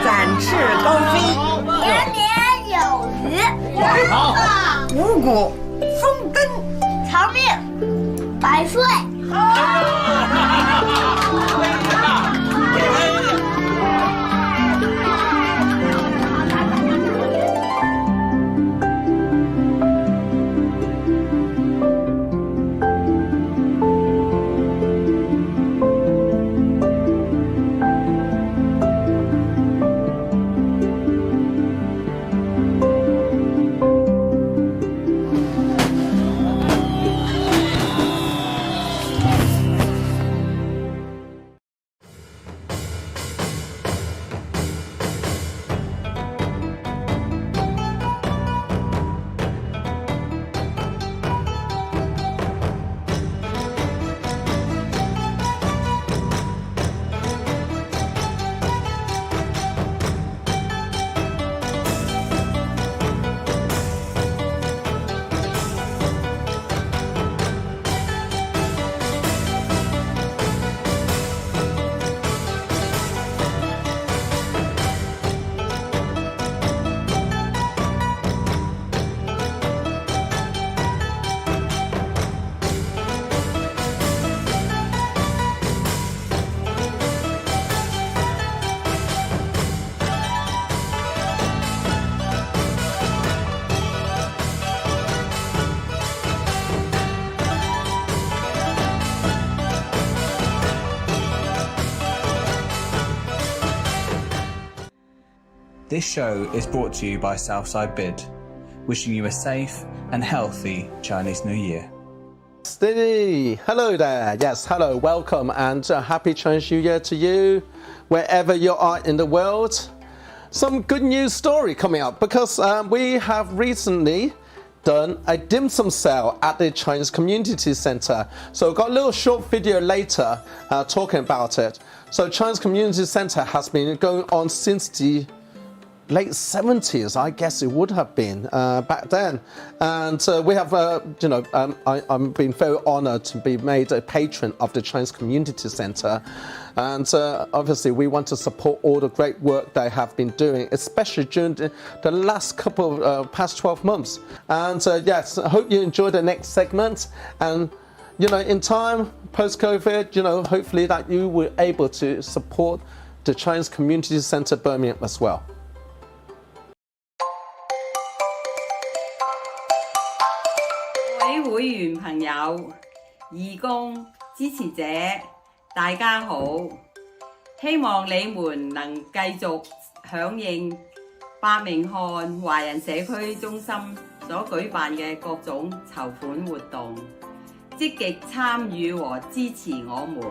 展翅高飞，年年有余，五谷丰登，长命百岁。This show is brought to you by Southside Bid, wishing you a safe and healthy Chinese New Year. Steady. Hello there. Yes, hello, welcome, and happy Chinese New Year to you, wherever you are in the world. Some good news story coming up because we have recently done a dim sum sale at the Chinese Community Center. So we've got a little short video later talking about it. So Chinese Community Center has been going on since the late 70s, I guess it would have been back then. And we have, I'm being very honored to be made a patron of the Chinese Community Center. And obviously we want to support all the great work they have been doing, especially during the last couple of past 12 months. And yes, I hope you enjoy the next segment. And in time, post-COVID, hopefully that you were able to support the Chinese Community Center Birmingham as well. 會員朋友、義工、支持者，大家好！希望你們能繼續響應伯明翰華人社區中心所舉辦嘅各種籌款活動，積極參與和支持我們。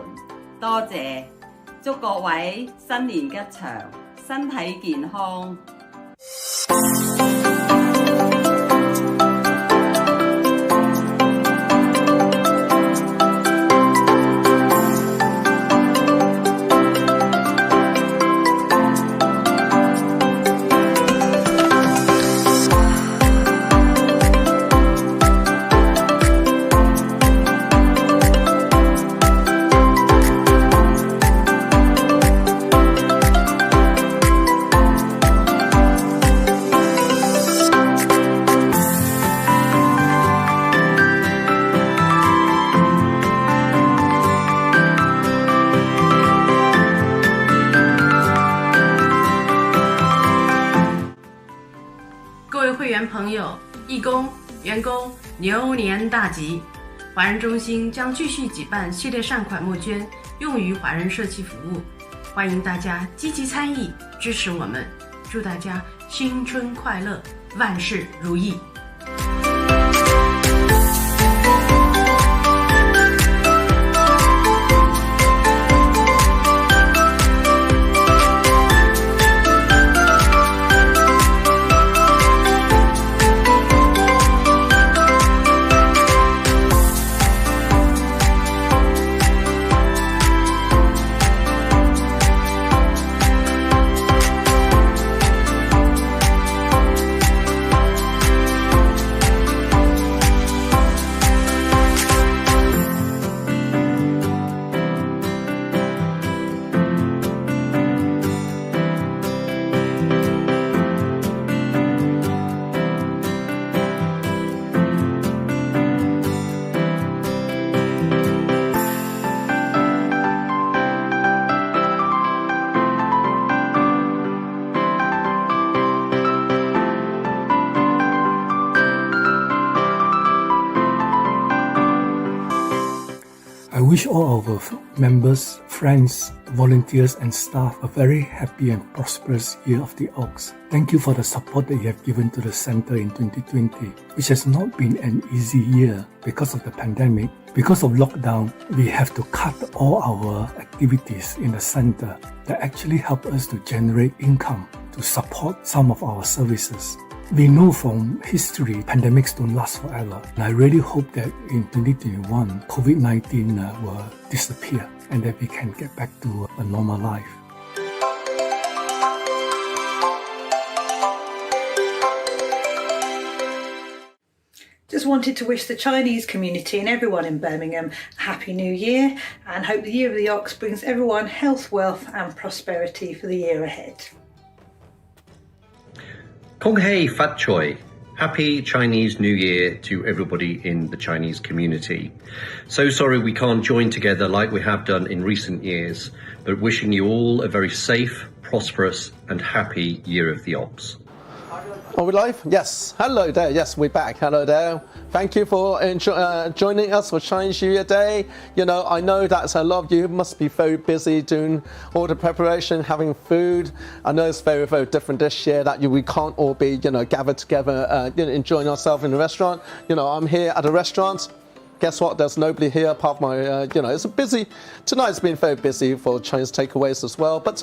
多謝！祝各位新年吉祥，身體健康。朋友、义工、员工，牛年大吉！华人中心将继续举办系列善款募捐，用于华人社区服务，欢迎大家积极参与，支持我们。祝大家新春快乐，万事如意！ I wish all our members, friends, volunteers and staff a very happy and prosperous year of the Ox. Thank you for the support that you have given to the centre in 2020, which has not been an easy year because of the pandemic. Because of lockdown, we have to cut all our activities in the centre that actually help us to generate income to support some of our services. We know from history, pandemics don't last forever. And I really hope that in 2021, COVID-19 will disappear and that we can get back to a normal life. Just wanted to wish the Chinese community and everyone in Birmingham a Happy New Year and hope the Year of the Ox brings everyone health, wealth and prosperity for the year ahead. Hei Fat Choy. Happy Chinese New Year to everybody in the Chinese community. So sorry we can't join together like we have done in recent years, but wishing you all a very safe, prosperous and happy Year of the Ox. Are we live? Yes. Hello there. Yes, we're back. Hello there. Thank you for joining us for Chinese New Year Day. You know, I know that a lot of you must be very busy doing all the preparation, having food. I know it's very, very different this year that we can't all be, gathered together, enjoying ourselves in the restaurant. I'm here at a restaurant. Guess what? There's nobody here apart from my, it's a busy, tonight's been very busy for Chinese takeaways as well. But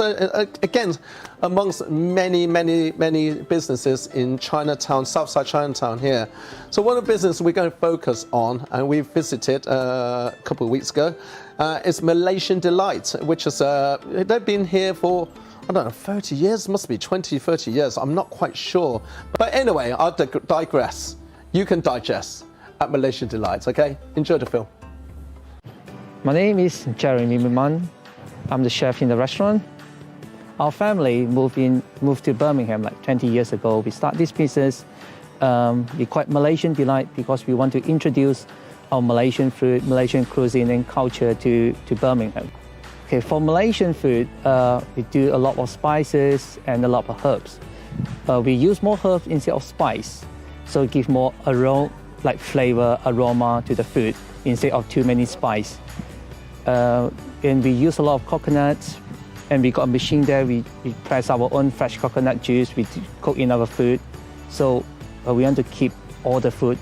again, amongst many, many, many businesses in Chinatown, Southside Chinatown here. So one of the businesses we're going to focus on, and we visited a couple of weeks ago, is Malaysian Delight, which is, they've been here for, I don't know, 30 years, must be 20, 30 years. I'm not quite sure. But anyway, I'll digress. You can digest at Malaysian Delights, okay? Enjoy the film. My name is Jeremy Miman. I'm the chef in the restaurant. Our family moved to Birmingham like 20 years ago. We started this business. We call it Malaysian Delight because we want to introduce our Malaysian food, Malaysian cuisine and culture to Birmingham. Okay, for Malaysian food, we do a lot of spices and a lot of herbs. We use more herbs instead of spice, so it gives more flavor, aroma to the food instead of too many spice. And we use a lot of coconuts, and we got a machine there. We press our own fresh coconut juice. We cook in our food. So we want to keep all the food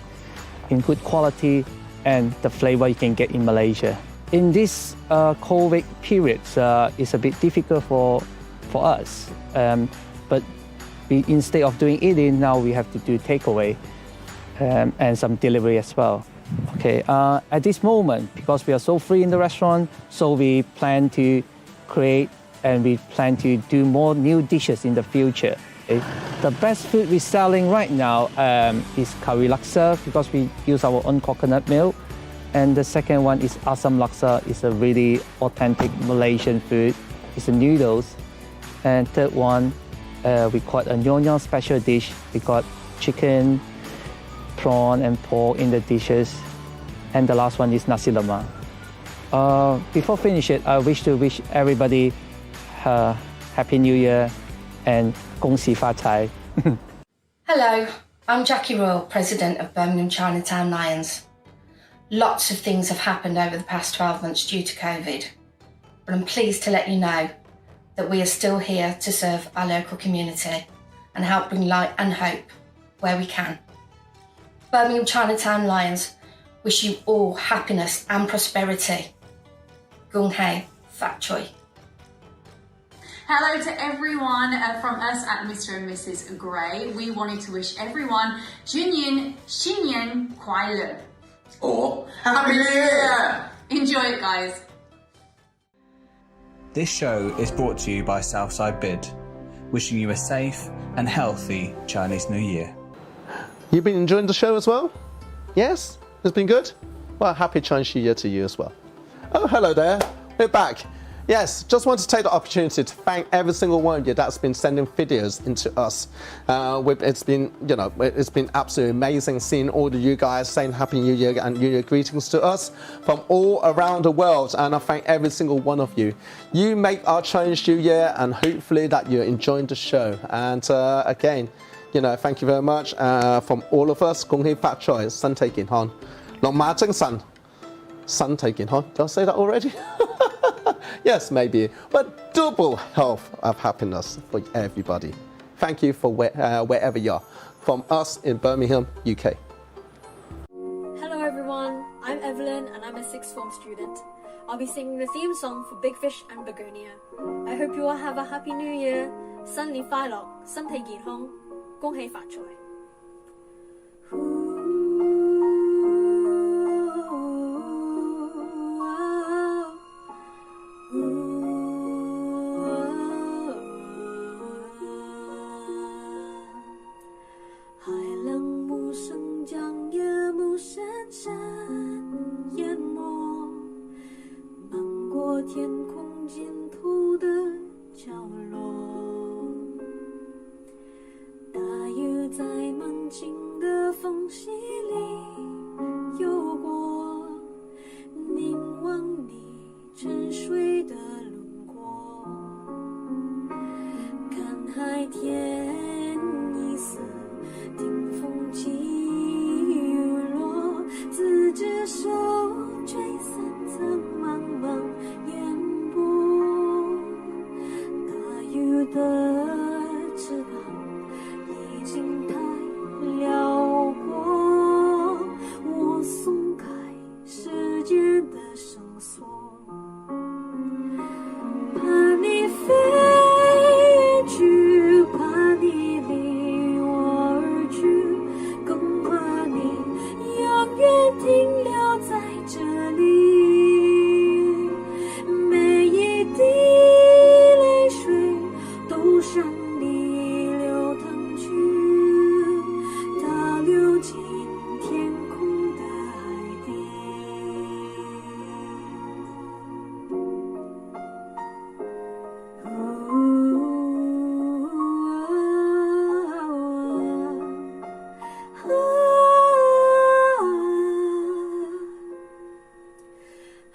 in good quality and the flavor you can get in Malaysia. In this COVID period, it's a bit difficult for us. But instead of doing eating, now we have to do takeaway. And some delivery as well. Okay, at this moment, because we are so free in the restaurant, so we plan to create and we plan to do more new dishes in the future. Okay? The best food we're selling right now is curry laksa because we use our own coconut milk. And the second one is asam laksa. It's a really authentic Malaysian food. It's the noodles. And third one, we call it a Nyonya special dish. We got chicken, prawn and pork in the dishes, and the last one is nasi lemak. Before finish it, I wish to wish everybody Happy New Year and 恭喜发财. Hello, I'm Jackie Royal, President of Birmingham Chinatown Lions. Lots of things have happened over the past 12 months due to COVID, but I'm pleased to let you know that we are still here to serve our local community and help bring light and hope where we can. Birmingham Chinatown Lions wish you all happiness and prosperity. Hei Fat Choy. Hello to everyone from us at Mr. and Mrs. Gray. We wanted to wish everyone 新年快乐 or Happy New Year! Enjoy it, guys. This show is brought to you by Southside Bid, wishing you a safe and healthy Chinese New Year. You've been enjoying the show as well? Yes? It's been good? Well, happy Chinese New Year to you as well. Oh, hello there. We're back. Yes, just want to take the opportunity to thank every single one of you that's been sending videos into us. It's been absolutely amazing seeing all of you guys saying Happy New Year and New Year greetings to us from all around the world. And I thank every single one of you. You make our Chinese New Year, and hopefully that you're enjoying the show. And again, thank you very much from all of us. 恭喜發財，身體健康，龍馬精神，身體健康。Did I say that already? Yes, maybe. But double health of happiness for everybody. Thank you for wherever you are. From us in Birmingham, UK. Hello everyone, I'm Evelyn and I'm a sixth form student. I'll be singing the theme song for Big Fish and Begonia. I hope you all have a happy new year. 新年快樂，身體健康，恭喜發財。海浪无声将夜幕深深淹没，漫过天空尽头的角落。大约在门静的缝隙里游过，凝望你沉睡的轮廓，看海天一色。的翅膀已经太辽阔，我松开时间的绳索，怕你飞远去，怕你离我而去，更怕你永远停留在这里。每一滴泪水都向你流淌去，它流进天空的海底。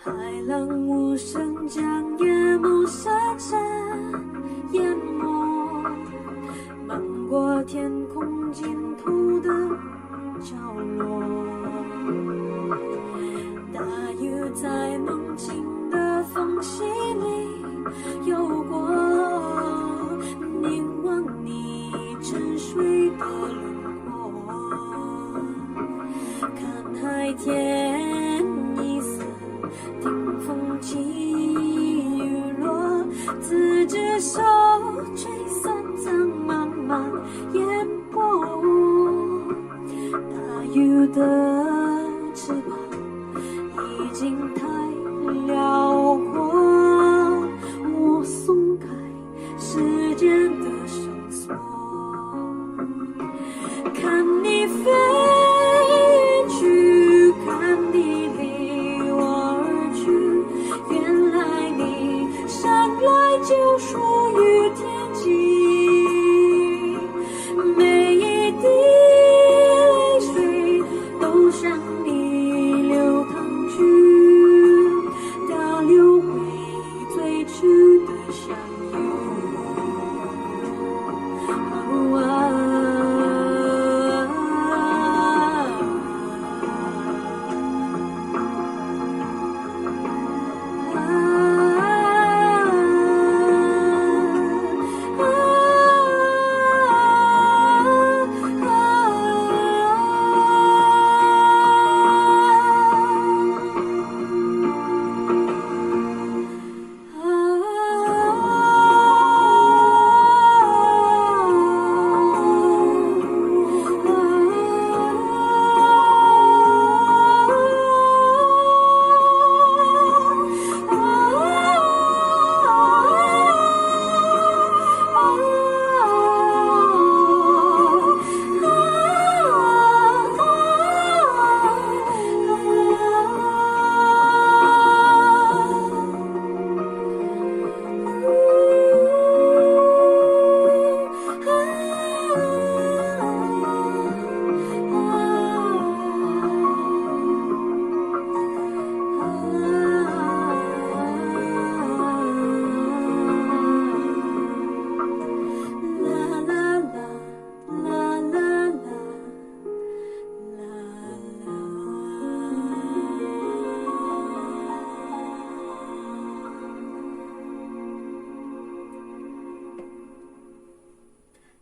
海浪无声将夜幕深深淹没，漫过天空尽头的角落。大雨在梦境的缝隙里游过，凝望你沉睡的轮廓，看海天一色，听风起雨落，自只手吹散苍茫茫烟波。大雨的翅膀已经太辽阔，我松开时间的绳索，看你飞远去，看你离我而去，原来你生来就属于天际，每一滴泪水都向你流淌去，倒流回最初的相遇。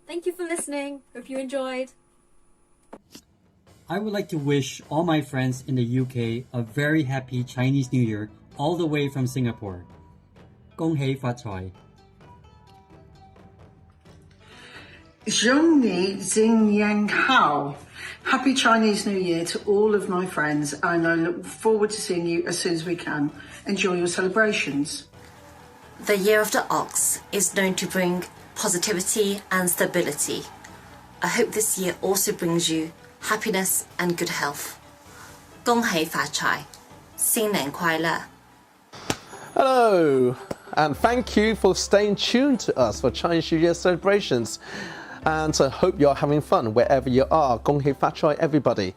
Thank you for listening. Hope you enjoyed. I would like to wish all my friends in the UK a very happy Chinese New Year all the way from Singapore. Hei Fat Choy. 兄弟新年好. Happy Chinese New Year to all of my friends, and I look forward to seeing you as soon as we can. Enjoy your celebrations. The Year of the Ox is known to bring positivity and stability. I hope this year also brings you happiness and good health. 恭喜发财，新年快乐。 Hello, and thank you for staying tuned to us for Chinese New Year celebrations. And I hope you're having fun wherever you are. 恭喜发财, everybody.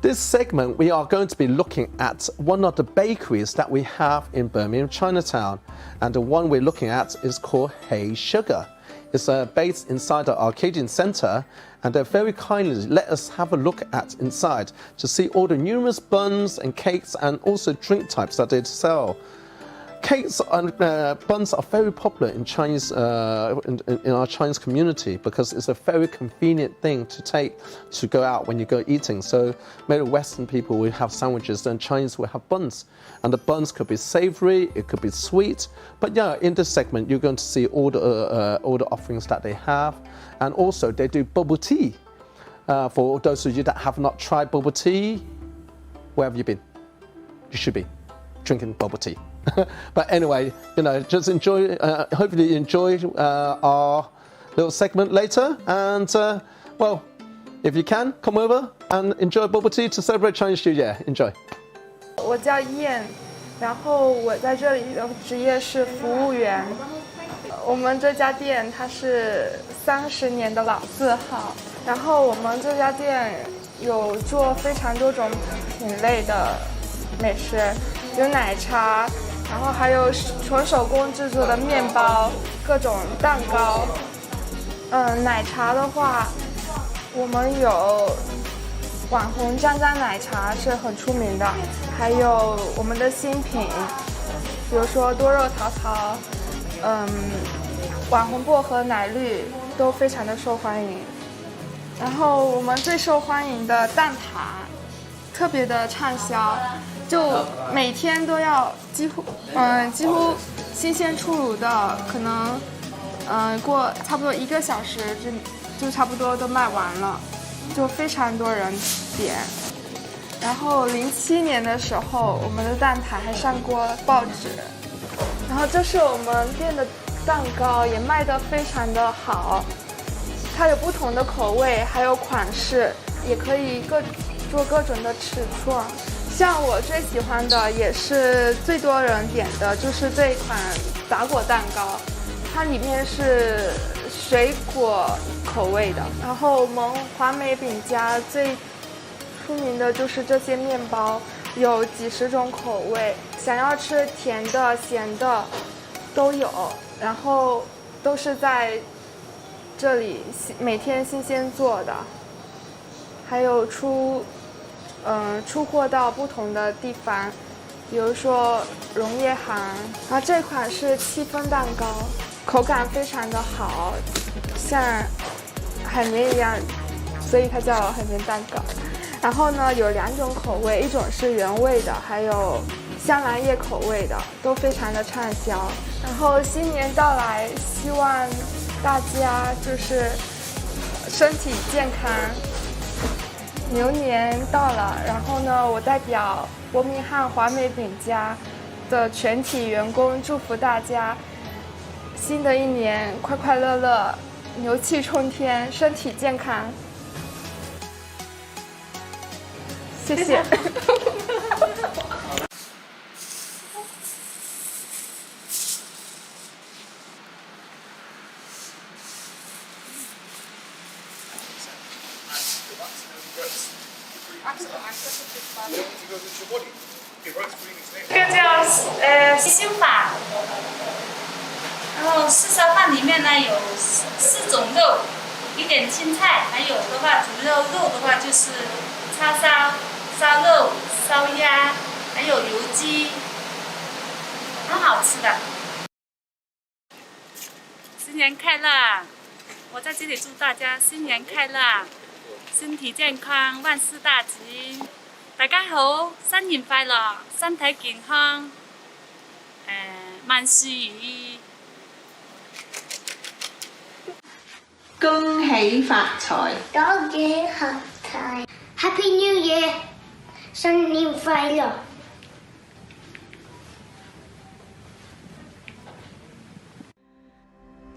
This segment, we are going to be looking at one of the bakeries that we have in Birmingham Chinatown. And the one we're looking at is called Hei Sugar. It's based inside the Arcadian Centre, and they very kindly let us have a look at inside to see all the numerous buns and cakes and also drink types that they sell. cakes and buns are very popular in Chinese in our Chinese community because it's a very convenient thing to take to go out when you go eating. So maybe Western people will have sandwiches and Chinese will have buns, and the buns could be savory, it could be sweet. But yeah, in this segment you're going to see all the offerings that they have, and also they do bubble tea. For those of you that have not tried bubble tea, where have you been? You should be drinking bubble tea. But anyway, just enjoy. Hopefully you enjoy our little segment later. And well, if you can, come over and enjoy bubble tea to celebrate Chinese New Year. Enjoy. 我叫燕，然后我在这里的职业是服务员。我们这家店它是30年的老字号，然后我们这家店有做非常多种品类的美食，有奶茶。然后还有纯手工制作的面包，各种蛋糕。奶茶的话，我们有网红江江奶茶是很出名的，还有我们的新品，比如说多肉桃桃，网红薄荷奶绿都非常的受欢迎。然后我们最受欢迎的蛋挞，特别的畅销。就每天都要几乎新鲜出炉的，可能过差不多1个小时就差不多都卖完了，就非常多人点。然后07年的时候，我们的蛋挞还上过报纸。然后这是我们店的蛋糕，也卖得非常的好，它有不同的口味，还有款式，也可以做各种的尺寸。像我最喜欢的也是最多人点的，就是这一款打果蛋糕，它里面是水果口味的。然后我们华美饼家最出名的就是这些面包，有几十种口味，想要吃甜的、咸的都有，然后都是在这里每天新鲜做的，还有出货到不同的地方，比如说溶液行。然后这款是戚风蛋糕，口感非常的好，像海绵一样，所以它叫海绵蛋糕。然后呢，有2种口味，一种是原味的，还有香兰叶口味的，都非常的畅销。然后新年到来，希望大家就是身体健康。牛年到了，然后呢，我代表伯明翰华美饼家的全体员工祝福大家，新的一年快快乐乐，牛气冲天，身体健康。谢谢。这个叫心法，然后四烧饭里面呢有4种肉，1点青菜，还有的话主要肉的话就是叉烧、烧肉、烧鸭，还有油鸡，很好吃的。新年快乐！我在这里祝大家新年快乐，身體健康，萬事大吉。大家好，新年快樂，身體健康，萬事如意。恭喜發財！恭喜發財 ！Happy New Year！ 新年快樂！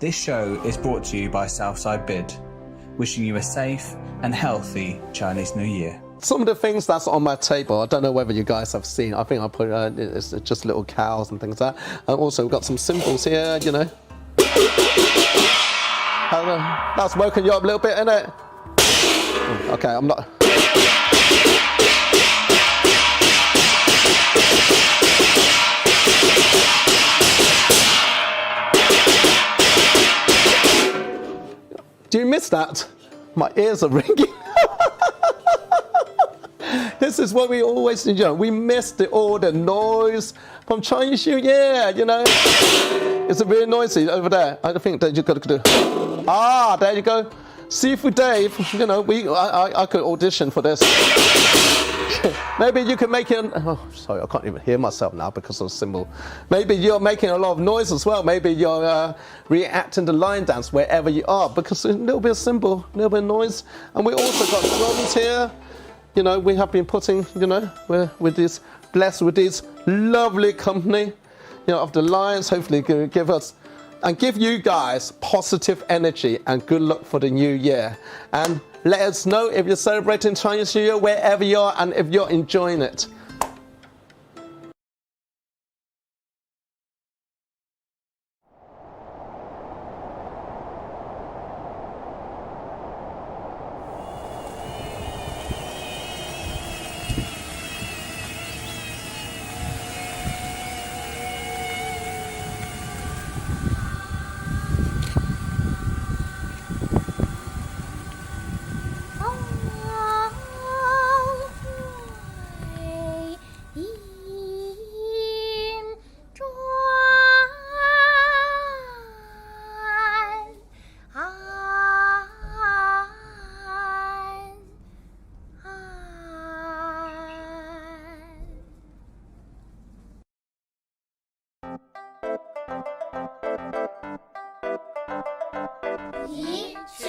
This show is brought to you by Southside Bid, wishing you a safe and healthy Chinese New Year. Some of the things that's on my table, I don't know whether you guys have seen. I think I put it's just little cows and things like that. And also we've got some symbols here, you know. That's woken you up a little bit, isn't it? Okay, I'm not. Do you miss that? My ears are ringing. This is what we always do. We miss all the noise from Chinese New Year, It's very noisy over there. I think that you got to do. There you go. Seafood Dave, I could audition for this. Maybe you can make it. Sorry, I can't even hear myself now because of the symbol. Maybe you're making a lot of noise as well. Maybe you're reacting to line dance wherever you are because a little bit of symbol, a little bit of noise. And we also got drums here. We have been putting, we're blessed with this lovely company, of the Lions. Hopefully give us and give you guys positive energy and good luck for the new year. And let us know if you're celebrating Chinese New Year wherever you are and if you're enjoying it.一去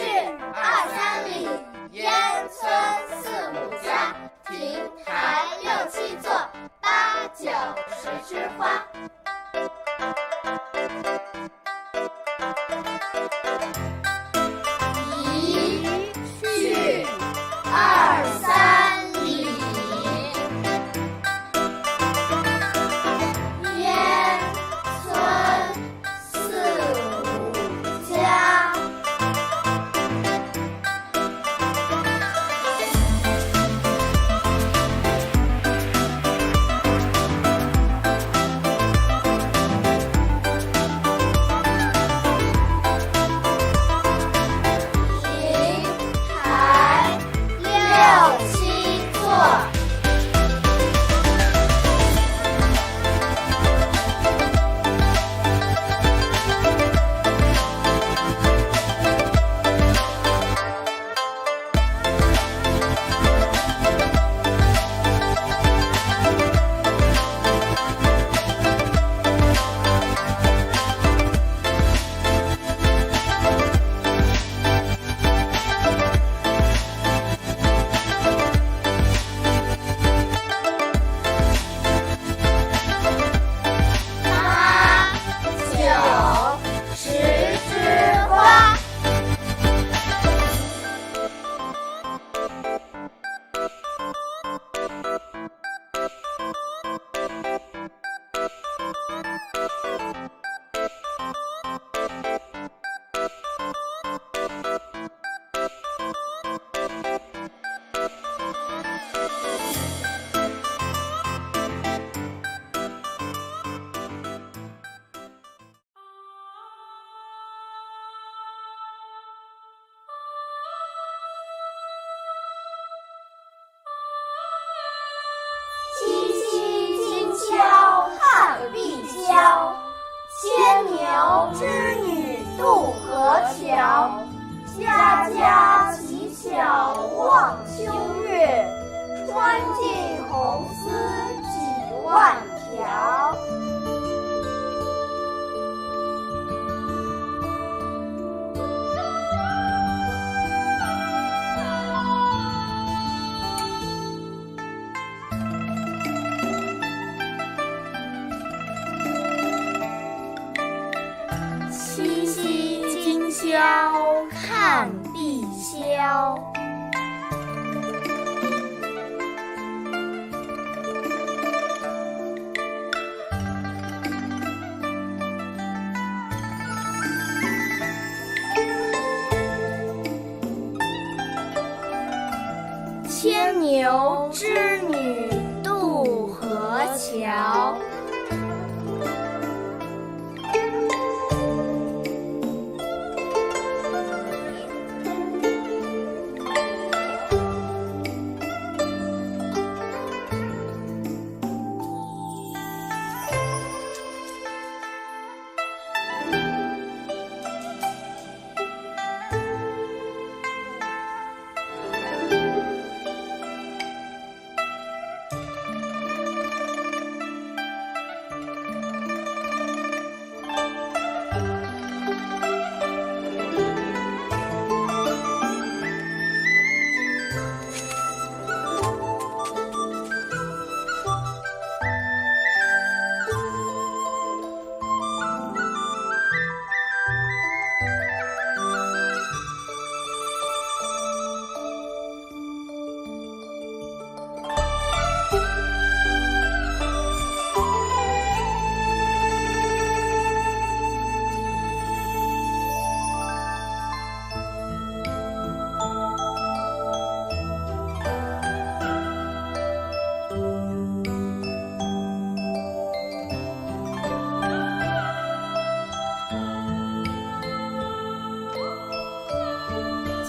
二三里，烟村四五家，亭台六七座，八九十枝花。一去二三里，烟村四五家。牵牛织女渡河桥，家家乞巧望秋月，穿尽红丝几万条。七夕今宵看碧霄。牵牛织女渡河桥。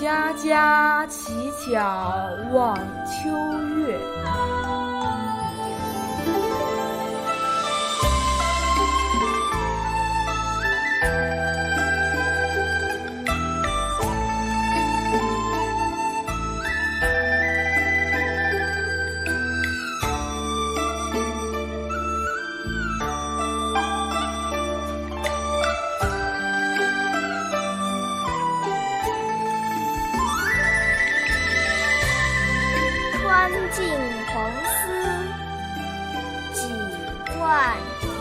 家家乞巧望秋月。穿尽红丝几万条。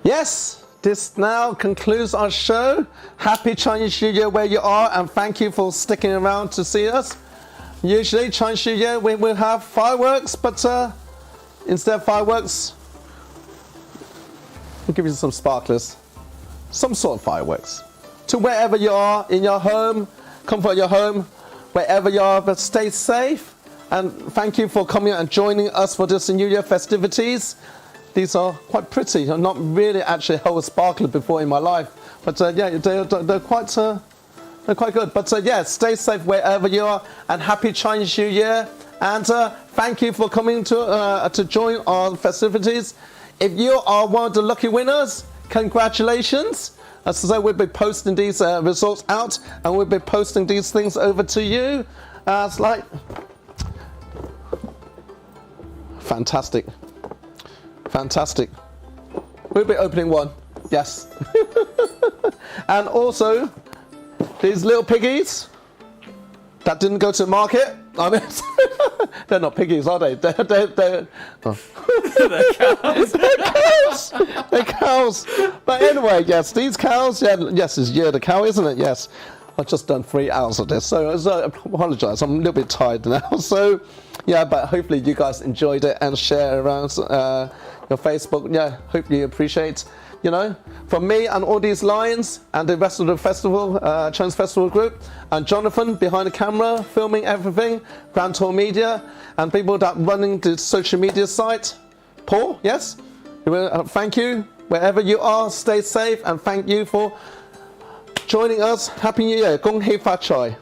Yes, this now concludes our show. Happy Chinese New Year where you are, and thank you for sticking around to see us. Usually Chinese New Year we will have fireworks, but instead of fireworks, we'll give you some sparklers, some sort of fireworks. To wherever you are, in your home, comfort your home, wherever you are, but stay safe. And thank you for coming and joining us for this New Year festivities. These are quite pretty. I've not really actually held a sparkler before in my life, but yeah, they're quite good. But yeah, stay safe wherever you are, and happy Chinese New Year. And thank you for coming to join our festivities. If you are one of the lucky winners, congratulations. As I say, we'll be posting these results out, and we'll be posting these things over to you. It's like fantastic. Fantastic. We'll be opening one. Yes. And also, these little piggies that didn't go to market. I mean, they're not piggies, are they? They're oh. They're cows. They're cows. They're cows. But anyway, yes, these cows. Yeah, yes, it's Year the Cow, isn't it? Yes. I've just done 3 hours of this, so I apologise. I'm a little bit tired now. So, yeah, but hopefully you guys enjoyed it and share around your Facebook. Yeah, hopefully you appreciate, you know, from me and all these lions and the rest of the festival, Chinese Festival Group, and Jonathan behind the camera, filming everything, Grand Tour Media, and people that running the social media site. Paul, yes? Thank you. Wherever you are, stay safe, and thank you for joining us. Happy New Year. Gong Hei Fat Choy.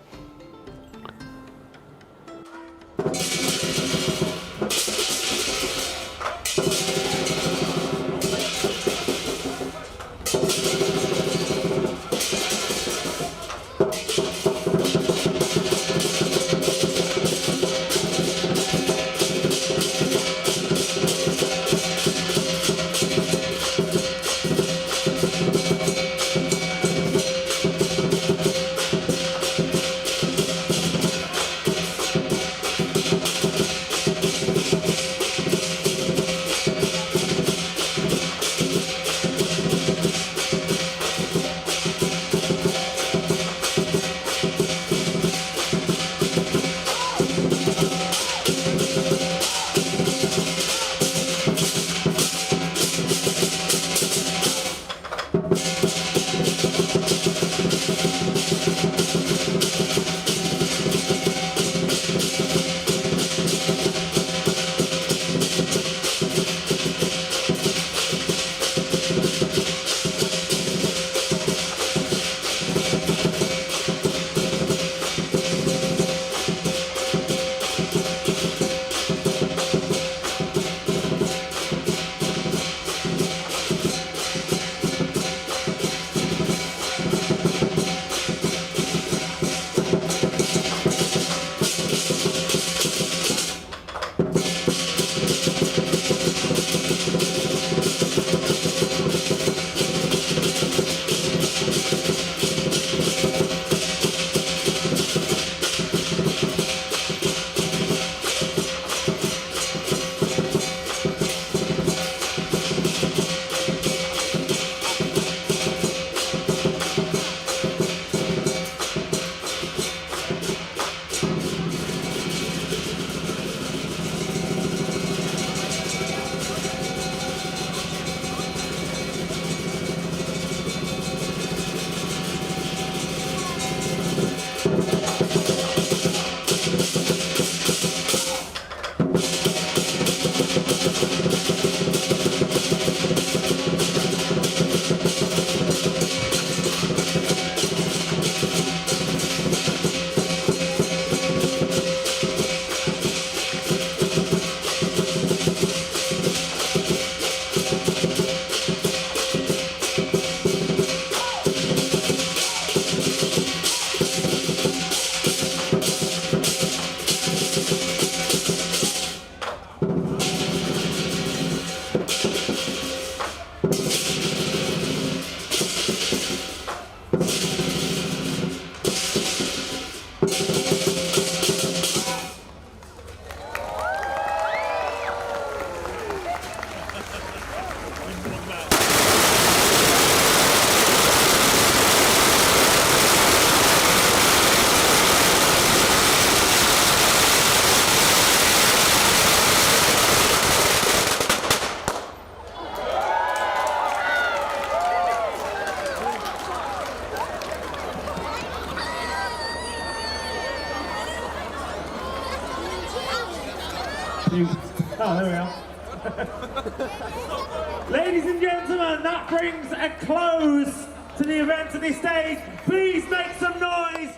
Ladies and gentlemen, that brings a close to the event at this stage. Please make some noise